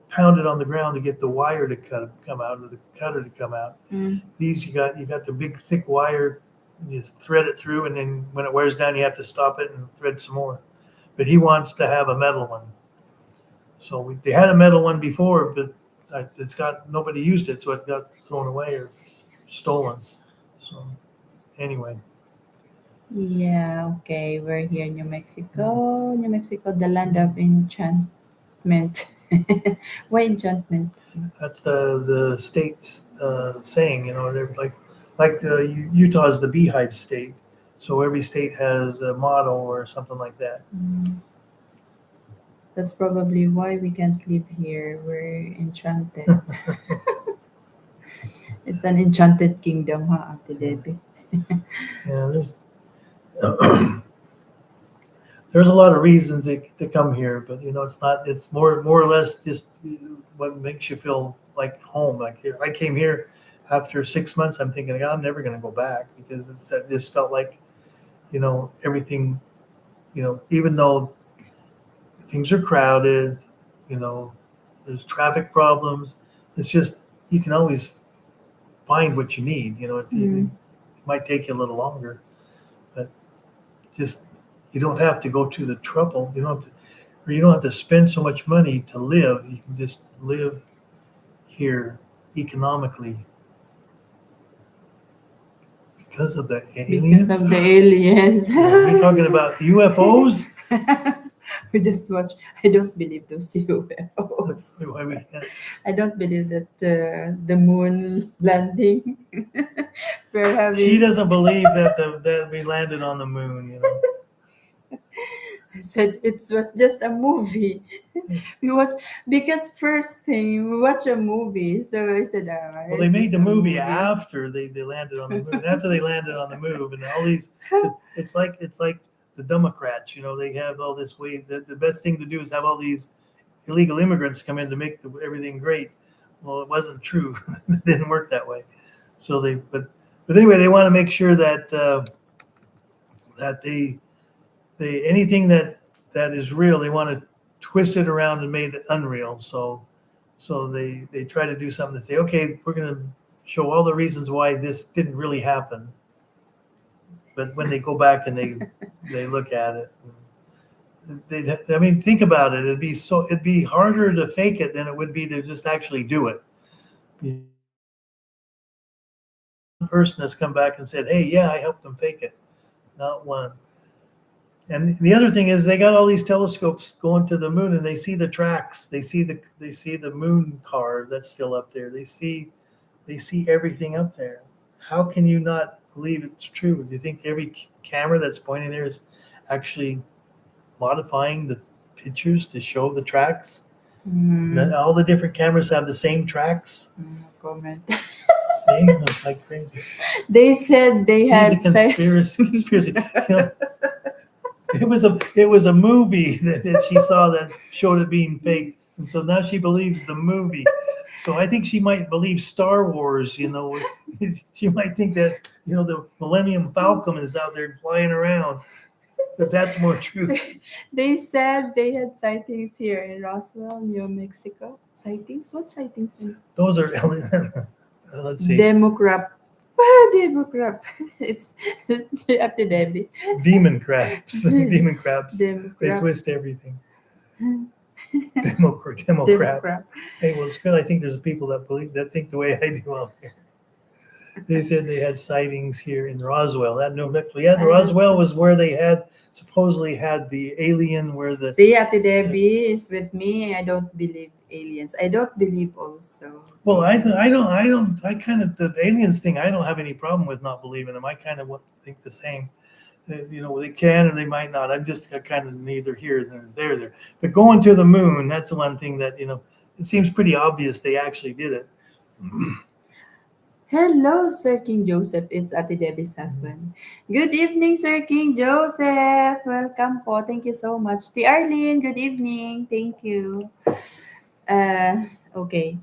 S2: pound it on the ground to get the wire to come out, or the cutter to come out. These you got the big thick wire. You thread it through, and then when it wears down, you have to stop it and thread some more. But he wants to have a metal one. So they had a metal one before, but nobody used it, so it got thrown away or stolen. So anyway,
S1: Yeah, okay. We're here in New Mexico. New Mexico, the land of enchantment. Why enchantment?
S2: that's the state's saying. They're like Utah is the beehive state, so every state has a motto or something like that.
S1: That's probably why we can't live here. We're enchanted. It's an enchanted kingdom, huh, Ate Debbie?
S2: Yeah, there's a lot of reasons to come here, but it's not. It's more or less just what makes you feel like home. Like I came here after 6 months. I'm thinking, I'm never going to go back because it just felt like everything. Even though things are crowded, you know, there's traffic problems. It's just you can always find what you need. It might take you a little longer, but just you don't have to go to the trouble. You don't have to spend so much money to live. You can just live here economically because of the aliens.
S1: Because of the aliens.
S2: Are we talking about UFOs?
S1: We just watch. I don't believe those UFOs.
S2: Why we-
S1: I don't believe that the moon landing. We're
S2: She
S1: having.
S2: doesn't believe that we landed on the moon.
S1: I said it was just a movie. We watch because first thing we watch a movie. So I said,
S2: Well, they made the movie after they landed on the moon. After they landed on the moon, and all these, it's like the Democrats. They have all this way. The best thing to do is have all these illegal immigrants come in to make everything great. Well, it wasn't true. It didn't work that way. So but anyway, they want to make sure that that they anything that is real, they want to twist it around and make it unreal. So they try to do something to say, okay, we're going to show all the reasons why this didn't really happen. But when they go back and they look at it, think about it. It'd be harder to fake it than it would be to just actually do it. One person has come back and said, hey, yeah, I helped them fake it. Not one. And the other thing is they got all these telescopes going to the moon, and they see the tracks. They see the moon car that's still up there. They see everything up there. How can you not believe it's true? Do you think every camera that's pointing there is actually modifying the pictures to show the tracks? All the different cameras have the same tracks.
S1: Comment.
S2: It's like crazy.
S1: They said they had
S2: a conspiracy. It was a movie that she saw that showed it being fake, and so now she believes the movie. So I think she might believe Star Wars. She might think that the Millennium Falcon is out there flying around. But that's more true.
S1: They said they had sightings here in Roswell, New Mexico. Sightings? What sightings?
S2: Those are let's see.
S1: Democrat. Democrat. It's at the Debbie.
S2: Demon crabs. Demon crabs.
S1: Democrat.
S2: They twist everything. Democrat. Hey, well, it's good. I think there's people that think the way I do out there. They said they had sightings here in Roswell. That New Mexico. Yeah, the
S1: I don't
S2: Roswell
S1: know.
S2: was where they had supposedly had the alien where the
S1: See, Ate Debbie is with me. I don't believe aliens. I don't believe also
S2: well,
S1: aliens.
S2: I kind of the aliens thing. I don't have any problem with not believing them. I kind of think the same. They can or they might not. I'm just kind of neither here nor there. But going to the moon, that's the one thing that it seems pretty obvious they actually did it.
S1: Hello, Sir King Joseph. It's Ate Debbie's husband. Good evening, Sir King Joseph. Welcome po. Thank you so much. T. Arlene, good evening. Thank you. Okay.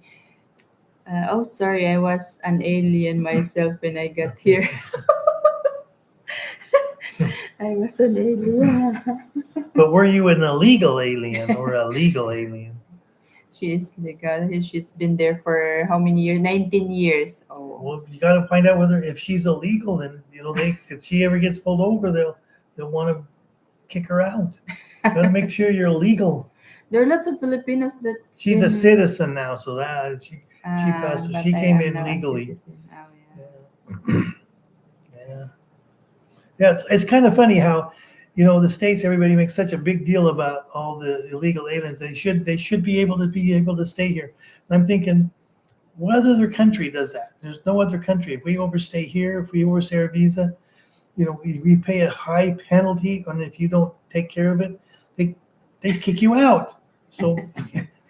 S1: Oh, sorry. I was an alien myself when I got here. I was an alien.
S2: But were you an illegal alien or a legal alien?
S1: She is legal. She's been there for how many years? 19 years. Oh.
S2: Well, you got to find out whether if she's illegal, then if she ever gets pulled over, they'll want to kick her out. Got to make sure you're legal.
S1: There are lots of Filipinos that's
S2: She's a
S1: been.
S2: citizen now, so that she passed.
S1: But
S2: She
S1: I
S2: came
S1: am
S2: in
S1: now a
S2: legally.
S1: citizen. Oh, yeah.
S2: Yeah. Yeah. Yeah, it's kind of funny how, the states everybody makes such a big deal about all the illegal aliens. They should be able to stay here. And I'm thinking, what other country does that? There's no other country. If we overstay here, if we overstay our visa, we pay a high penalty, and if you don't take care of it, they they kick you out. So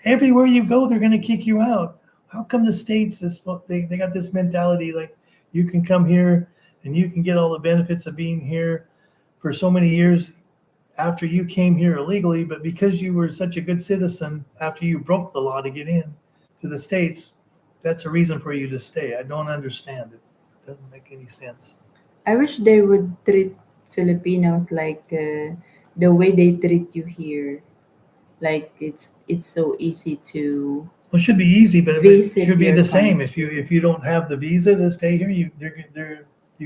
S2: everywhere you go, they're going to kick you out. How come the states they got this mentality like you can come here and you can get all the benefits of being here for so many years after you came here illegally, but because you were such a good citizen after you broke the law to get in to the states, that's a reason for you to stay. I don't understand it. It doesn't make any sense.
S1: I wish they would treat Filipinos like the way they treat you here. Like it's so easy to
S2: Well, it should be easy, but it
S1: visit
S2: should be
S1: your
S2: the same. If you
S1: country.
S2: if you don't have the visa to stay here, you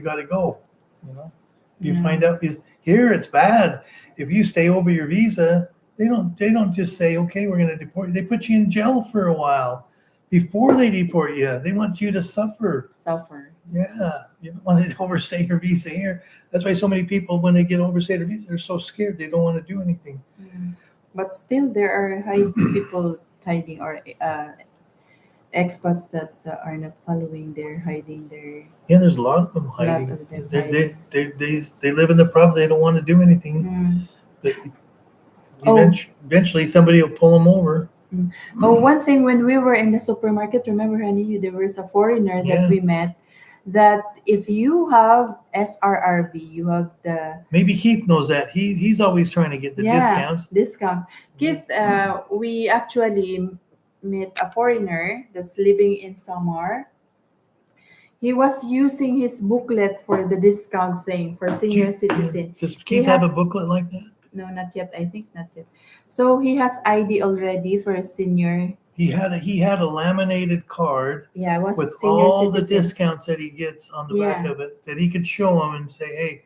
S2: got to go. You know, you
S1: Yeah.
S2: find out is here it's bad. If you stay over your visa, they don't just say okay, we're going to deport you. They put you in jail for a while before they deport you. They want you to suffer.
S1: Suffer.
S2: Yeah, you don't want to overstay your visa here. That's why so many people, when they get overstay their visa, they're so scared they don't want to do anything.
S1: Mm. But still, there are people hiding or expats that are not following. They're hiding. Their
S2: Yeah, there's a lot of them
S1: lot
S2: hiding.
S1: of them
S2: They
S1: hiding.
S2: they live in the province. They don't want to do anything.
S1: Mm.
S2: But
S1: Oh,
S2: eventually, somebody will pull them over.
S1: mm. Oh, one thing when we were in the supermarket, remember, honey, there was a foreigner that
S2: Yeah,
S1: we met. That if you have SRRV, you have the
S2: maybe Keith knows that. He's always trying to get the
S1: yeah
S2: discounts.
S1: discount.
S2: Yeah.
S1: Keith, we actually met a foreigner that's living in Samar. He was using his booklet for the discount thing for senior
S2: Yeah.
S1: citizen.
S2: Does
S1: He
S2: Keith have a
S1: has
S2: booklet like that?
S1: no, not yet. I think not yet. So he has ID already for a senior.
S2: He had a laminated card
S1: Yeah, was
S2: with
S1: senior
S2: all the
S1: citizen.
S2: discounts that he gets on the back
S1: Yeah,
S2: of it that he could show them and say, hey.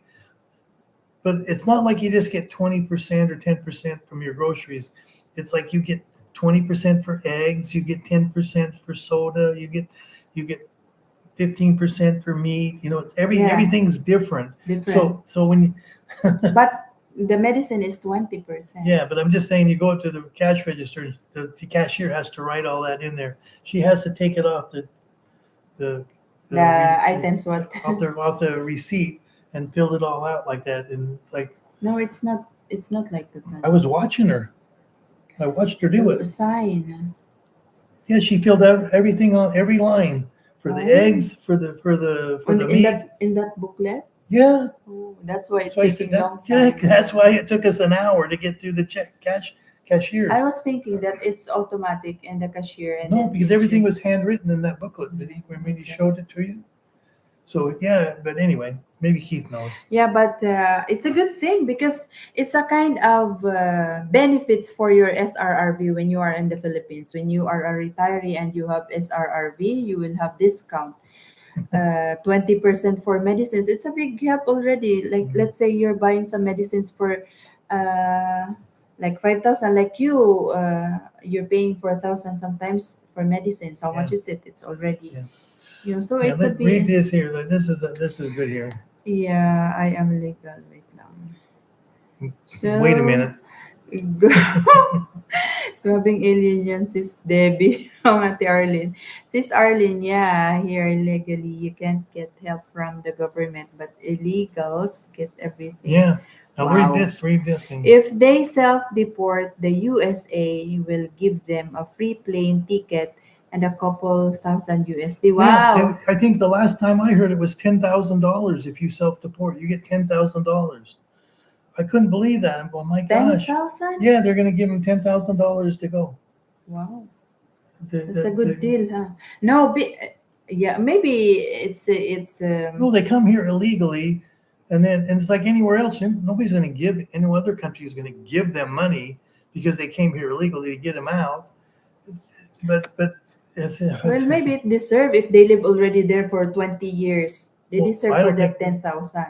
S2: But it's not like you just get 20% or 10% from your groceries. It's like you get 20% for eggs, you get 10% for soda, you get 15% for meat. It's
S1: yeah,
S2: everything's different.
S1: different.
S2: So when you
S1: But the medicine is 20%.
S2: yeah, but I'm just saying you go up to the cash register, the cashier has to write all that in there. She has to take it off the
S1: The items what?
S2: off the receipt and fill it all out like that. And it's like
S1: No, it's not. It's not like that,
S2: I
S1: honey.
S2: was watching her. I watched her do
S1: The
S2: it.
S1: sign.
S2: Yeah, she filled out everything on every line for the
S1: Oh,
S2: eggs, for the
S1: in
S2: meat.
S1: that booklet.
S2: Yeah,
S1: Oh, that's why it's
S2: so I said
S1: taking
S2: that.
S1: long
S2: Yeah,
S1: time.
S2: that's why it took us an hour to get through the cashier.
S1: I was thinking that it's automatic and the cashier, and
S2: No,
S1: then
S2: because
S1: you
S2: everything
S1: just
S2: was handwritten in that booklet that when he
S1: okay.
S2: showed it to you. So yeah, but anyway, maybe Keith knows.
S1: Yeah, but it's a good thing because it's a kind of benefits for your SRRV when you are in the Philippines. When you are a retiree and you have SRRV, you will have discount. 20% for medicines. It's a big help already. Like
S2: Mhm.
S1: let's say you're buying some medicines for uh, like 5,000. Like you're paying 4,000 sometimes for medicines. How
S2: Yeah,
S1: much is it? It's already
S2: yeah.
S1: So
S2: Yeah,
S1: it's a
S2: read
S1: bit.
S2: this here. This is good here.
S1: Yeah, I am legal. Wait lang.
S2: Wait a
S1: So,
S2: minute.
S1: grabing alien yan, sis Debbie. Ang Ate Arlene. Sis Arlene, yeah, here legally you can't get help from the government, but illegals get everything.
S2: Yeah. Now read
S1: Wow.
S2: this. Read this. And
S1: If they self-deport, the USA will give them a free plane ticket and a couple thousand USD.
S2: yeah,
S1: Wow.
S2: I think the last time I heard it was $10,000 if you self-deport. You get $10,000. I couldn't believe that. Oh my gosh.
S1: 10,000?
S2: Yeah, they're going to give him $10,000 to go.
S1: Wow.
S2: The,
S1: That's a
S2: the,
S1: good
S2: the,
S1: deal, huh? No, yeah, maybe it's
S2: no, they come here illegally, and it's like anywhere else. Nobody's going to give. Any other country is going to give them money because they came here illegally to get them out. It's, but it's,
S1: well, maybe it deserve if they live already there for 20 years. They
S2: well,
S1: deserve
S2: I
S1: for
S2: don't think.
S1: that 10,000.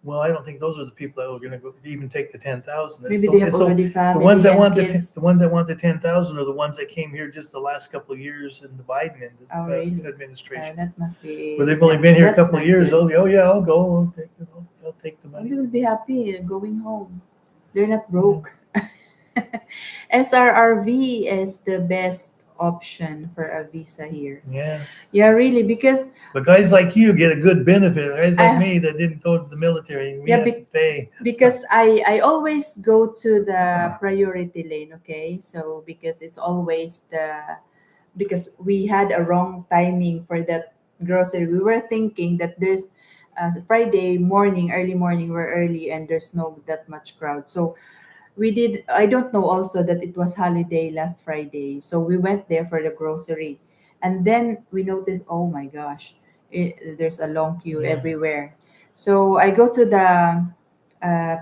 S2: Well, I don't think those are the people that are going to go, even take the 10,000.
S1: Maybe they have
S2: It's so
S1: already
S2: the ones
S1: family
S2: that
S1: and
S2: want
S1: kids.
S2: the ones that want the 10,000 are the ones that came here just the last couple of years in the Biden
S1: Oh, really?
S2: administration,
S1: That must
S2: where
S1: be
S2: they've only
S1: not.
S2: been here a
S1: That's
S2: couple of
S1: not
S2: years.
S1: good.
S2: Oh yeah, I'll go. I'll take the
S1: Well, they
S2: money.
S1: will be happy going home. They're not
S2: Yeah.
S1: broke. SRRV is the best option for a visa here.
S2: Yeah.
S1: Yeah, really, because
S2: But guys like you get a good benefit. Guys like
S1: I
S2: me that didn't go to the military, we
S1: yeah,
S2: have to pay.
S1: because I always go to the priority lane, okay? So because it's always the because we had a wrong timing for that grocery. We were thinking that there's Friday morning, early morning, we're early and there's no that much crowd. So we did I don't know also that it was holiday last Friday, so we went there for the grocery, and then we noticed, oh my gosh, there's a long queue
S2: Yeah.
S1: everywhere. So I go to the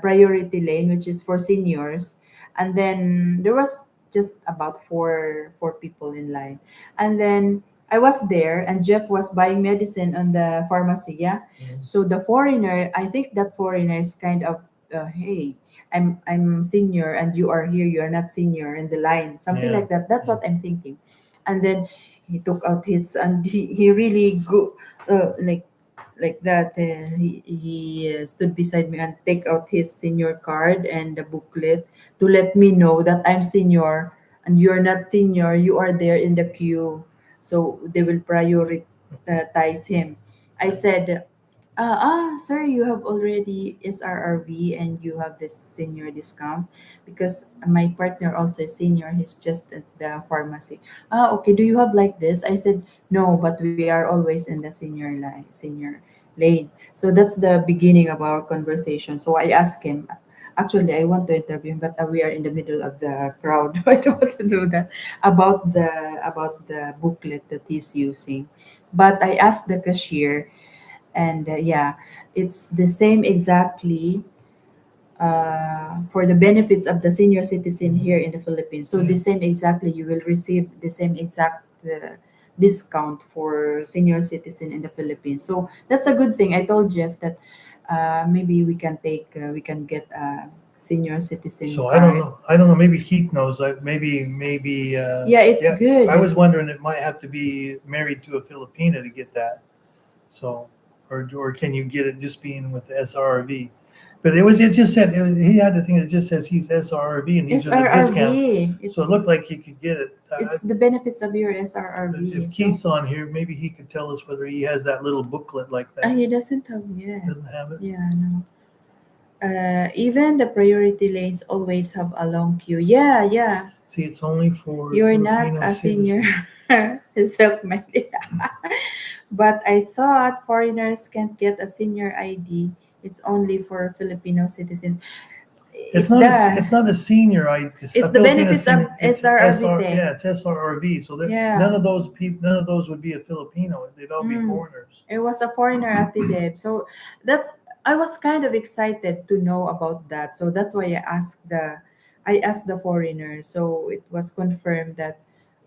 S1: priority lane, which is for seniors, and then there was just about four people in line, and then I was there, and Jeff was buying medicine on the pharmacy. Yeah,
S2: Mhm.
S1: so the foreigner, I think that foreigner is kind of, hey, I'm senior and you are here, you are not senior in the line, something
S2: Yeah.
S1: like that. That's
S2: Yeah.
S1: what I'm thinking. And then he took out his and he really go like that. He stood beside me and take out his senior card and the booklet to let me know that I'm senior and you're not senior. You are there in the queue, so they will prioritize him. I said, sir, you have already SRRV and you have this senior discount because my partner also is senior. He's just at the pharmacy. Okay. Do you have like this? I said, no, but we are always in the senior lane. So that's the beginning of our conversation. So I asked him, actually, I want to interview him, but we are in the middle of the crowd. I don't want to do that about the booklet that he's using. But I asked the cashier, and yeah, it's the same exactly for the benefits of the senior citizen here in the Philippines. So the
S2: Yeah.
S1: same exactly, you will receive the same exact discount for senior citizen in the Philippines. So that's a good thing. I told Jeff that maybe we can get a senior citizen
S2: So I don't
S1: card.
S2: know. I don't know. Maybe Keith knows. Like maybe.
S1: Yeah, it's
S2: Yeah. I
S1: good.
S2: was wondering it might have to be married to a Filipina to get that. So, or can you get it just being with the SRV? But it just said he had the thing that just says he's SRV and these are the discounts.
S1: SRRV.
S2: So it looked like he could get it.
S1: It's the benefits of your
S2: But
S1: SRRV.
S2: if
S1: So
S2: Keith's on here, maybe he could tell us whether he has that little booklet like that.
S1: he doesn't have yet.
S2: Doesn't have it.
S1: Yeah, no. Even the priority lanes always have a long queue. Yeah, yeah.
S2: See, it's only for
S1: You're not
S2: Filipino
S1: a senior
S2: citizens.
S1: self-made. But I thought foreigners can't get a senior ID. It's only for Filipino citizens.
S2: It's
S1: It
S2: not a
S1: does.
S2: it's not a senior. It's
S1: It's
S2: a
S1: the
S2: Filipino
S1: benefits of
S2: senior. It's
S1: SRRV
S2: SR. Yeah,
S1: thing.
S2: it's SRRV. So that none
S1: Yeah.
S2: of those people, none of those would be a Filipino. They'd all be
S1: Mm.
S2: foreigners.
S1: It was a foreigner at the Deb. So that's I was kind of excited to know about that. So that's why I asked the foreigner. So it was confirmed that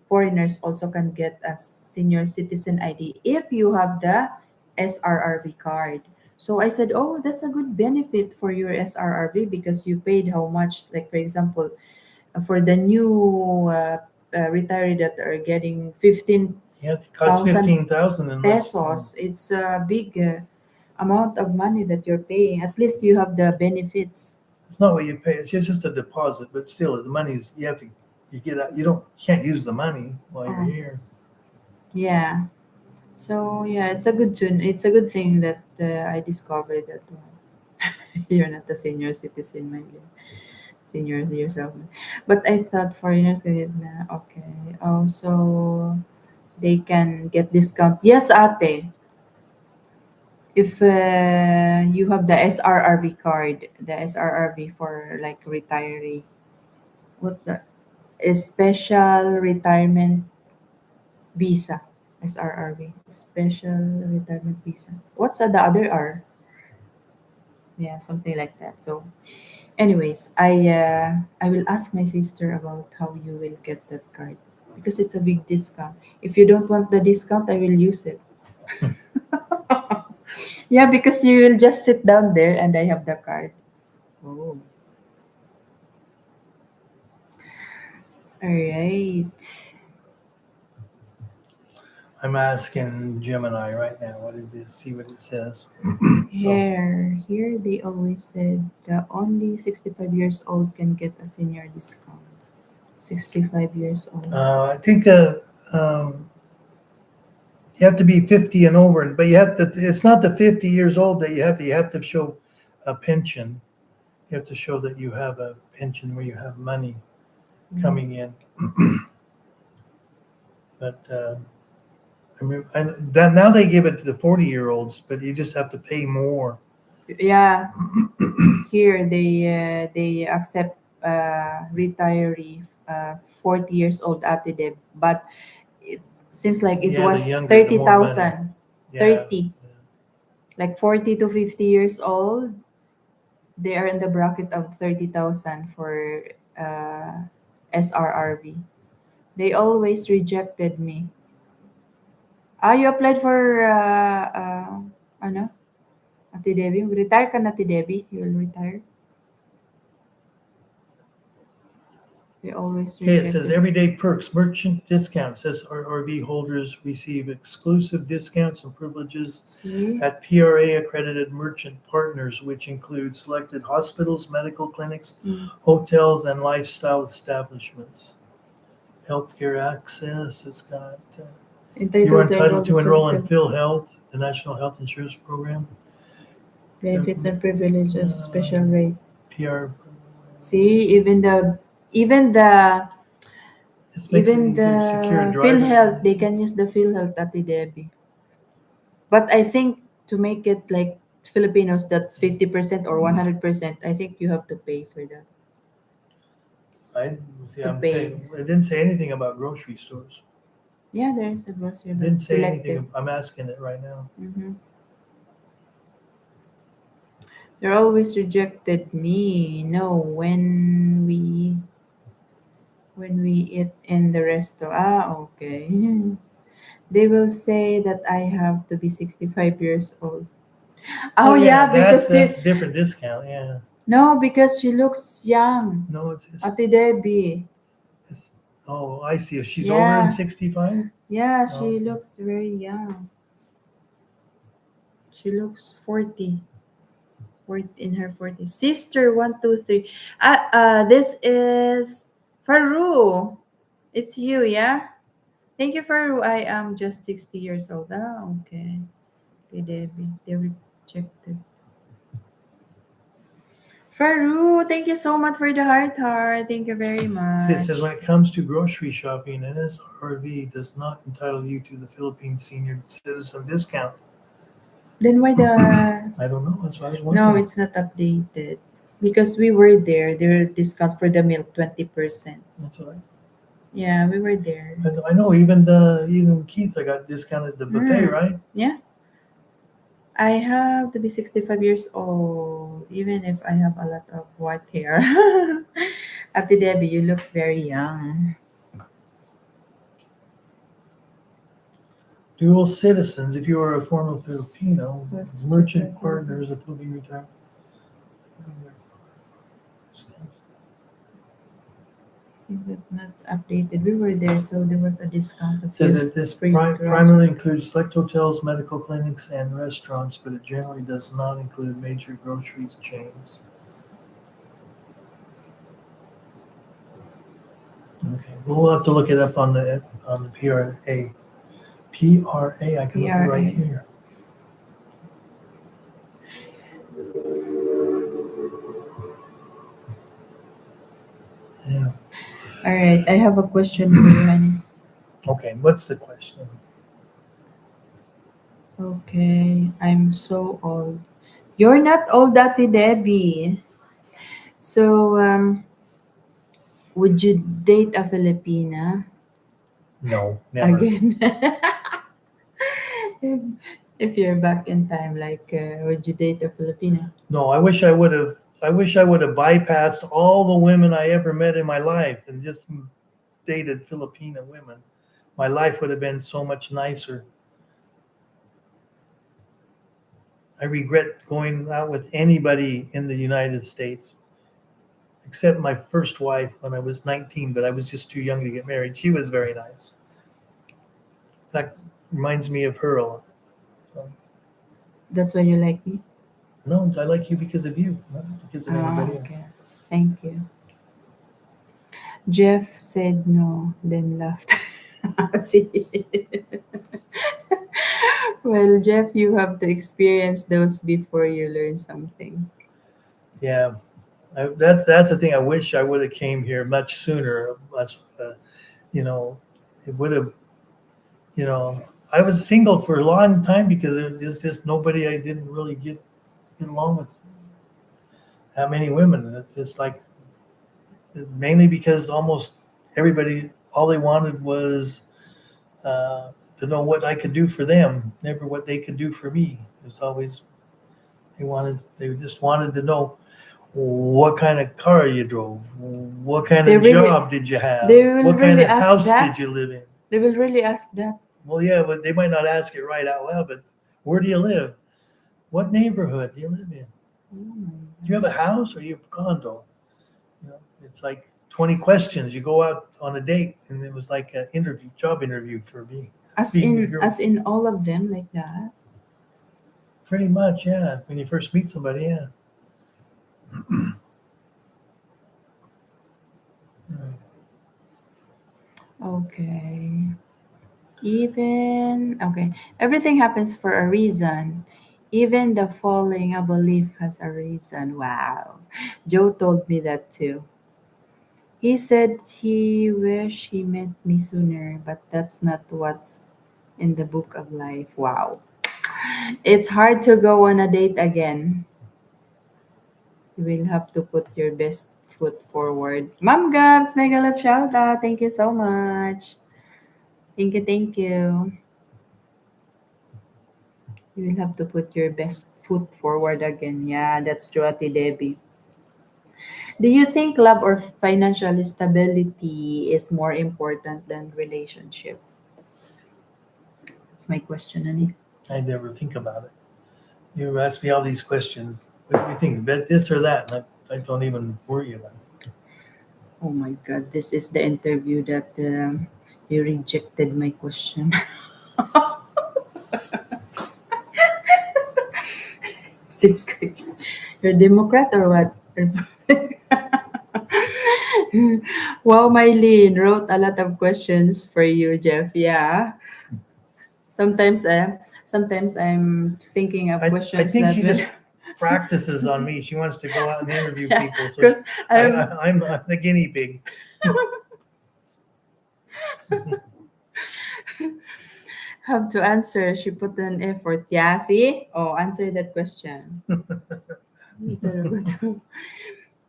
S1: foreigners also can get a senior citizen ID if you have the SRRV card. So I said, "Oh, that's a good benefit for your SRRV because you paid how much? Like for example, for the new retiree that are getting
S2: Yeah, it costs
S1: thousand
S2: 15,000 and
S1: pesos. It's a big amount of money that you're paying. At least you have the benefits.
S2: it's not what you pay. It's just a deposit, but still, the money's you have to you get out. Can't use the money while you're
S1: Oh,
S2: here.
S1: yeah. So yeah, it's a good tune. It's a good thing that I discovered that you're not a senior citizen, my dear. Seniors yourself. But I thought foreigners did na okay. Oh, so they can get discount. Yes, ate. If you have the SRRV card, the SRRV for like retiree, what the special retirement visa, SRRV, special retirement visa. What's the other R? Yeah, something like that. So, anyways, I will ask my sister about how you will get that card because it's a big discount. If you don't want the discount, I will use it. Yeah, because you will just sit down there and I have the card. Oh, all right.
S2: I'm asking Gemini right now what it is. See what it says. So
S1: Here they always said that only 65 years old can get a senior discount. 65 years old.
S2: I think you have to be 50 and over, but you have to. It's not the 50 years old that you have to. You have to show a pension. You have to show that you have a pension where you have money
S1: Mm.
S2: coming in. But I mean, and that now they give it to the 40-year-olds, but you just have to pay more.
S1: Yeah, here they accept retiree 40 years old at the deb, but it seems like it
S2: Yeah, the
S1: was
S2: younger, the more money.
S1: 30,000,
S2: Yeah,
S1: 30, like 40 to 50 years old. They are in the bracket of 30,000 for uh, SRRV. They always rejected me. Ah, you applied for ano? Ate Debbie? Retire ka na, Ate Debbie? You will retire? They always
S2: okay, it says
S1: rejected me.
S2: everyday perks, merchant discounts. SRRB holders receive exclusive discounts and privileges
S1: See?
S2: at PRA accredited merchant partners, which include selected hospitals, medical clinics,
S1: Mm.
S2: hotels, and lifestyle establishments. Healthcare access, it's got, you are
S1: Entitled to enroll
S2: entitled
S1: the
S2: to enroll in
S1: Philippine
S2: PhilHealth, the National Health Insurance Program,
S1: benefits
S2: government,
S1: and privileges, special rate.
S2: PR.
S1: See,
S2: This makes it
S1: even
S2: easier to secure a
S1: the
S2: driver's
S1: PhilHealth, they can
S2: license.
S1: use the PhilHealth at the Debbie. But I think to make it like Filipinos, that's 50% or 100%. I think you have to pay for that.
S2: I see.
S1: To pay.
S2: It didn't say anything about grocery stores.
S1: Yeah, there's a grocery,
S2: It
S1: but
S2: didn't say
S1: selected.
S2: anything. I'm asking it right now.
S1: Hmm. They're always rejected me. No, when we eat in the restaurant. Ah, okay. They will say that I have to be 65 years old.
S2: Oh
S1: Oh
S2: yeah,
S1: yeah, because
S2: that's
S1: you
S2: a different discount. Yeah.
S1: no, because she looks young.
S2: No, it's just.
S1: Ate Debbie.
S2: It's, oh, I see. If she's older than
S1: Yeah.
S2: 65.
S1: Yeah,
S2: Oh,
S1: she looks very young. She looks 40. 40 in her 40s. Sister 123. This is Faru. It's you, yeah? Thank you, Faru. I am just 60 years old. Ah, okay. They Debbie. They rejected. Faru, thank you so much for the heart. Thank you very
S2: see, it says
S1: much.
S2: when it comes to grocery shopping, NSRV does not entitle you to the Philippine Senior Citizen discount.
S1: Then why the
S2: I don't know. That's what I was
S1: no,
S2: wondering.
S1: it's not updated. Because we were there. There discount for the milk 20%.
S2: That's what
S1: Yeah, we were there.
S2: I know. Even Keith, I got discounted the buffet,
S1: Mm,
S2: right?
S1: yeah. I have to be 65 years old, even if I have a lot of white hair. Ate Debbie, you look very young.
S2: Dual citizens, if you are a former Filipino,
S1: Was
S2: merchant
S1: super-
S2: partners, the Philippine retirement.
S1: If it's not updated, we were there, so there was a discount of
S2: Says
S1: used
S2: that this
S1: free
S2: primarily
S1: grocery.
S2: includes select hotels, medical clinics, and restaurants, but it generally does not include major grocery chains. Okay, we'll have to look it up on the PRA. PRA, I can look it right
S1: PRA.
S2: here. Yeah.
S1: All right, I have a question for you, honey.
S2: Okay, what's the question?
S1: Okay, I'm so old. You're not old, Ate Debbie. So, would you date a Filipina
S2: No, never.
S1: again? if, if you're back in time, like, would you date a Filipina?
S2: No, I wish I would have. I wish I would have bypassed all the women I ever met in my life and just dated Filipino women. My life would have been so much nicer. I regret going out with anybody in the United States, except my first wife when I was 19, but I was just too young to get married. She was very nice. That reminds me of her a lot. So,
S1: That's why you like me?
S2: no, I like you because of you, not because of
S1: Ah,
S2: anybody else.
S1: okay. Thank you. Jeff said no, then laughed. See? Well, Jeff, you have to experience those before you learn something.
S2: Yeah, that's the thing. I wish I would have came here much sooner. Much, you know, it would have. You know, I was single for a long time because it was just nobody I didn't really get along with that many women. It's just like mainly because almost everybody all they wanted was to know what I could do for them, never what they could do for me. It was always they just wanted to know what kind of car you drove, what kind
S1: They
S2: of
S1: really,
S2: job did you have,
S1: they will
S2: what kind
S1: really
S2: of
S1: ask
S2: house did
S1: that.
S2: you live in.
S1: They will really ask that.
S2: Well, yeah, but they might not ask it right out loud. But where do you live? What neighborhood do you live in?
S1: Oh my
S2: Do you have a
S1: gosh.
S2: house or you have a condo? You know, it's like 20 questions. You go out on a date, and it was like an interview, job interview for me, being a girl.
S1: As in all of them like that.
S2: Pretty much, yeah. When you first meet somebody, yeah.
S1: Okay. Even okay. Everything happens for a reason. Even the falling of a leaf has a reason. Wow. Joe told me that too. He said he wished he met me sooner, but that's not what's in the book of life. Wow. It's hard to go on a date again. You will have to put your best foot forward. Mom Gabs, mega love shout out. Thank you so much. Thank you, thank you. You will have to put your best foot forward again. Yeah, that's true, Ate Debbie. Do you think love or financial stability is more important than relationship? That's my question, Annie.
S2: I never think about it. You ask me all these questions. What do you think? Bet this or that? And I don't even worry about it.
S1: Oh my God, this is the interview that you rejected my question. Seems like you're Democrat or what? Wow, Mylene wrote a lot of questions for you, Jeff. Yeah. Sometimes, sometimes I'm thinking of
S2: I
S1: questions
S2: think
S1: that
S2: she
S1: will,
S2: just practices on me. She wants to go out and interview
S1: yeah,
S2: people. So
S1: because
S2: I'm the guinea pig.
S1: have to answer. She put an effort. Yeah, see? Oh, answer that question.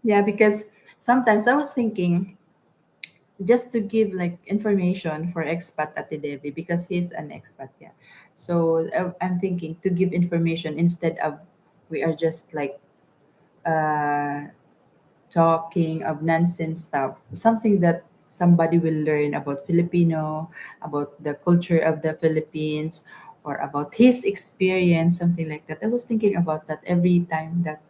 S1: Yeah, because sometimes I was thinking just to give like information for expat at the Devi because he's an expat. Yeah. So I'm thinking to give information instead of we are just like uh talking of nonsense stuff, something that somebody will learn about Filipino, about the culture of the Philippines, or about his experience, something like that. I was thinking about that every time that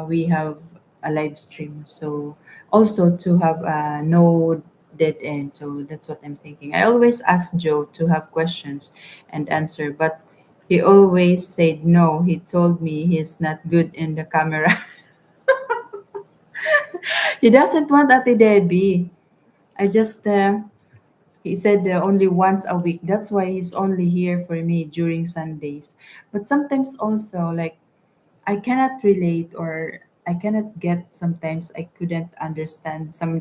S1: we have a live stream. So Also to have no dead end. So that's what I'm thinking. I always ask Joe to have questions and answer, but he always said no. He told me he's not good in the camera. He doesn't want Ate Debbie. I just he said only once a week. That's why he's only here for me during Sundays. But sometimes also like I cannot relate, or I cannot get, sometimes I couldn't understand some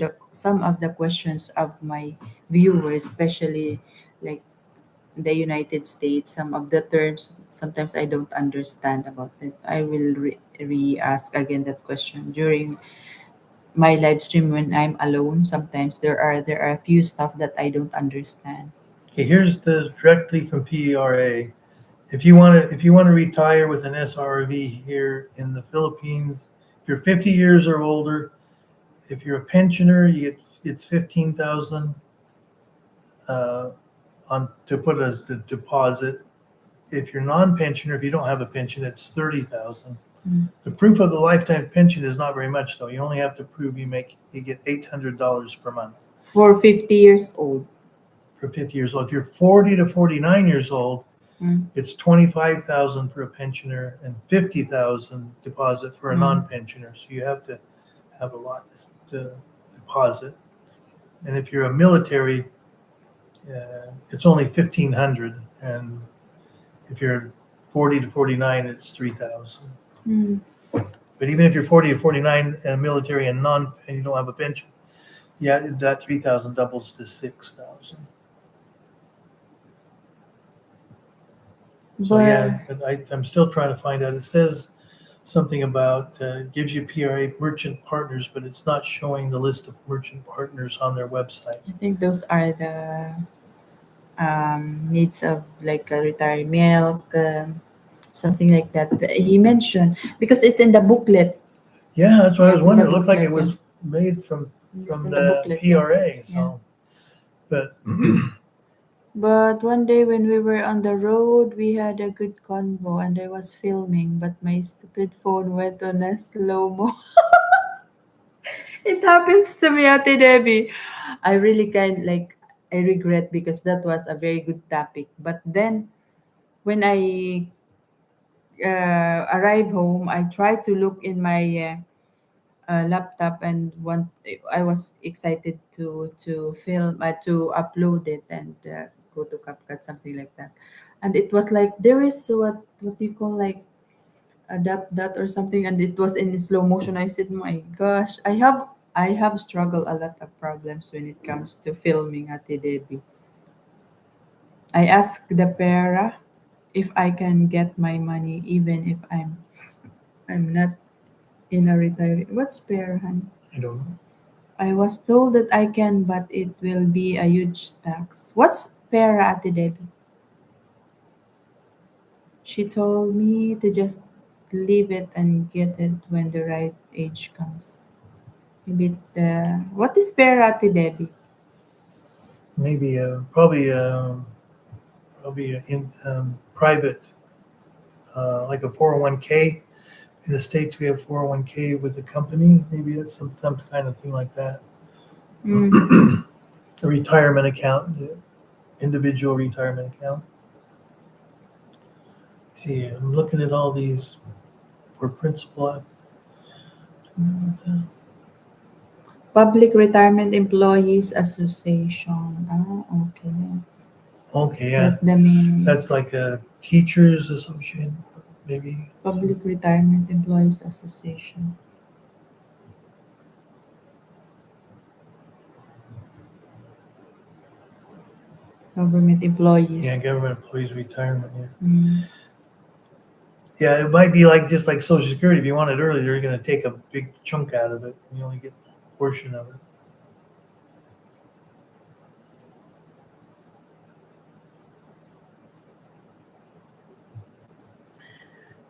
S1: of the questions of my viewers, especially like the United States. Some of the terms sometimes I don't understand about it. I will re-ask again that question during my live stream when I'm alone. Sometimes there are a few stuff that I don't understand.
S2: Okay, here's the directly from PERA. If you want to retire with an SRV here in the Philippines, if you're 50 years or older, if you're a pensioner, it's 15,000 uh, on to put as the deposit. If you're non-pensioner, if you don't have a pension, it's 30,000.
S1: Mm.
S2: The proof of the lifetime pension is not very much though. You only have to prove you get $800 per month
S1: For 50 years old.
S2: for 50 years old. If you're 40 to 49 years old,
S1: Mm.
S2: it's 25,000 for a pensioner and 50,000 deposit for a
S1: Mm.
S2: non-pensioner. So you have to have a lot to deposit. And if you're a military, it's only 1,500, and if you're 40 to 49, it's 3,000.
S1: Mm.
S2: But even if you're 40 to 49 and military and you don't have a pension, yeah, that 3,000 doubles to 6,000. So
S1: But
S2: yeah, but I'm still trying to find out. It says something about gives you PRA merchant partners, but it's not showing the list of merchant partners on their website.
S1: I think those are the needs of like a retired milk, something like that. He mentioned because it's in the booklet.
S2: Yeah, that's what I
S1: Yeah,
S2: was
S1: it's in the
S2: wondering. It looked like it
S1: booklet. Yeah,
S2: was made from
S1: it's
S2: from
S1: in the
S2: the
S1: booklet. Yeah,
S2: PRA.
S1: yeah.
S2: So, but
S1: But one day when we were on the road, we had a good convo, and I was filming, but my stupid phone went on a slow mo. It happens to me, Ate Debbie. I really I regret because that was a very good topic. But then when I arrive home, I try to look in my laptop, and I was excited to film, to upload it, and go to CapCut, something like that. And it was like there is what you call like adapt that or something, and it was in slow motion. I said, my gosh, I have struggled a lot of problems when it comes to filming, Ate Debbie. I asked the para if I can get my money even if I'm not in a retiree. What's para, honey?
S2: I don't know.
S1: I was told that I can, but it will be a huge tax. What's para, Ate Debbie? She told me to just leave it and get it when the right age comes. Maybe what is para, Ate Debbie?
S2: Maybe probably a in private like a 401k. In the States, we have 401k with a company. Maybe it's some kind of thing like that.
S1: Mm.
S2: A retirement account, the individual retirement account. See, I'm looking at all these for principal.
S1: Public Retirement Employees Association. Oh, okay.
S2: Okay, yeah,
S1: That's the meaning.
S2: that's like a teachers association, maybe.
S1: Public Retirement Employees Association. Government
S2: Yeah,
S1: employees.
S2: government employees retirement. Yeah,
S1: Mm.
S2: yeah, it might be like just like Social Security. If you want it early, they're going to take a big chunk out of it. You only get a portion of it.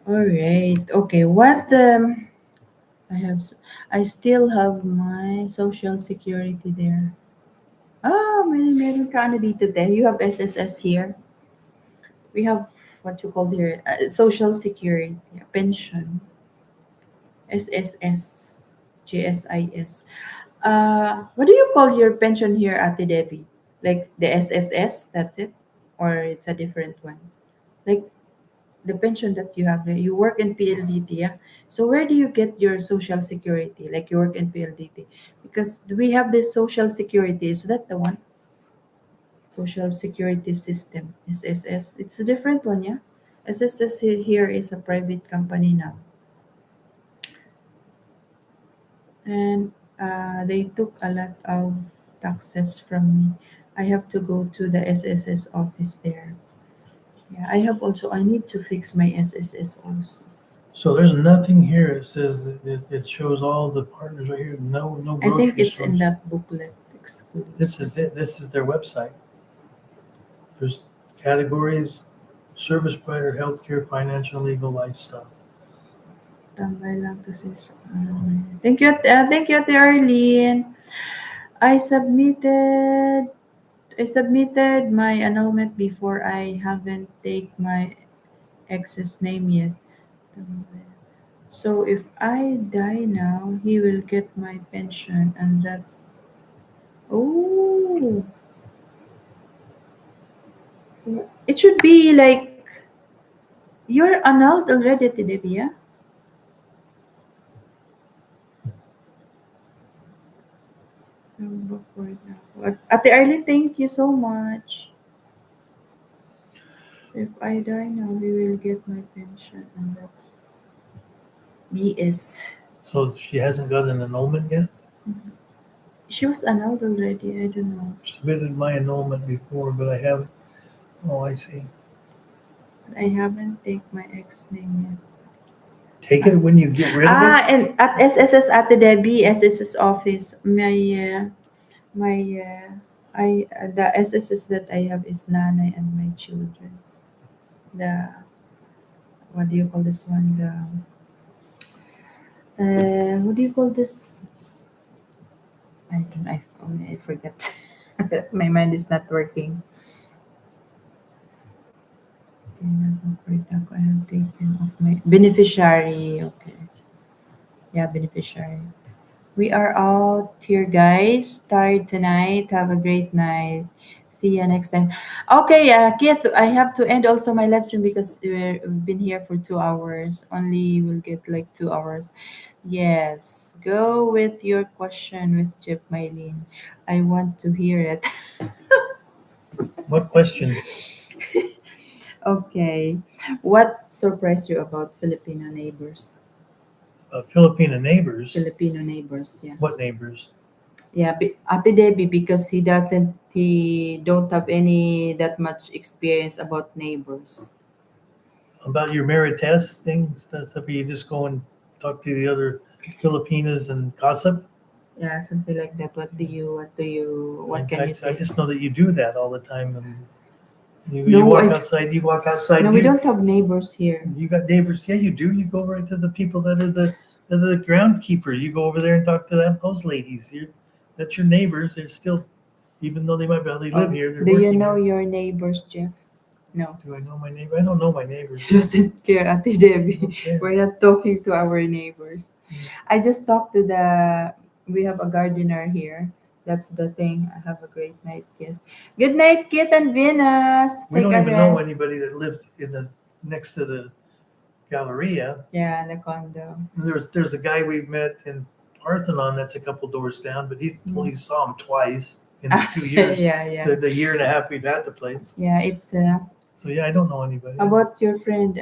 S1: All right. Okay. What I have? I still have my social security there. Ah, meron ka ano dito te. You have SSS here. We have what you call here social security, pension, SSS, GSIS. What do you call your pension here, Ate Debbie? Like the SSS, that's it? Or it's a different one? Like the pension that you have, you work in PLDT, yeah? So where do you get your social security? Like you work in PLDT? Because we have this social security. Is that the one? Social security system, SSS. It's a different one, yeah? SSS here is a private company now. And they took a lot of taxes from me. I have to go to the SSS office there. Yeah, I have also, I need to fix my SSS also.
S2: So there's nothing here. It says that it shows all the partners right here. No
S1: I think
S2: grocery
S1: it's in
S2: stores.
S1: that booklet exclusive.
S2: This is it. This is their website. There's categories: service provider, healthcare, financial, legal, lifestyle.
S1: Tambay lang to sis. Thank you, Ate Arlene. I submitted I submitted my annulment before. I haven't take my ex's name yet. So if I die now, he will get my pension, and that's oh, it should be like you're annulled already, Tidibia. Ate Arlie, thank you so much. So if I die now, he will get my pension, and that's BS.
S2: So she hasn't got an annulment yet.
S1: She was annulled already. I don't know.
S2: Submitted my annulment before, but I haven't. Oh, I see.
S1: I haven't take my ex name yet.
S2: Take it when you get rid of it.
S1: And at SSS at the Debbie SSS office, my the SSS that I have is Nanay and my children. The what do you call this one? The what do you call this? I don't. I forget. My mind is not working. I have taken off my beneficiary. Okay. Yeah, beneficiary. We are out here, guys. Tired tonight. Have a great night. See you next time. Okay, Keith, I have to end also my live stream because we've been here for 2 hours. Only will get like 2 hours. Yes, go with your question with Jeff Mylene. I want to hear it.
S2: What question?
S1: Okay. What surprised you about Filipino neighbors?
S2: Filipino neighbors.
S1: Filipino neighbors, yeah.
S2: What neighbors?
S1: Yeah, Ate Debbie, because he don't have any that much experience about neighbors.
S2: About your merit test things, stuff where you just go and talk to the other Filipinas and gossip.
S1: Yeah, something like that. What can you
S2: I
S1: say?
S2: just know that you do that all the time. And you
S1: No,
S2: walk outside. You walk outside.
S1: no, we don't have neighbors here.
S2: You got neighbors. Yeah, you do. You go right to the people that are the groundkeeper. You go over there and talk to them. Those ladies. That's your neighbors. They're still, even though they might barely live here, they're
S1: Do you
S2: working
S1: know
S2: here.
S1: your neighbors, Jeff? No.
S2: Do I know my neighbor? I don't know my neighbors.
S1: He doesn't care, Ate Debbie.
S2: Okay.
S1: We're not talking to our neighbors. I just talked to we have a gardener here. That's the thing. I have a great night, Kit. Good night, Kit and Venus.
S2: We
S1: Take
S2: don't
S1: a
S2: even know
S1: rest.
S2: anybody that lives in the next to the Galleria.
S1: Yeah, the condo.
S2: There's a guy we've met in Parthenon that's a couple doors down, but he only saw him twice in the 2 years.
S1: Yeah.
S2: The year and a half we've had the place.
S1: Yeah, it's
S2: So yeah, I don't know anybody.
S1: about your friend.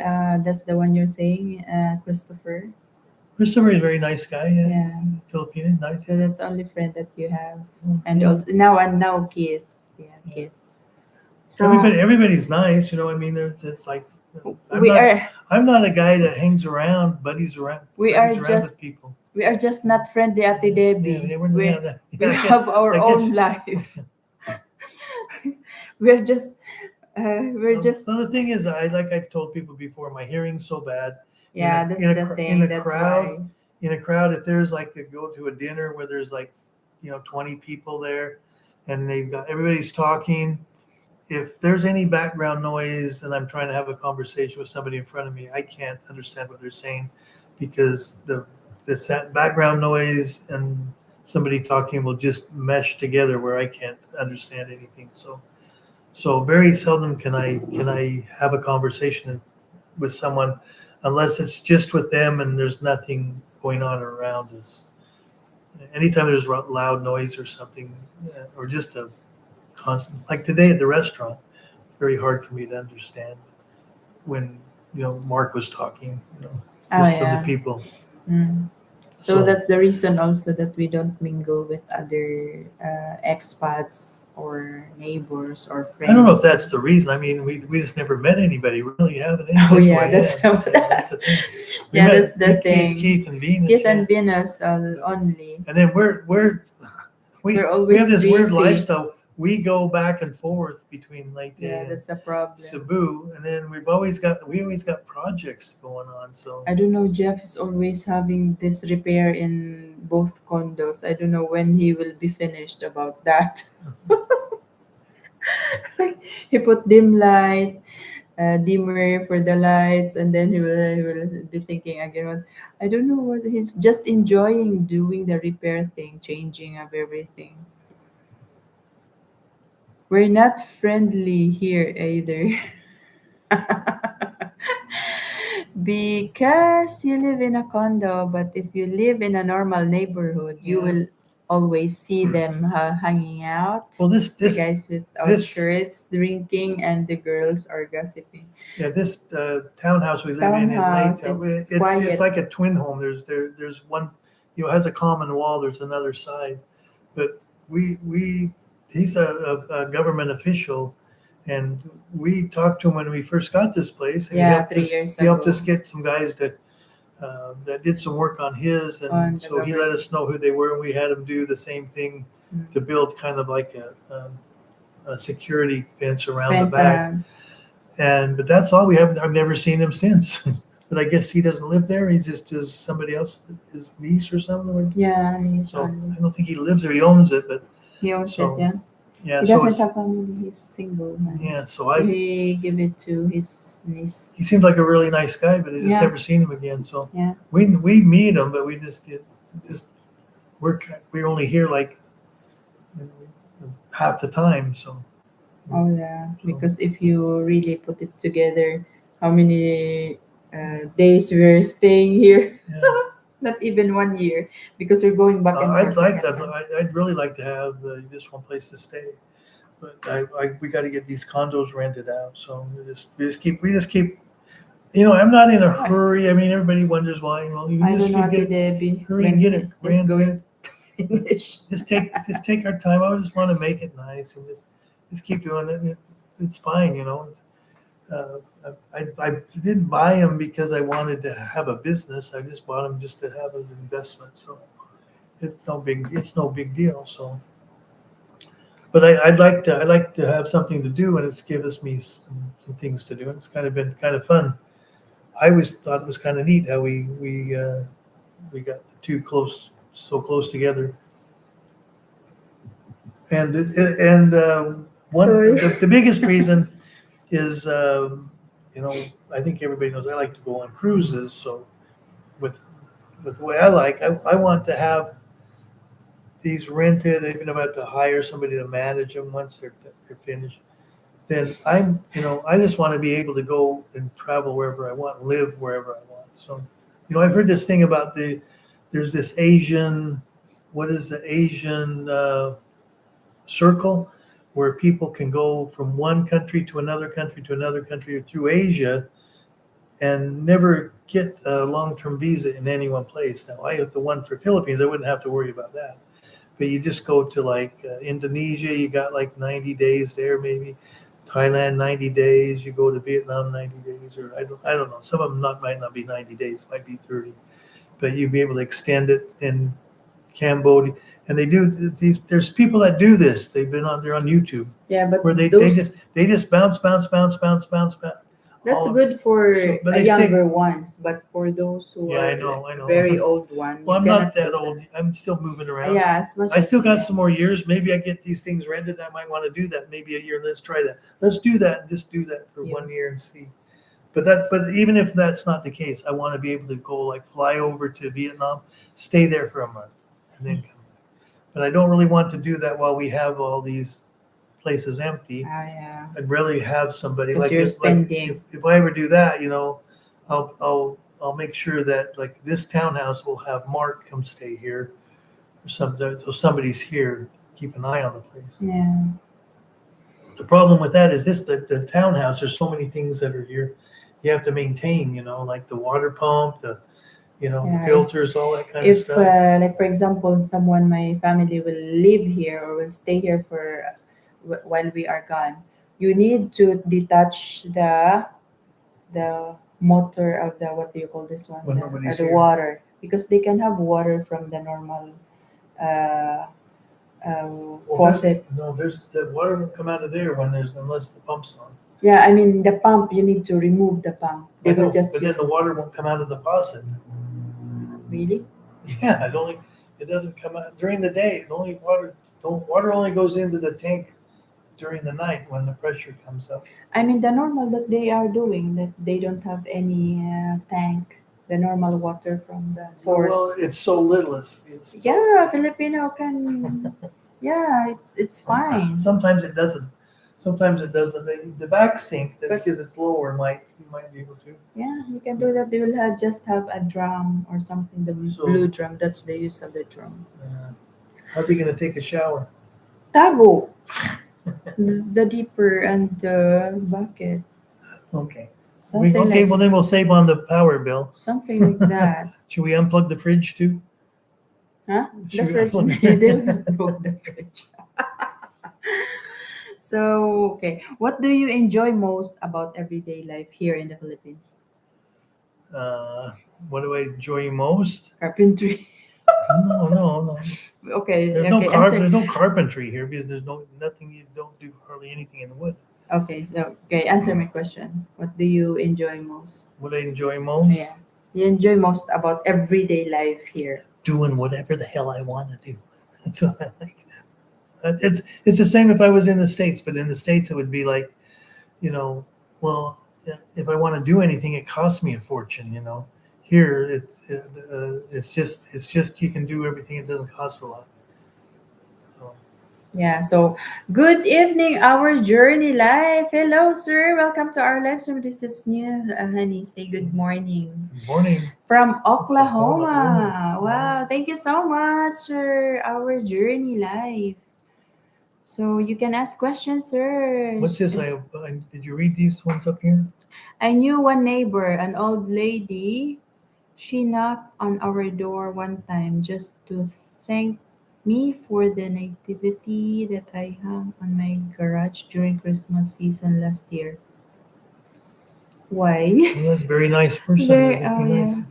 S1: That's the one you're saying, Christopher.
S2: Christopher is a very nice guy.
S1: Yeah.
S2: Filipino, nice.
S1: So that's the only friend that you have, and
S2: Yeah.
S1: also, now Keith. Yeah, Keith. So
S2: Everybody's nice. I mean, it's like
S1: we are
S2: I'm not a guy that hangs around, buddies around.
S1: We
S2: buddies
S1: are
S2: around
S1: just-
S2: with people.
S1: we are just not friendly, Ate Debbie.
S2: Yeah,
S1: We have our
S2: I
S1: own
S2: guess-
S1: life. we're just we're just
S2: Well, the thing is, like I've told people before, my hearing's so bad.
S1: yeah. That's the thing.
S2: In a
S1: That's
S2: crowd,
S1: why.
S2: in a crowd, if there's like to go to a dinner where there's like 20 people there, and everybody's talking. If there's any background noise and I'm trying to have a conversation with somebody in front of me, I can't understand what they're saying because the background noise and somebody talking will just mesh together where I can't understand anything. So very seldom can I have a conversation with someone unless it's just with them and there's nothing going on around us. Anytime there's loud noise or something, or just a constant, like today at the restaurant, very hard for me to understand when Mark was talking,
S1: Oh
S2: just from the
S1: yeah.
S2: people.
S1: Mm. So
S2: So
S1: that's the reason also that we don't mingle with other expats or neighbors or
S2: I don't know if
S1: friends.
S2: that's the reason. I mean, we just never met anybody. We really haven't
S1: Oh
S2: anybody who
S1: yeah,
S2: I
S1: that's
S2: had. That's the thing. We
S1: yeah, that's
S2: met
S1: the thing.
S2: Keith and Venus,
S1: Keith
S2: yeah.
S1: and Venus only.
S2: And then we
S1: We're
S2: we have
S1: always
S2: this weird
S1: busy.
S2: lifestyle. We go back and forth between Leyte
S1: Yeah,
S2: and
S1: that's a problem.
S2: Cebu, and then we always got projects going on. So
S1: I don't know. Jeff is always having this repair in both condos. I don't know when he will be finished about that. He put dim light, dimmer for the lights, and then he will be thinking again. I don't know what he's just enjoying doing the repair thing, changing of everything. We're not friendly here either. Because you live in a condo, but if you live in a normal neighborhood, you
S2: yeah.
S1: will always see them hanging out.
S2: Well, this
S1: The
S2: this
S1: guys without
S2: this
S1: shirts drinking, and the girls are gossiping.
S2: yeah this townhouse we live in Leyte.
S1: Townhouse, it's
S2: It's
S1: quiet.
S2: like a twin home. There's one, has a common wall. There's another side, but we he's a government official, and we talked to him when we first got this place, and he
S1: Yeah,
S2: helped
S1: three
S2: us
S1: years
S2: he helped
S1: ago
S2: us get some guys that did some work on his,
S1: on
S2: and
S1: the
S2: so he let
S1: government.
S2: us know who they were, and we had him do the same thing
S1: Mm.
S2: to build kind of like a security fence around the
S1: Fence
S2: back.
S1: around.
S2: And but that's all we have. I've never seen him since. But I guess he doesn't live there. He just is somebody else, his niece or something.
S1: Yeah, he's
S2: So
S1: only
S2: I don't think he lives there. He owns it, but
S1: he owns it.
S2: so
S1: Yeah,
S2: yeah.
S1: he
S2: So
S1: doesn't
S2: it's
S1: have family. He's single man.
S2: yeah. So
S1: So
S2: I
S1: he give it to his niece.
S2: he seemed like a really nice guy, but I just
S1: Yeah,
S2: never seen him again. So
S1: yeah.
S2: we meet him, but we just we're only here like half the time.
S1: Oh yeah,
S2: So
S1: because if you really put it together, how many days we're staying here?
S2: yeah.
S1: Not even 1 year, because we're going back and
S2: I'd
S1: forth, back
S2: like
S1: and
S2: that.
S1: forth.
S2: I'd really like to have just one place to stay, but we got to get these condos rented out. So we just keep. I'm not in a
S1: I,
S2: hurry. I mean, everybody wonders why. Well, you
S1: I
S2: just
S1: don't know
S2: keep
S1: until
S2: get
S1: the
S2: hurry and get it
S1: rent is going
S2: rented.
S1: to
S2: But
S1: finish.
S2: just take our time. I just want to make it nice and just keep doing it. It's fine. Uh, I didn't buy them because I wanted to have a business. I just bought them just to have as an investment. So it's no big deal. So, but I'd like to have something to do, and it's given me some things to do, and it's kind of been kind of fun. I always thought it was kind of neat how we got the two so close together, and
S1: Sorry.
S2: the biggest reason is I think everybody knows I like to go on cruises. So with the way I want to have these rented, even if I have to hire somebody to manage them once they're finished. Then I just want to be able to go and travel wherever I want, live wherever I want. So, I've heard this thing about there's this Asian, what is the Asian circle, where people can go from one country to another country to another country through Asia and never get a long-term visa in any one place. Now, I have the one for Philippines. I wouldn't have to worry about that. But you just go to like Indonesia, you got like 90 days there, maybe. Thailand 90 days. You go to Vietnam 90 days, or I don't know. Some of them might not be 90 days, might be 30. But you'd be able to extend it in Cambodia. And they do these. There's people that do this. They're on YouTube,
S1: Yeah, but
S2: where
S1: those
S2: they just bounce, bounce, bounce, bounce, bounce, bounce.
S1: that's
S2: All
S1: good for
S2: so, but
S1: a
S2: they stay.
S1: younger ones, but for those who
S2: Yeah, I
S1: are like
S2: know, I know.
S1: very old one,
S2: Well,
S1: you
S2: I'm not
S1: cannot
S2: that
S1: do
S2: old.
S1: that.
S2: I'm still moving around.
S1: Yeah, as much
S2: I
S1: as
S2: still
S1: you
S2: got
S1: can.
S2: some more years. Maybe I get these things rented. I might want to do that. Maybe a year. Let's try that. Let's do that and just do that for
S1: Yeah.
S2: 1 year and see. But even if that's not the case, I want to be able to go like fly over to Vietnam, stay there for a month, and then come back. but I don't really want to do that while we have all these places empty.
S1: Yeah.
S2: I'd rather have somebody
S1: Because
S2: like
S1: you're
S2: if like
S1: spending.
S2: if I ever do that, I'll make sure that like this townhouse will have Mark come stay here, or so somebody's here. Keep an eye on the place.
S1: Yeah.
S2: The problem with that is the townhouse. There's so many things that are here. You have to maintain. Like the water pump, the
S1: Yeah.
S2: filters, all that kind of
S1: If,
S2: stuff.
S1: like, for example, someone, my family will live here or will stay here for while we are gone, you need to detach the motor of the, what do you call this one,
S2: When nobody's
S1: the
S2: here.
S1: water, because they can have water from the normal uh, faucet.
S2: No, there's the water won't come out of there unless the pump's on.
S1: Yeah, I mean the pump. You need to remove the pump. They
S2: I know,
S1: will just
S2: but
S1: use.
S2: then the water won't come out of the faucet.
S1: Really?
S2: Yeah, it doesn't come out during the day. The water only goes into the tank during the night when the pressure comes up.
S1: I mean the normal that they are doing, that they don't have any tank. The normal water from the source.
S2: Well, it's so little. It's
S1: Yeah, Filipino can. Yeah, it's fine.
S2: Sometimes it doesn't. Sometimes it doesn't. The back sink,
S1: But-
S2: because it's lower, you might be able to.
S1: Yeah, you can do that. They will just have a drum or something. The
S2: So-
S1: blue drum. That's the use of the drum.
S2: How's he gonna take a shower?
S1: Tago. The deeper and the bucket.
S2: Okay.
S1: Something
S2: Okay.
S1: like
S2: Well, then we'll save on the power bill.
S1: something like that.
S2: Should we unplug the fridge too?
S1: Huh?
S2: Should
S1: The
S2: we
S1: fridge.
S2: unplug
S1: They will unplug the fridge. So, okay. What do you enjoy most about everyday life here in the Philippines?
S2: What do I enjoy most?
S1: Carpentry.
S2: No.
S1: Okay.
S2: There's
S1: Okay.
S2: there's no carpentry here because there's nothing. You don't do hardly anything in the wood.
S1: Okay. So, okay. Answer my question. What do you enjoy most?
S2: What I enjoy most?
S1: Yeah. You enjoy most about everyday life here.
S2: Doing whatever the hell I want to do. That's what I like. It's the same if I was in the States, but in the States it would be like, well, yeah, if I want to do anything, it costs me a fortune. Here it's just you can do everything. It doesn't cost a lot. So
S1: Yeah. So, good evening, our journey life. Hello, sir. Welcome to our live stream. This is new. Honey, say good morning.
S2: good morning.
S1: From Oklahoma.
S2: Oklahoma.
S1: Wow, thank you so much for our journey live. So you can ask questions, sir.
S2: What's this? Did you read these ones up here?
S1: I knew one neighbor, an old lady. She knocked on our door one time just to thank me for the nativity that I hung on my garage during Christmas season last year. Why?
S2: Well, that's a very nice person.
S1: Very,
S2: That'd be nice.
S1: yeah.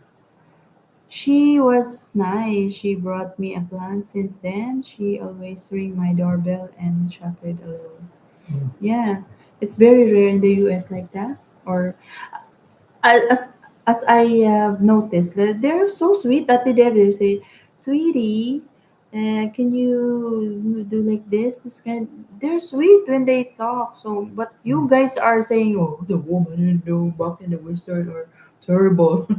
S1: She was nice. She brought me a plant. Since then, she always ring my doorbell and chattered a little.
S2: Mm.
S1: Yeah, it's very rare in the US like that. Or as as I have noticed, that they're so sweet. At the day they say, "Sweetie, can you do like this? This kind." They're sweet when they talk. So, but you guys are saying, "Oh, the woman in the back in the wizard are terrible."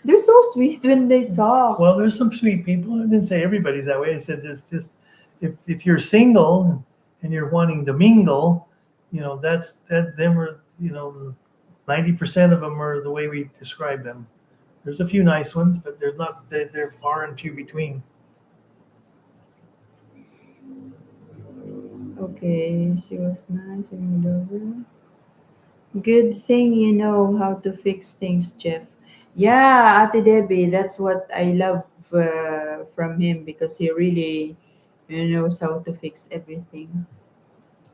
S1: They're so sweet when they talk.
S2: Well, there's some sweet people. I didn't say everybody's that way. I said there's just if you're single and you're wanting to mingle, that's that. Them are 90% of them are the way we describe them. There's a few nice ones, but they're not. They're far and few between.
S1: Okay, she was nice and loving. Good thing you know how to fix things, Jeff. Yeah, Ate Debbie, that's what I love from him, because he really knows how to fix everything.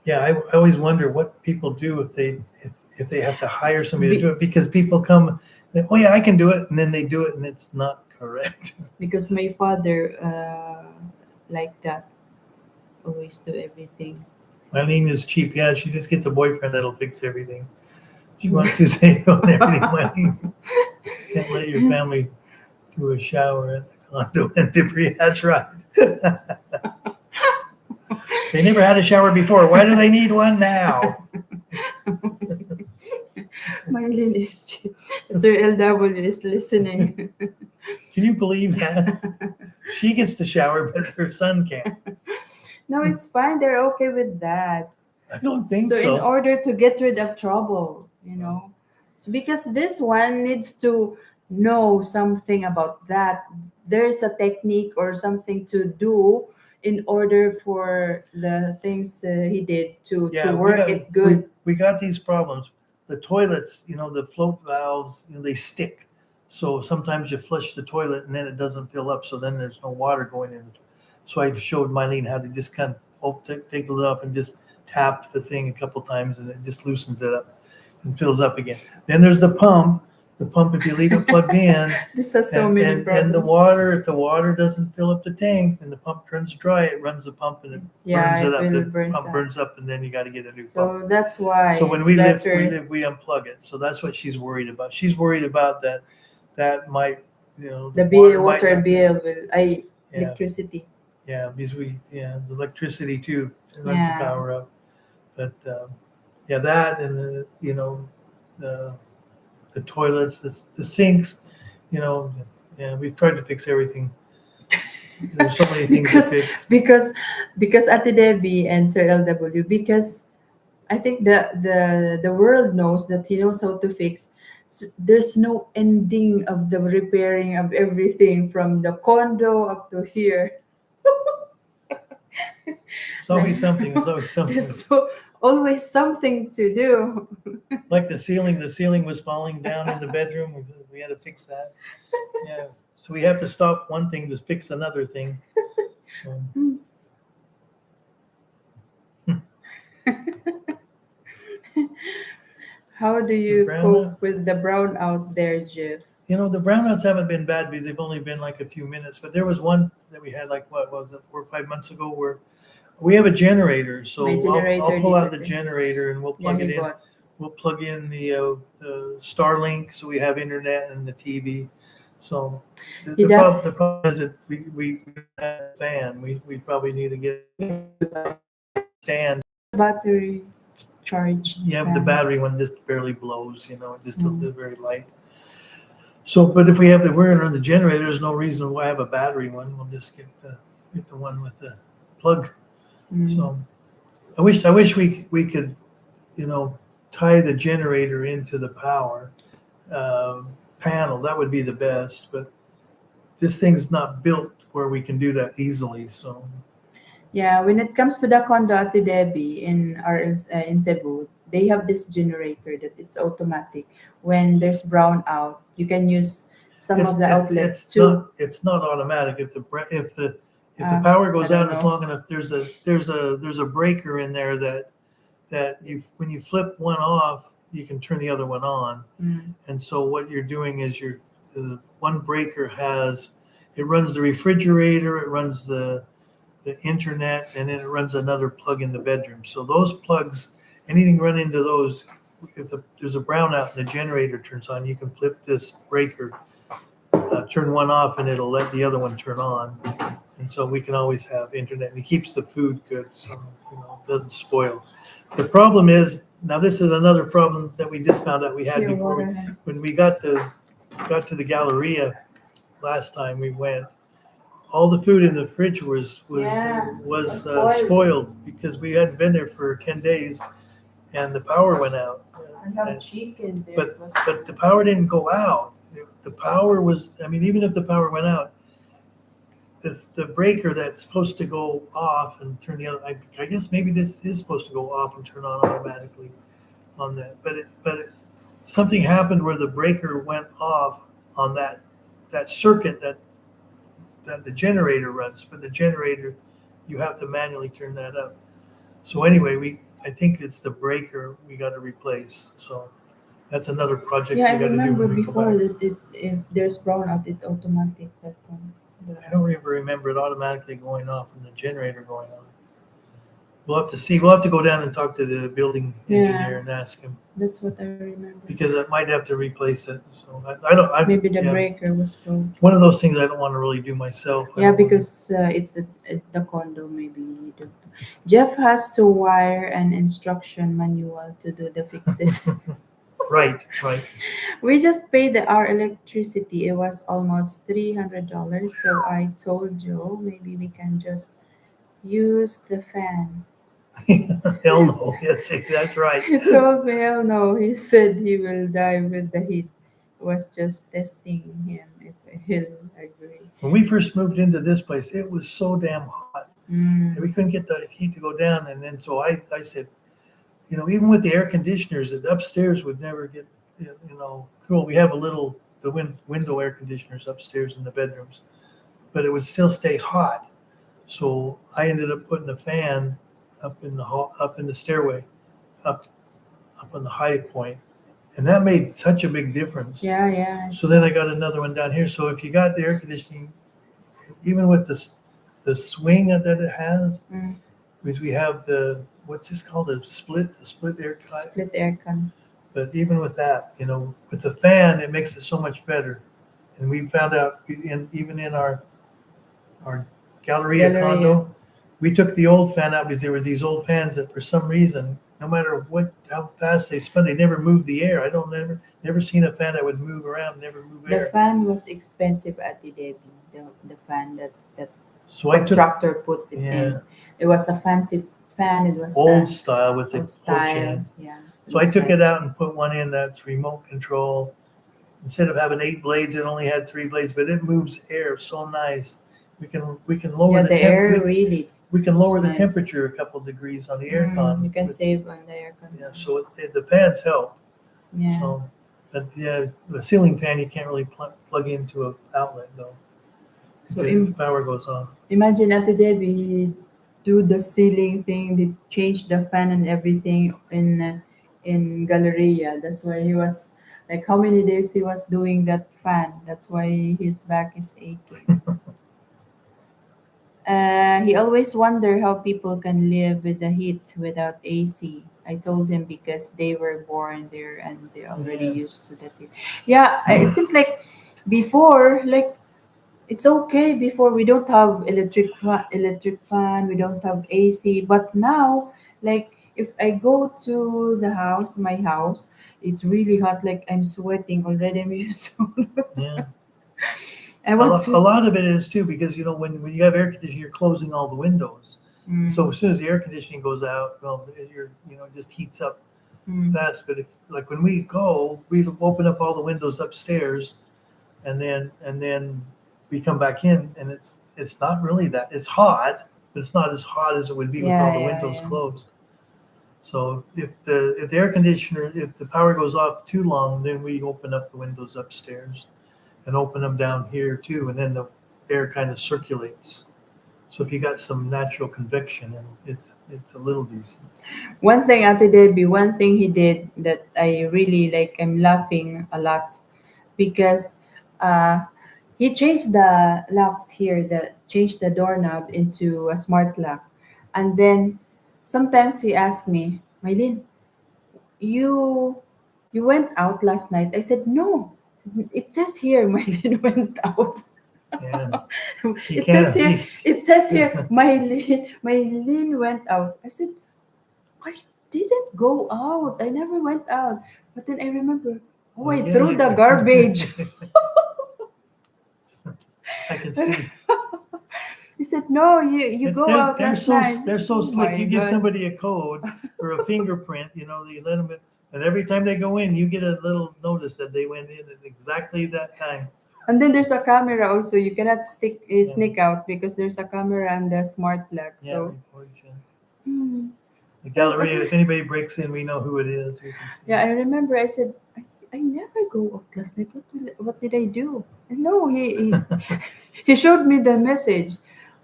S2: Yeah, I always wonder what people do if they have to hire somebody to
S1: Be-
S2: do it, because people come, oh yeah, I can do it, and then they do it and it's not correct.
S1: Because my father, like that, always do everything.
S2: Eileen is cheap. Yeah, she just gets a boyfriend that'll fix everything. She wants to save on everything. Eileen. Can't let your family do a shower at the condo and debris. That's right. They never had a shower before. Why do they need one now?
S1: Mylene is Sir LW is listening.
S2: Can you believe that? She gets to shower, but her son can't.
S1: No, it's fine. They're okay with that.
S2: I don't think
S1: So in
S2: so.
S1: order to get rid of trouble, so because this one needs to know something about that, there's a technique or something to do in order for the things he did to
S2: Yeah, we
S1: work
S2: got
S1: it good.
S2: we got these problems. The toilets, the float valves, they stick. So sometimes you flush the toilet and then it doesn't fill up. So then there's no water going in. So I showed Mylene how to just kind of take the lid off and just tap the thing a couple times and it just loosens it up and fills up again. Then there's the pump. The pump, if you leave it plugged in,
S1: This has so
S2: and,
S1: many
S2: and the
S1: problems.
S2: water, if the water doesn't fill up the tank and the pump turns dry, it runs the pump and it
S1: Yeah,
S2: burns it
S1: it
S2: up.
S1: will
S2: The
S1: burn
S2: pump
S1: up.
S2: burns up and then you got to get a new pump.
S1: So that's why
S2: So when
S1: it's
S2: we
S1: better.
S2: we unplug it. So that's what she's worried about. She's worried about that might,
S1: The
S2: the
S1: bill,
S2: water might
S1: water
S2: not.
S1: bill will,
S2: Yeah,
S1: electricity.
S2: yeah, because the electricity too, it runs the
S1: Yeah.
S2: power up. But yeah, that and the the toilets, the sinks, you know, yeah, we've tried to fix everything. There's so many things to
S1: because
S2: fix.
S1: because because Ate Debbie and Sir LW, because I think the world knows that he knows how to fix. There's no ending of the repairing of everything from the condo up to here.
S2: There's
S1: Like
S2: always something. There's always something.
S1: there's always something to do.
S2: Like the ceiling. The ceiling was falling down in the bedroom. We had to fix that. Yeah. So we have to stop one thing to fix another thing. So,
S1: How do
S2: the
S1: you
S2: brownout.
S1: cope with the brown out there, Jeff?
S2: The brownouts haven't been bad because they've only been like a few minutes. But there was one that we had like what was it 4 or 5 months ago where we have a generator.
S1: My
S2: So I'll
S1: generator
S2: pull out
S1: did
S2: the
S1: it.
S2: generator and we'll
S1: Yeah,
S2: plug
S1: he
S2: it in.
S1: bought.
S2: We'll plug in the Starlink so we have internet and the TV. So the,
S1: He
S2: the
S1: does
S2: problem the problem is that we don't have a fan. We probably need to get a stand.
S1: battery charged
S2: Yeah, the
S1: fan.
S2: battery one just barely blows. It just
S1: Mm.
S2: very light. So, but if we have we're on the generator, there's no reason why have a battery one. We'll just get the one with the plug.
S1: Mm.
S2: So I wish we could you know tie the generator into the power panel. That would be the best. But this thing's not built where we can do that easily. So
S1: Yeah, when it comes to the condo at Debbie in Cebu, they have this generator that it's automatic. When there's brown out, you can use some
S2: it's
S1: of the
S2: it's
S1: outlet
S2: it's
S1: too.
S2: not automatic. If the
S1: Uh,
S2: power
S1: I
S2: goes
S1: don't
S2: out, as
S1: know.
S2: long enough, there's a breaker in there that you when you flip one off, you can turn the other one on.
S1: Mm.
S2: And so what you're doing is one breaker it runs the refrigerator, it runs the internet, and then it runs another plug in the bedroom. So those plugs, anything run into those, if there's a brownout and the generator turns on, you can flip this breaker, turn one off, and it'll let the other one turn on. And so we can always have internet, and it keeps the food good, so it doesn't spoil. The problem is now this is another problem that we just found out we
S1: It's
S2: had
S1: your
S2: before
S1: water, honey.
S2: when we got to the Galleria last time we went. All the food in the fridge
S1: Yeah,
S2: was
S1: was spoiled.
S2: spoiled because we hadn't been there for 10 days and the power went out.
S1: I have
S2: And,
S1: chicken there.
S2: but but the power didn't go out. The power was. I mean, even if the power went out, the breaker that's supposed to go off and turn the other. I guess maybe this is supposed to go off and turn on automatically on that. Something happened where the breaker went off on that circuit that the generator runs, but the generator, you have to manually turn that up. So anyway, I think it's the breaker we got to replace. So that's another project
S1: Yeah, I
S2: we got to do
S1: remember
S2: when we go
S1: before
S2: back.
S1: that if there's brown out, it automatic that one.
S2: I don't even remember it automatically going off and the generator going on. We'll have to see. We'll have to go down and talk to the building engineer
S1: Yeah,
S2: and ask him
S1: that's what I remember.
S2: because I might have to replace it. So I don't.
S1: Maybe the
S2: Yeah,
S1: breaker was broken.
S2: one of those things I don't want to really do myself. I
S1: Yeah,
S2: don't want to.
S1: because it's at the condo. Maybe you don't. Jeff has to wire an instruction manual to do the fixes.
S2: Right, right.
S1: We just paid our electricity. It was almost $300. So I told Joe maybe we can just use the fan.
S2: Hell no. Yes, that's right.
S1: He told me, hell no. He said he will die with the heat. Was just testing him if he'll agree.
S2: When we first moved into this place, it was so damn hot. And we
S1: Mm.
S2: couldn't get the heat to go down. And then so I said, even with the air conditioners, the upstairs would never get, well, we have a little, the window air conditioners upstairs in the bedrooms, but it would still stay hot. So I ended up putting a fan up in the hall, up in the stairway, up up on the high point, and that made such a big difference.
S1: Yeah, yeah.
S2: So then I got another one down here. So if you got the air conditioning, even with the swing that it has,
S1: Mm.
S2: because we have the what's this called, a split air type.
S1: Split aircon.
S2: But even with that, with the fan, it makes it so much better. And we found out even in our Galleria
S1: Galleria.
S2: condo, we took the old fan out because there were these old fans that for some reason, no matter how fast they spun, they never moved the air. I don't never seen a fan that would move around, never move
S1: The
S2: air.
S1: fan was expensive at the Debbie. The fan that
S2: So I took,
S1: contractor put it
S2: yeah,
S1: in. It was a fancy fan. It was
S2: old style with the
S1: old
S2: pull
S1: style.
S2: chain.
S1: Yeah.
S2: So I
S1: looks
S2: took
S1: like
S2: it out and put one in that's remote control. Instead of having 8 blades, it only had 3 blades, but it moves air so nice. We can lower
S1: yeah,
S2: the
S1: the air
S2: temp.
S1: really
S2: We can lower the
S1: nice.
S2: temperature a couple of degrees on the aircon.
S1: You can
S2: with-
S1: save on the aircon.
S2: Yeah, so the fans help.
S1: Yeah.
S2: So, but yeah, the ceiling fan you can't really plug into an outlet though,
S1: So
S2: because the power goes off.
S1: imagine at the Debbie he do the ceiling thing. They change the fan and everything in Galleria. That's why he was like how many days he was doing that fan. That's why his back is aching. He always wonder how people can live with the heat without AC. I told him because they were born there and they're already
S2: Yeah.
S1: used to that heat. Yeah, it seems like before, like it's okay before we don't have electric fan, we don't have AC, but now, like if I go to my house, it's really hot. Like I'm sweating already. I'm used to.
S2: Yeah.
S1: I
S2: A
S1: want
S2: lot, a
S1: to.
S2: lot of it is too because when you have air conditioning, you're closing all the windows. So
S1: Mm,
S2: as soon as the air conditioning goes out, well, it just heats up
S1: mm.
S2: fast. But if like when we go, we open up all the windows upstairs, and then we come back in, and it's not really that it's hot, but it's not as hot as it would be with all
S1: Yeah,
S2: the
S1: yeah,
S2: windows
S1: yeah.
S2: closed. So if the air conditioner, if the power goes off too long, then we open up the windows upstairs and open them down here too, and then the air kind of circulates. So if you got some natural convection, and it's a little decent.
S1: One thing Ate Debbie, one thing he did that I really like, I'm laughing a lot because uh, he changed the locks here, changed the doorknob into a smart lock. And then sometimes he asked me, Mylene, you you went out last night. I said, no. It says here Mylene went out.
S2: Yeah, you
S1: It says
S2: can't.
S1: here, Mylene went out. I said, I didn't go out. I never went out. But then I remember, oh,
S2: Well,
S1: I
S2: yeah,
S1: threw the garbage.
S2: I can see.
S1: He said, no, you
S2: It's
S1: go out
S2: they're
S1: last
S2: so
S1: night.
S2: they're so
S1: Oh
S2: slick.
S1: my
S2: You give
S1: God.
S2: somebody a code or a fingerprint, you let them in, and every time they go in, you get a little notice that they went in at exactly that time.
S1: And then there's a camera also. You cannot
S2: Yeah,
S1: sneak out because there's a camera and the smart lock.
S2: yeah,
S1: So,
S2: report you.
S1: hmm.
S2: The Galleria, if anybody breaks in, we know who it is. We can see.
S1: Yeah, I remember I said, I never go out last night. What did I do? And no, he showed me the message.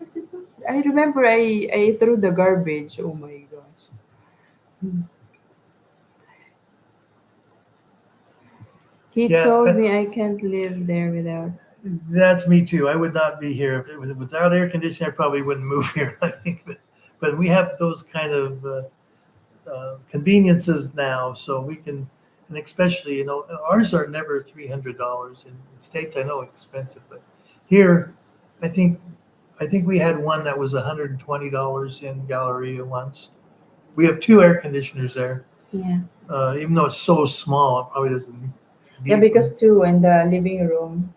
S1: I said, I remember I threw the garbage. Oh my gosh. He
S2: Yeah,
S1: told me I can't live there without.
S2: that's me too. I would not be here if it was without air conditioning. I probably wouldn't move here. I think, but we have those kind of conveniences now, so we can, and especially ours are never $300 in the states. I know expensive, but here, I think we had one that was $120 in Galleria once. We have two air conditioners there,
S1: Yeah.
S2: Even though it's so small, it probably doesn't
S1: Yeah,
S2: need
S1: because
S2: one.
S1: two in the living room.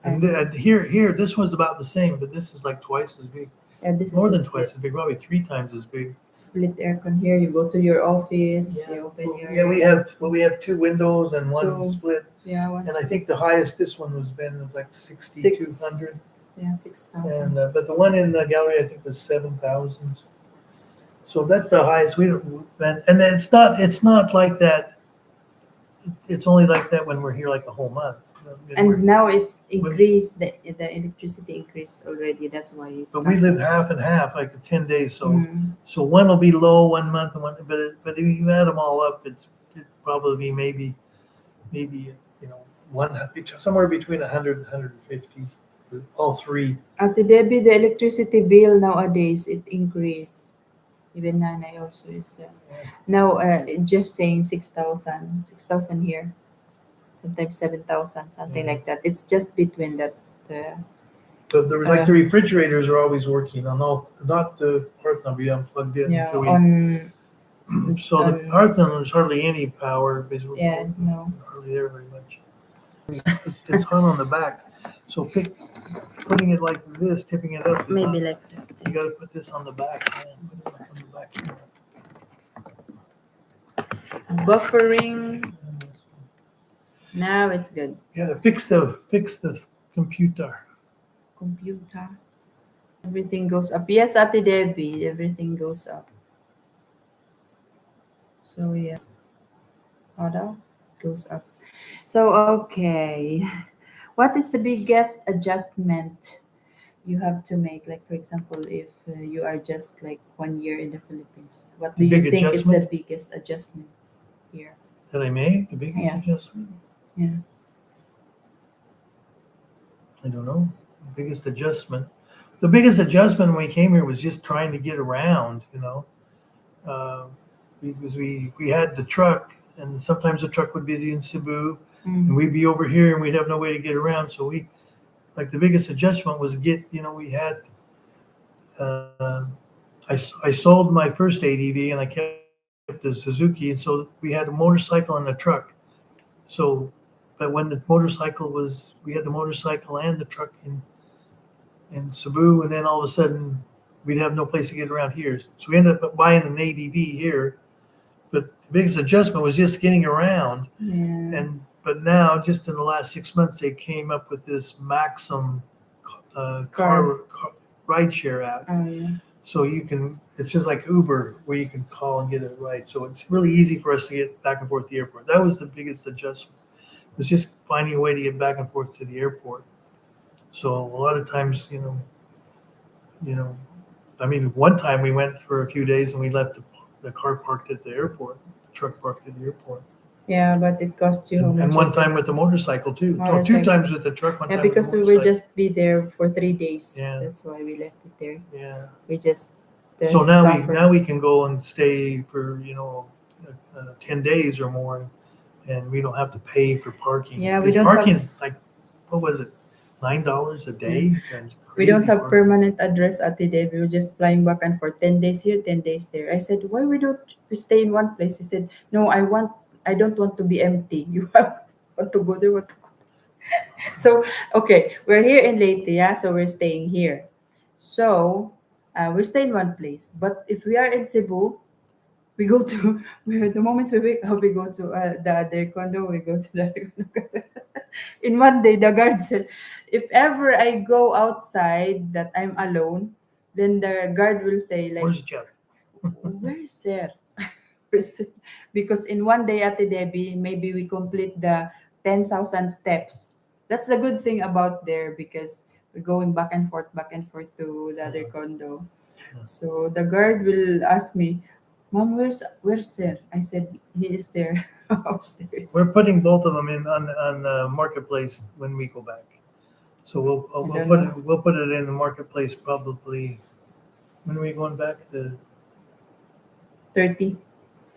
S2: And
S1: And
S2: here, this one's about the same, but this is like twice as big,
S1: yeah, this is
S2: more
S1: a
S2: than twice
S1: split
S2: as big, probably 3 times as big.
S1: aircon here. You go to your office,
S2: Yeah,
S1: you open
S2: well,
S1: your
S2: yeah, we have two windows and one
S1: two,
S2: split,
S1: yeah, one
S2: and I
S1: split.
S2: think the highest this one was been was like 6,200,
S1: Yeah, 6,000.
S2: and but the one in the gallery I think was 7,000. So that's the highest we don't, and it's not like that. It's only like that when we're here like a whole month.
S1: And now it's
S2: When-
S1: increased, the electricity increased already. That's why it
S2: but we
S1: comes
S2: live
S1: up.
S2: half and half, like 10 days. So
S1: Mm.
S2: so one will be low 1 month, and one, but if you add them all up, it probably be maybe one somewhere between 100 and 150, all three.
S1: At the Debbie, the electricity bill nowadays it increased. Even Nanay also is now. Jeff saying 6,000, 6,000 here. Sometimes 7,000, something
S2: Yeah.
S1: like that. It's just between that. Uh,
S2: But like the refrigerators are always working on all, not the Parthenon be unplugged in
S1: yeah,
S2: until we.
S1: on
S2: So the Parthenon there's hardly any power because
S1: yeah, no,
S2: hardly there very much. It's hard on the back. So putting it like this, tipping it up is
S1: maybe
S2: not.
S1: like that.
S2: You got to put this on the back. Man. Put it like on the back here.
S1: Buffering. Now it's good.
S2: You got to fix the computer.
S1: Computer. Everything goes up. Yes, Ate Debbie, everything goes up. So yeah, order goes up. So okay, what is the biggest adjustment you have to make? Like for example, if you are just like 1 year in the Philippines, what do
S2: The
S1: you
S2: big
S1: think is the
S2: adjustment
S1: biggest adjustment here?
S2: that I made, the biggest
S1: Yeah,
S2: adjustment.
S1: yeah.
S2: I don't know. The biggest adjustment. The biggest adjustment when we came here was just trying to get around. uh, because we had the truck, and sometimes the truck would be in Cebu, and
S1: Mm.
S2: we'd be over here, and we'd have no way to get around. So we like the biggest adjustment was we had. Uh, I sold my first ADV, and I kept the Suzuki, and so we had a motorcycle and a truck. So, but when the motorcycle was, we had the motorcycle and the truck in Cebu, and then all of a sudden we'd have no place to get around here. So we ended up buying an ADV here. But the biggest adjustment was just getting around.
S1: Yeah.
S2: But now, just in the last 6 months, they came up with this Maxim car ride share app.
S1: Oh yeah.
S2: So it's just like Uber where you can call and get it right. So it's really easy for us to get back and forth to the airport. That was the biggest adjustment. It was just finding a way to get back and forth to the airport. So a lot of times, you know, I mean, one time we went for a few days and we left the car parked at the airport, the truck parked at the airport.
S1: Yeah, but it cost you how much?
S2: And one
S1: was
S2: time
S1: it?
S2: with the motorcycle too. No,
S1: Motorcycle.
S2: 2 times with the truck, one
S1: Yeah,
S2: time with the
S1: because we
S2: motorcycle.
S1: will just be there for 3 days.
S2: Yeah.
S1: That's why we left it there.
S2: Yeah.
S1: We just
S2: So now
S1: suffer.
S2: we can go and stay for 10 days or more, and we don't have to pay for parking.
S1: Yeah, we
S2: Because
S1: don't
S2: parking
S1: have,
S2: is like, what was it, $9 a day? And
S1: we don't
S2: crazy
S1: have
S2: parking.
S1: permanent address at the day. We were just flying back and forth 10 days here, 10 days there. I said, why we don't we stay in one place? He said, no, I don't want to be empty. You want to go there, want to go. So okay, we're here in Leyte, yeah. So we're staying here. So we're staying in one place. But if we are in Cebu, we go to the moment we wake up, we go to the other condo. We go to the other condo. In one day, the guard said, if ever I go outside that I'm alone, then the guard will say like,
S2: Where's Jeff?
S1: where's Sir? Because in one day at the Debbie, maybe we complete the 10,000 steps. That's the good thing about there because we're going back and forth to the other condo. So the guard will ask me, Mom, where's Sir? I said he is there upstairs.
S2: We're putting both of them in on the marketplace when we go back. So we'll put it in the marketplace probably. When are we going back? The
S1: 30.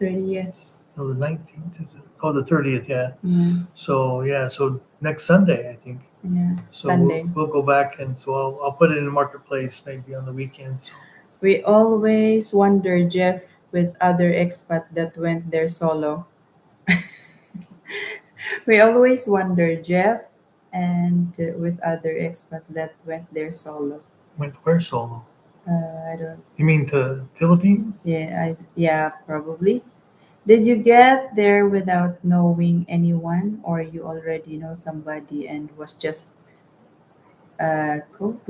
S1: 30th.
S2: No, the 19th is it? Oh, the 30th, yeah.
S1: Yeah.
S2: So next Sunday, I think.
S1: Yeah.
S2: So
S1: Sunday.
S2: we'll go back, and so I'll put it in the marketplace maybe on the weekends.
S1: We always wonder, Jeff, with other expat that went there solo. We always wonder, Jeff, and with other expat that went there solo.
S2: Went where solo?
S1: I don't.
S2: You mean to Philippines?
S1: Yeah, probably. Did you get there without knowing anyone, or you already know somebody and was just cool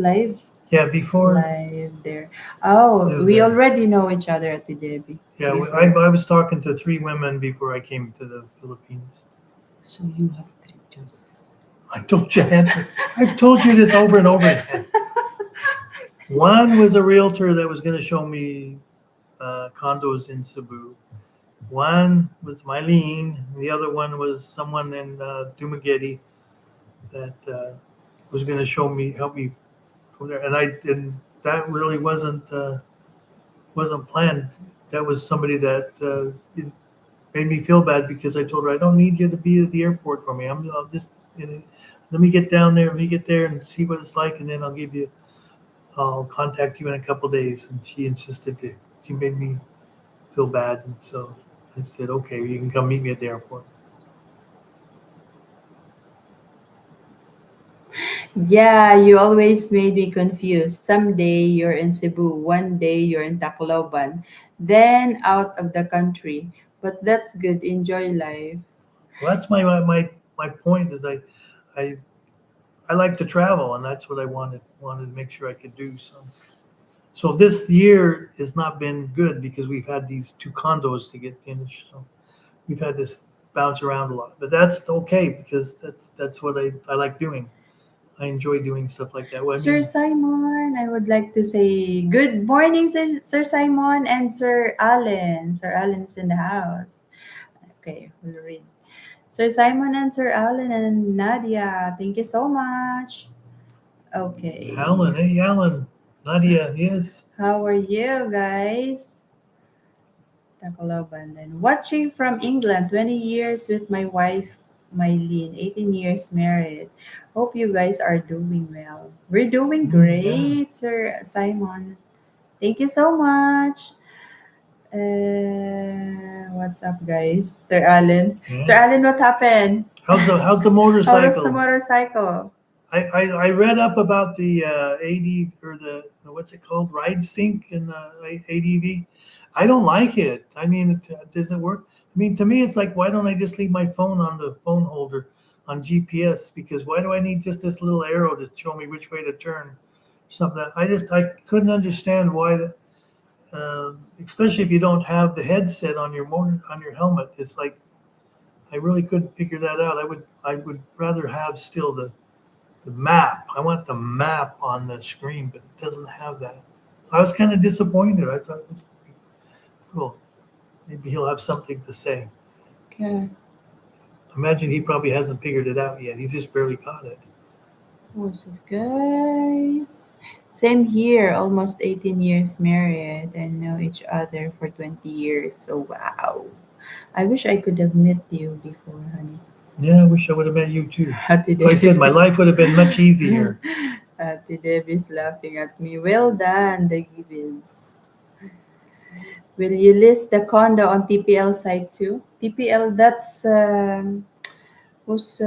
S2: Yeah, before.
S1: live there? Oh,
S2: Lived
S1: we
S2: there.
S1: already know each other at the Debbie
S2: Yeah,
S1: before.
S2: I was talking to 3 women before I came to the Philippines.
S1: So you have three jobs.
S2: I told you, answer. I've told you this over and over again. One was a realtor that was going to show me condos in Cebu. One was Mylene. The other one was someone in Dumaguete that was going to help me from there. And I didn't. That really wasn't planned. That was somebody that it made me feel bad because I told her I don't need you to be at the airport for me. I'll just you know, let me get down there. Let me get there and see what it's like, and then I'll contact you in a couple days. And she insisted that she made me feel bad, and so I said, okay, you can come meet me at the airport.
S1: Yeah, you always made me confused. Someday you're in Cebu, one day you're in Tacloban, then out of the country. But that's good. Enjoy life.
S2: Well, that's my point is I I like to travel, and that's what I wanted to make sure I could do. So this year has not been good because we've had these 2 condos to get finished. So we've had this bounce around a lot, but that's okay because that's what I like doing. I enjoy doing stuff like that. Well, I
S1: Sir
S2: mean,
S1: Simon, I would like to say good morning, Sir Simon and Sir Allen. Sir Allen is in the house. Okay, we'll read. Sir Simon and Sir Allen and Nadia, thank you so much. Okay.
S2: Alan, hey Alan, Nadia, yes.
S1: How are you guys? Tacloban then. Watching from England, 20 years with my wife, Mylene, 18 years married. Hope you guys are doing well. We're doing
S2: Yeah,
S1: great, Sir Simon. Thank you so much. What's up, guys? Sir Allen. Sir
S2: yeah.
S1: Allen, what happened?
S2: How's the
S1: How was the
S2: motorcycle?
S1: motorcycle?
S2: I read up about the AD or the what's it called, ride sync in the ADV. I don't like it. I mean, does it work? I mean, to me, it's like, why don't I just leave my phone on the phone holder on GPS? Because why do I need just this little arrow to show me which way to turn? Something I couldn't understand why that. Especially if you don't have the headset on your motor on your helmet, it's like I really couldn't figure that out. I would rather have still the map. I want the map on the screen, but it doesn't have that. So I was kind of disappointed. I thought it was cool. Maybe he'll have something to say.
S1: Okay.
S2: Imagine he probably hasn't figured it out yet. He's just barely caught it.
S1: What's up, guys? Same here, almost 18 years married and know each other for 20 years. So, wow. I wish I could have met you before, honey.
S2: Yeah, I wish I would have met you too.
S1: Ate
S2: So I said my
S1: Davis.
S2: life would have been much easier.
S1: Ate Davis laughing at me. Well done, the Gibbons. Will you list the condo on TPL site too? TPL, that's who's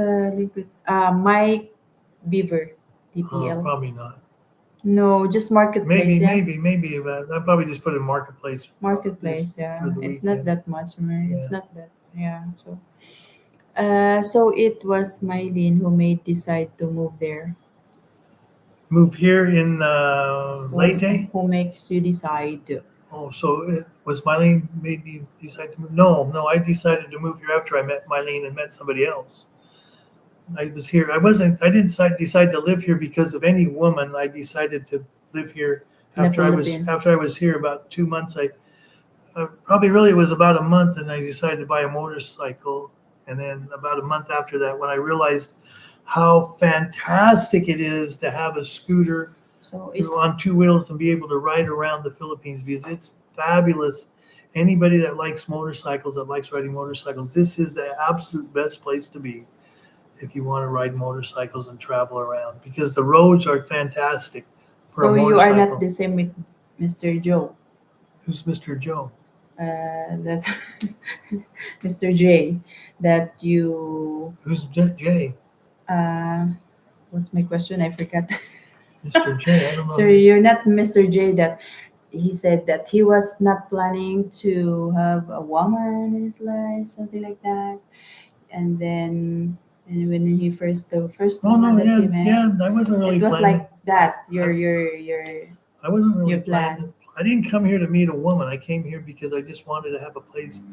S1: Mike Beaver. TPL.
S2: Probably not.
S1: No, just marketplace, yeah.
S2: Maybe. I probably just put in marketplace this
S1: Marketplace, yeah.
S2: for the
S1: It's not
S2: weekend.
S1: that much, man. It's
S2: Yeah.
S1: not that, yeah. So it was Mylene who made decide to move there.
S2: Move here in
S1: Who
S2: Leyte.
S1: who makes you decide?
S2: Oh, so it was Mylene made me decide to move? No, I decided to move here after I met Mylene and met somebody else. I was here. I didn't decide to live here because of any woman. I decided to live here
S1: In the
S2: after
S1: Philippines.
S2: I was here about 2 months. I probably really it was about a month, and I decided to buy a motorcycle. And then about a month after that, when I realized how fantastic it is to have a scooter
S1: So it's
S2: on 2 wheels and be able to ride around the Philippines because it's fabulous. Anybody that likes motorcycles, that likes riding motorcycles, this is the absolute best place to be if you want to ride motorcycles and travel around because the roads are fantastic for a
S1: so you are not
S2: motorcycle.
S1: the same with Mr. Joe.
S2: Who's Mr. Joe?
S1: that Mr. J, that you
S2: Who's Jay?
S1: uh, what's my question? I forgot.
S2: Mr. J. I don't know
S1: So
S2: who's.
S1: you're not Mr. J. That he said that he was not planning to have a woman in his life, something like that. And then, and when he the first
S2: Oh no,
S1: woman that
S2: yeah,
S1: he met,
S2: yeah. I wasn't really
S1: it was
S2: planning.
S1: like that.
S2: I, I wasn't
S1: Your
S2: really
S1: plan.
S2: planning. I didn't come here to meet a woman. I came here because I just wanted to have a place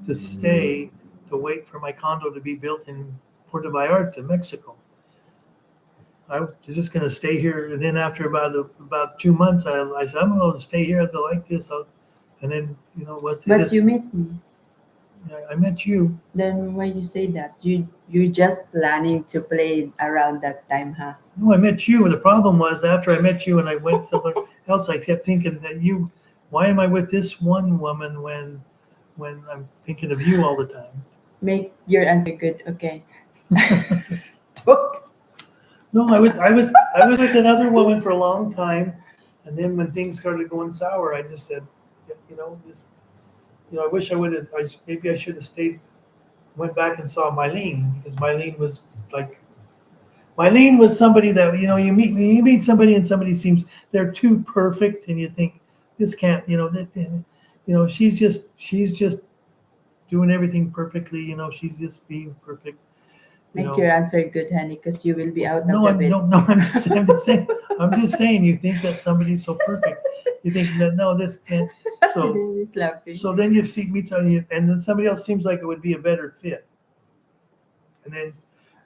S2: to stay, to wait for my condo to be built in Puerto Vallarta, Mexico. I was just going to stay here, and then after about 2 months, I said I'm going to stay here. I like this, and then what? It
S1: But
S2: just
S1: you met me.
S2: I met you.
S1: Then why you say that? You're just planning to play around that time, huh?
S2: No, I met you. And the problem was after I met you and I went somewhere else, I kept thinking that you. Why am I with this one woman when I'm thinking of you all the time?
S1: Make your answer good, okay? Don't.
S2: No, I was with another woman for a long time, and then when things started going sour, I just said, just I wish I would have. Maybe I should have stayed. Went back and saw Mylene because Mylene was like Mylene was somebody that you meet somebody and somebody seems they're too perfect and you think this can't she's just doing everything perfectly, she's just being perfect, you
S1: Make
S2: know
S1: your answer good, honey, because you will be out of
S2: no,
S1: the
S2: I'm
S1: bed.
S2: no, no, I'm just saying you think that somebody's so perfect, you think that no, this can't. so
S1: He's laughing.
S2: so then you see meet somebody and then somebody else seems like it would be a better fit, and then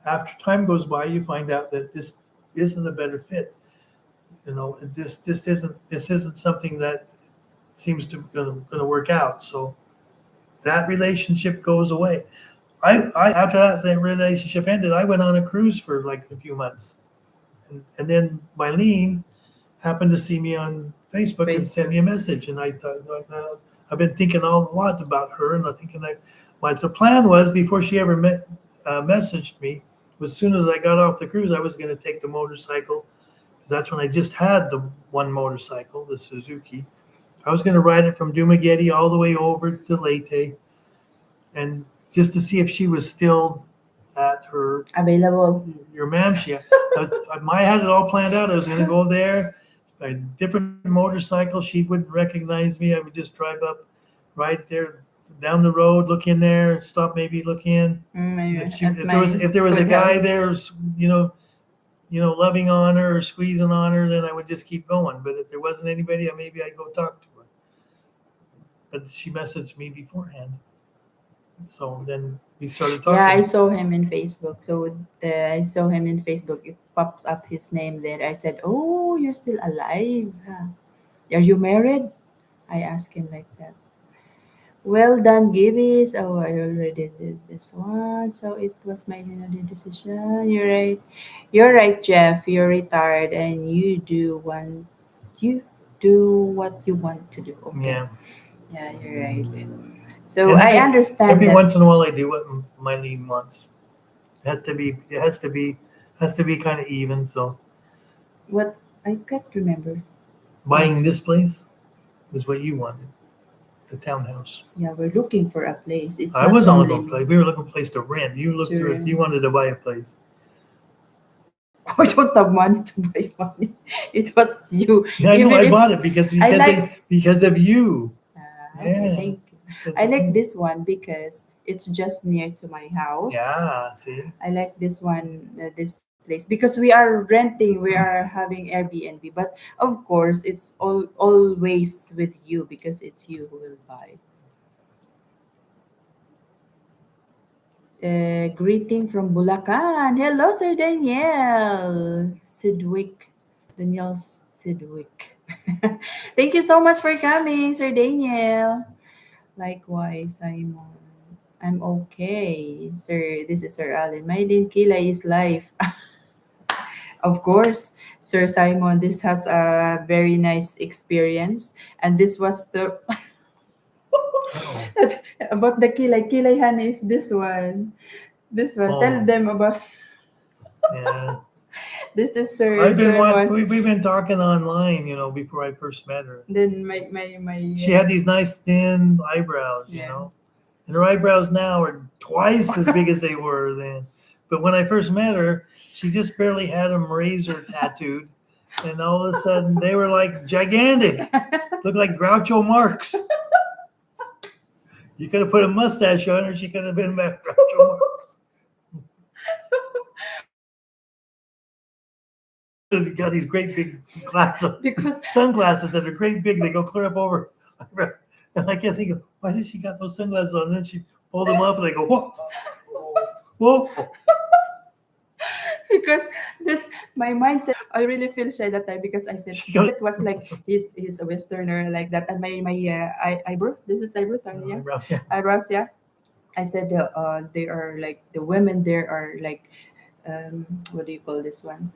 S2: after time goes by you find out that this isn't a better fit. This isn't something that seems to gonna work out. So that relationship goes away. I after that relationship ended, I went on a cruise for like a few months, and then Mylene happened to see me on Facebook and sent
S1: Facebook.
S2: me a message, and I thought I've been thinking a lot about her, and I thinking the plan was before she ever messaged me. As soon as I got off the cruise, I was going to take the motorcycle because that's when I just had the one motorcycle, the Suzuki. I was going to ride it from Dumaguete all the way over to Leyte, and just to see if she was still at her
S1: Available.
S2: your ma'am. I had it all planned out. I was going to go there, a different motorcycle. She wouldn't recognize me. I would just drive up right there down the road, look in there, stop, maybe look in.
S1: Maybe
S2: If
S1: at
S2: there was
S1: my
S2: if there was a
S1: food
S2: guy
S1: house.
S2: there, loving on her or squeezing on her, then I would just keep going. But if there wasn't anybody, maybe I'd go talk to her. But she messaged me beforehand, so then we started
S1: Yeah, I
S2: talking.
S1: saw him in Facebook. So I saw him in Facebook. It pops up his name there. I said, "Oh, you're still alive. Huh? Are you married?" I asked him like that. Well done, Gibbies. Oh, I already did this one. So it was my decision. You're right. You're right, Jeff. You're retired and you do what you want to do. Okay.
S2: Yeah,
S1: Yeah, you're right. So
S2: and
S1: I understand
S2: every
S1: that.
S2: once in a while I do what Mylene wants. It has to be kind of even. So
S1: What I can't remember. What?
S2: buying this place was what you wanted, the townhouse.
S1: Yeah, we're looking for a place. It's
S2: I
S1: not
S2: was only
S1: only
S2: going to
S1: me.
S2: play. We were looking for a place to rent. You looked through it. You
S1: To
S2: wanted to buy a place.
S1: I don't have money to buy money. It was you.
S2: Yeah, I know.
S1: Even
S2: I
S1: if
S2: bought it because
S1: I
S2: because
S1: like
S2: they because of you.
S1: okay,
S2: Yeah,
S1: thank you.
S2: because
S1: I
S2: of
S1: like
S2: you.
S1: this one because it's just near to my house.
S2: Yeah. See.
S1: I like this one, this place because we are renting, we are having Airbnb. But of course, it's always with you because it's you who will buy. Greeting from Bulacan. Hello, Sir Daniel Sidwick. Daniel Sidwick. Thank you so much for coming, Sir Daniel. Likewise, I'm okay. Sir, this is Sir Allen. Mylene Kilay is life. Of course, Sir Simon, this has a very nice experience. And this was the
S2: Oh.
S1: about the Kilay. Kilay honey is this one. This one. Tell
S2: Oh.
S1: them about
S2: Yeah.
S1: This is Sir
S2: I've been
S1: Simon.
S2: we've been talking online, before I first met her.
S1: Then my
S2: She had these nice thin eyebrows,
S1: yeah.
S2: and her eyebrows now are twice as big as they were then. But when I first met her, she just barely had them razor tattooed, and all of a sudden they were like gigantic, looked like Groucho Marx. You could have put a mustache on her; she could have been back Groucho Marx. She's got these great big glasses,
S1: Because
S2: sunglasses that are great big. They go clear up over. And I can't think of why did she got those sunglasses on? And then she pulled them off, and I go, whoa, whoa.
S1: because this my mindset, I really feel shy that time because I said
S2: She goes,
S1: it was like he's a westerner like that, and my eyebrows, this is eyebrows, yeah,
S2: eyebrows, yeah.
S1: eyebrows, yeah. I said they are like the women there are like what do you call this one,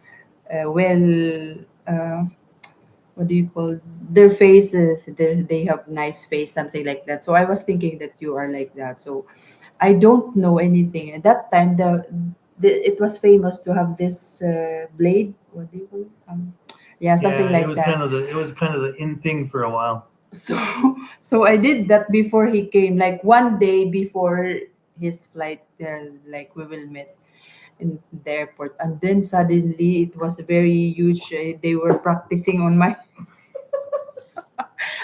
S1: well, uh, what do you call their faces, they have nice face, something like that. So I was thinking that you are like that. So I don't know anything at that time. It was famous to have this blade. What do you call it? Yeah, something
S2: Yeah,
S1: like that.
S2: it was kind of the in thing for a while.
S1: So so I did that before he came, like one day before his flight. Like we will meet in the airport, and then suddenly it was very huge. They were practicing on my.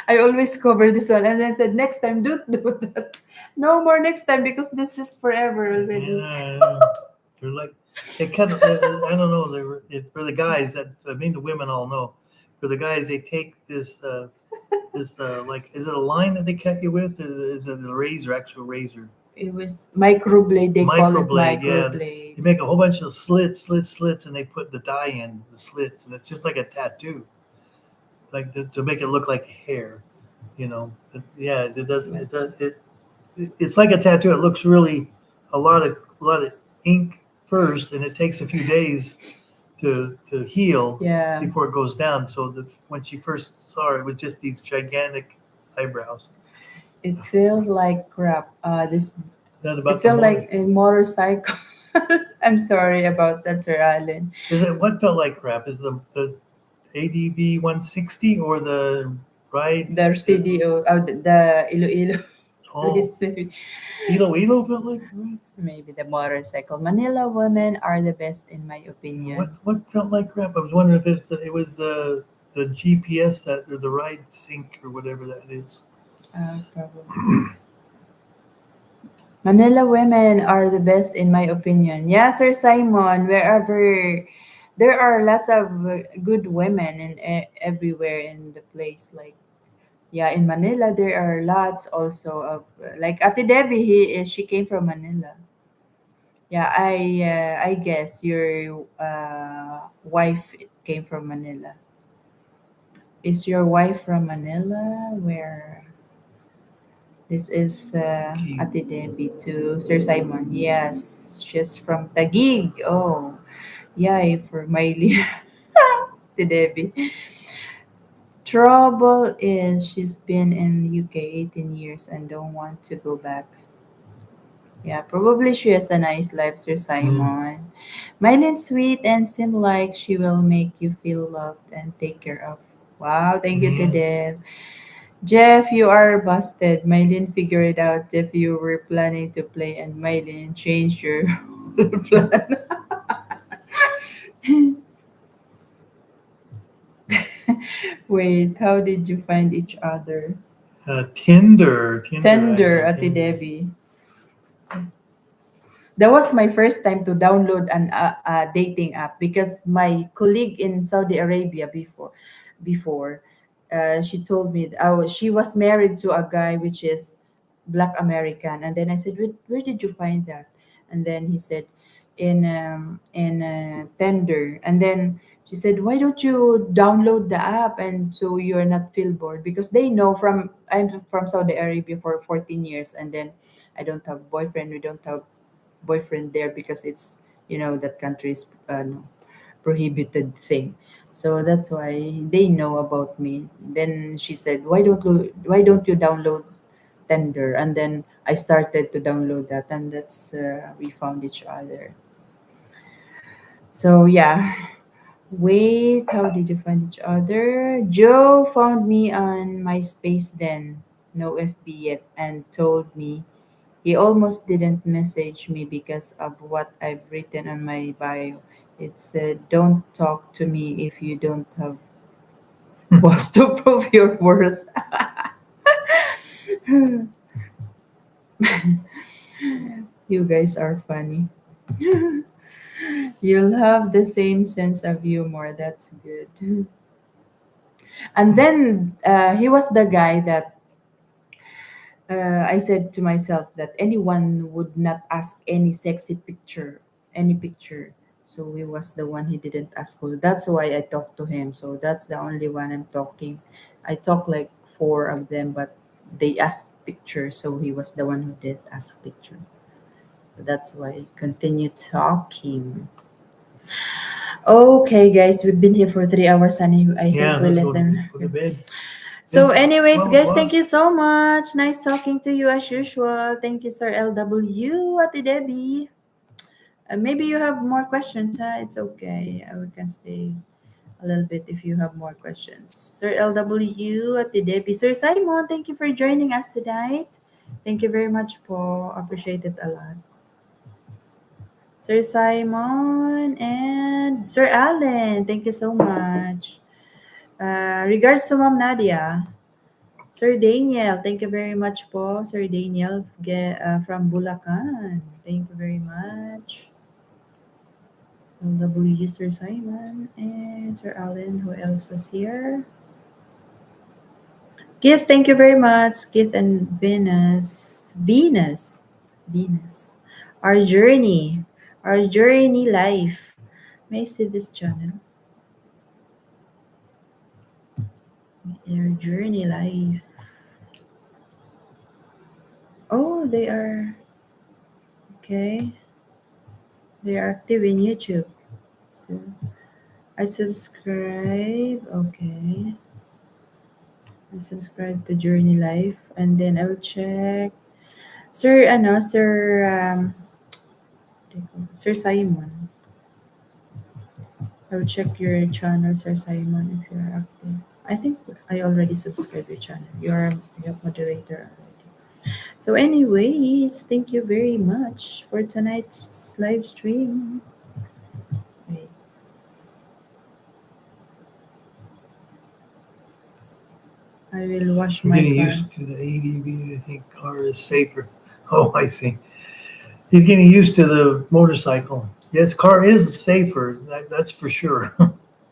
S1: I always cover this one, and then said next time don't do that. No more next time because this is forever already.
S2: Yeah, they're like it kind of. I don't know. For the guys that I mean the women all know. For the guys, they take this like is it a line that they cut you with? Is it a razor, actual razor?
S1: It was microblade. They call it
S2: Microblade, yeah.
S1: microblade.
S2: You make a whole bunch of slits, and they put the dye in the slits, and it's just like a tattoo, like to make it look like hair, Yeah, it does.
S1: Yeah.
S2: It's like a tattoo. It looks really a lot of ink first, and it takes a few days to heal
S1: Yeah.
S2: before it goes down. So when she first saw it was just these gigantic eyebrows.
S1: It felt like crap. This
S2: Is that
S1: it
S2: about the
S1: felt
S2: motor?
S1: like a motorcycle. I'm sorry about that, Sir Allen.
S2: Is it what felt like crap? Is the ADB 160 or the ride?
S1: The CDO, the Iloilo
S2: Oh,
S1: place. Maybe,
S2: Ilo felt like crap.
S1: maybe the motorcycle. Manila women are the best in my
S2: Yeah, what
S1: opinion.
S2: what felt like crap? I was wondering if it was the GPS that or the ride sync or whatever that is.
S1: Probably. Manila women are the best in my opinion. Yeah, Sir Simon, wherever there are lots of good women in everywhere in the place. Like yeah, in Manila there are lots also of like Ate Debbie. She came from Manila. Yeah, I guess your wife came from Manila. Is your wife from Manila? Where this is
S2: Key.
S1: Ate Debbie to Sir Simon. Yes, she's from Taguig. Oh, yeah, for Miley. Ate Debbie. Trouble is she's been in the UK 18 years and don't want to go back. Yeah, probably she has a nice life, Sir
S2: Mm.
S1: Simon. Mylin's sweet and seem like she will make you feel loved and take care of. Wow, thank you,
S2: Yeah.
S1: Tedeb. Jeff, you are busted. Mylin figured it out if you were planning to play and Mylin changed your plan. Wait, how did you find each other?
S2: Tinder. I was
S1: Tender,
S2: on
S1: Ate
S2: Tinder.
S1: Debbie. That was my first time to download an dating app because my colleague in Saudi Arabia before she told me she was married to a guy which is black American, and then I said where did you find that, and then he said in Tender, and then she said why don't you download the app and so you're not feel bored because they know from I'm from Saudi Arabia for 14 years, and then I don't have boyfriend, we don't have boyfriend there because it's that country's no, prohibited thing. So that's why they know about me. Then she said why don't you download Tender, and then I started to download that, and that's we found each other. So yeah, Wait, how did you find each other? Joe found me on MySpace then, no FB yet, and told me he almost didn't message me because of what I've written on my bio. It said, "Don't talk to me if you don't have balls to prove your worth." You guys are funny. You'll have the same sense of humor. That's good. And then he was the guy that I said to myself that anyone would not ask any sexy picture, any picture. So he was the one he didn't ask for. That's why I talked to him. So that's the only one I'm talking. I talked like four of them, but they asked picture. So he was the one who did ask picture. So that's why I continue talking. Okay, guys, we've been here for 3 hours, and I think
S2: Yeah,
S1: we
S2: let's
S1: let them.
S2: go to bed.
S1: So,
S2: It's
S1: anyways,
S2: 12
S1: guys, thank
S2: o'clock.
S1: you so much. Nice talking to you as usual. Thank you, Sir LW, Ate Debbie. Maybe you have more questions, huh? It's okay. We can stay a little bit if you have more questions. Sir LW, Ate Debbie. Sir Simon, thank you for joining us tonight. Thank you very much po. Appreciate it a lot. Sir Simon and Sir Allen, thank you so much. Regards to Mom Nadia. Sir Daniel, thank you very much po. Sir Daniel from Bulacan. Thank you very much. LW Sir Simon and Sir Alan, who else was here? Keith, thank you very much. Keith and Venus. Venus. Our journey. Our journey life. May I see this channel? Our journey life. Oh, they are okay. They are active in YouTube. So I subscribe. Okay. I subscribe to Journey Life. And then I will check. Sir Simon. I will check your channel, Sir Simon, if you're active. I think I already subscribed your channel. You're a moderator already. So, anyways, thank you very much for tonight's live stream. Wait, I will wash
S2: I'm
S1: my
S2: getting
S1: car.
S2: used to the ADV. I think car is safer. Oh, I see. He's getting used to the motorcycle. Yes, car is safer. That's for sure.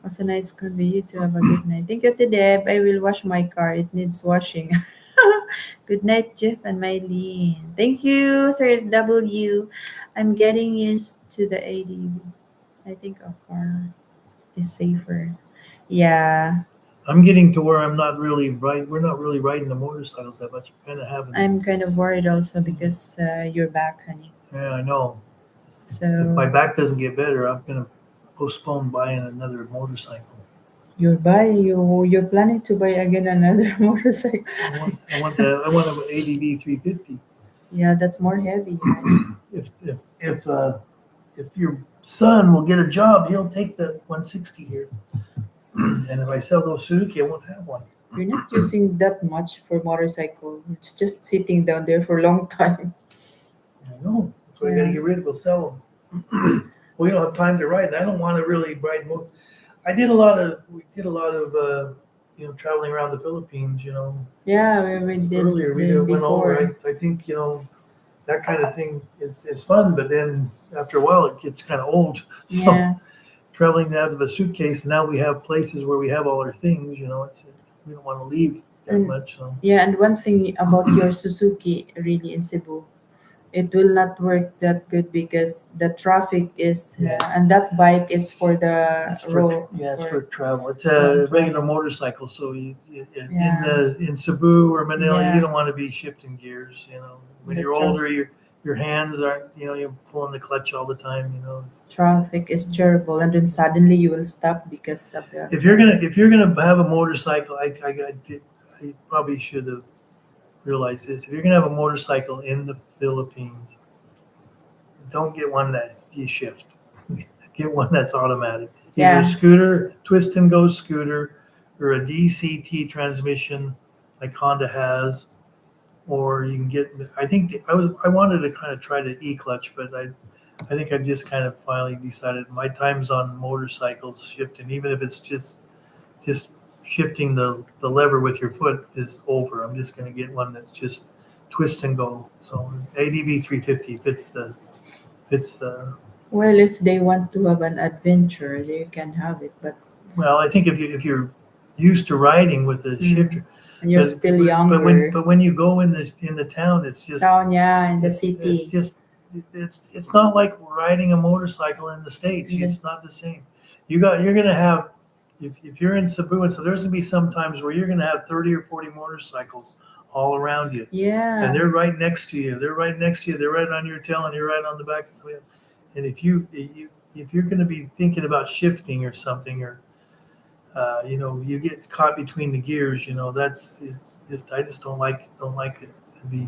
S1: Was a nice convo. You too. Have a good night. Thank you, Ate Deb. I will wash my car. It needs washing. Good night, Jeff and Mylene. Thank you, Sir W. I'm getting used to the ADV. I think a car is safer. Yeah,
S2: I'm getting to where I'm not really right. We're not really riding the motorcycles that much. We're kind of having.
S1: I'm kind of worried also because you're back, honey.
S2: Yeah, I know. If my
S1: So
S2: back doesn't get better, I'm gonna postpone buying another motorcycle.
S1: you're planning to buy again another motorcycle.
S2: I want an ADV 350.
S1: Yeah, that's more heavy, honey.
S2: If your son will get a job, he'll take the 160 here. And if I sell those Suzuki, I won't have one.
S1: You're not using that much for motorcycle. It's just sitting down there for a long time.
S2: I know. So I got to get rid of. We'll sell them. We don't have time to ride. And I don't want to really ride. I did a lot of. We did a lot of. Traveling around the Philippines.
S1: Yeah, we did
S2: Earlier we went over.
S1: before.
S2: I think that kind of thing is fun, but then after a while it gets kind of old. So
S1: Yeah.
S2: traveling out of a suitcase, and now we have places where we have all our things. We don't want to leave that
S1: And
S2: much. So
S1: yeah, and one thing about your Suzuki really in Cebu, it will not work that good because the traffic is
S2: Yeah.
S1: and that bike is for the
S2: it's
S1: road.
S2: for travel. It's
S1: long
S2: a regular
S1: travel.
S2: motorcycle, so
S1: Yeah.
S2: in Cebu or Manila,
S1: Yeah.
S2: you don't want to be shifting gears. When
S1: The
S2: you're older, your hands aren't. You're pulling the clutch all the time.
S1: traffic is terrible, and then suddenly you will stop because of the.
S2: If you're gonna have a motorcycle, I probably should have realized this. If you're gonna have a motorcycle in the Philippines, don't get one that you shift. Get one that's automatic. Either a
S1: Yeah.
S2: scooter, twist and go scooter, or a DCT transmission like Honda has, or you can get. I think I wanted to kind of try the e-clutch, but I think I've just kind of finally decided my time's on motorcycles shifting, even if it's just shifting the lever with your foot is over. I'm just going to get one that's just twist and go. So ADV 350 fits the.
S1: Well, if they want to have an adventure, they can have it. But
S2: Well, I think if you're used to riding with a shifter,
S1: and you're
S2: but
S1: still
S2: but when
S1: younger.
S2: but when you go in the town, it's just
S1: Town, yeah, in the
S2: it's
S1: city.
S2: just it's not like riding a motorcycle in the States.
S1: In the,
S2: It's not the same. You're gonna have if you're in Cebu, and so there's gonna be some times where you're gonna have 30 or 40 motorcycles all around you, and
S1: yeah.
S2: they're right next to you. They're right next to you. They're right on your tail, and you're right on the back of the wheel. And if you're gonna be thinking about shifting or something, or you get caught between the gears. That's just I just don't like it to be.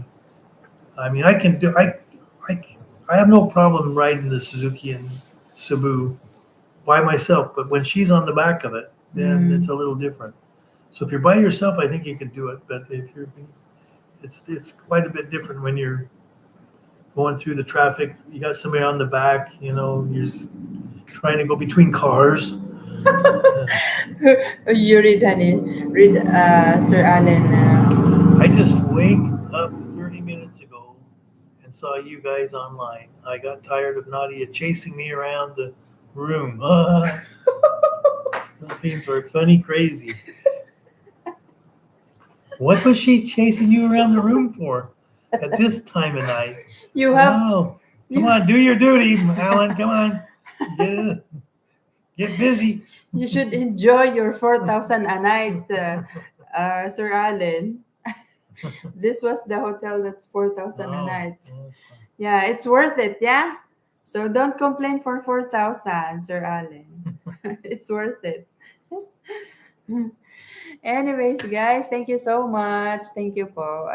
S2: I mean, I can do I I have no problem riding the Suzuki and Cebu by myself, but when she's on the back of it, then it's
S1: Mm,
S2: a little different. So if you're by yourself, I think you can do it, but if you're it's quite a bit different when you're going through the traffic. You got somebody on the back, you're just trying to go between cars.
S1: you read, honey. Read, Sir Allen.
S2: I just wake up 30 minutes ago and saw you guys online. I got tired of Nadia chasing me around the room. Philippines are funny crazy. What was she chasing you around the room for at this time of night?
S1: You have
S2: Oh, come
S1: you,
S2: on, do your duty, Alan. Come on, get busy.
S1: you should enjoy your 4,000 a night, Sir Allen. This was the hotel that's 4,000 a
S2: Oh,
S1: night. Yeah, it's worth it. Yeah. So don't complain for 4,000, Sir Allen. It's worth it. Anyways, guys, thank you so much. Thank you, Paul.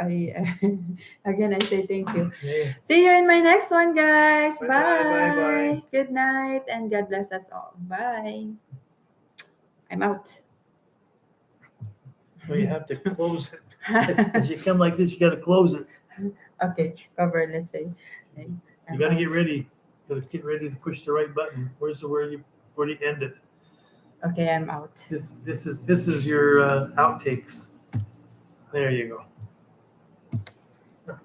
S1: Again, I say thank you.
S2: okay.
S1: See you in my next one, guys.
S2: Bye bye bye bye.
S1: Bye. Good night and God bless us all. Bye. I'm out.
S2: Well, you have to close it. As you come like this, you got to close it.
S1: Okay, cover. Let's say.
S2: You got to get ready. Got to get ready to push the right button. Where's the where do you end it?
S1: Okay, I'm out.
S2: This is your outtakes. There you go.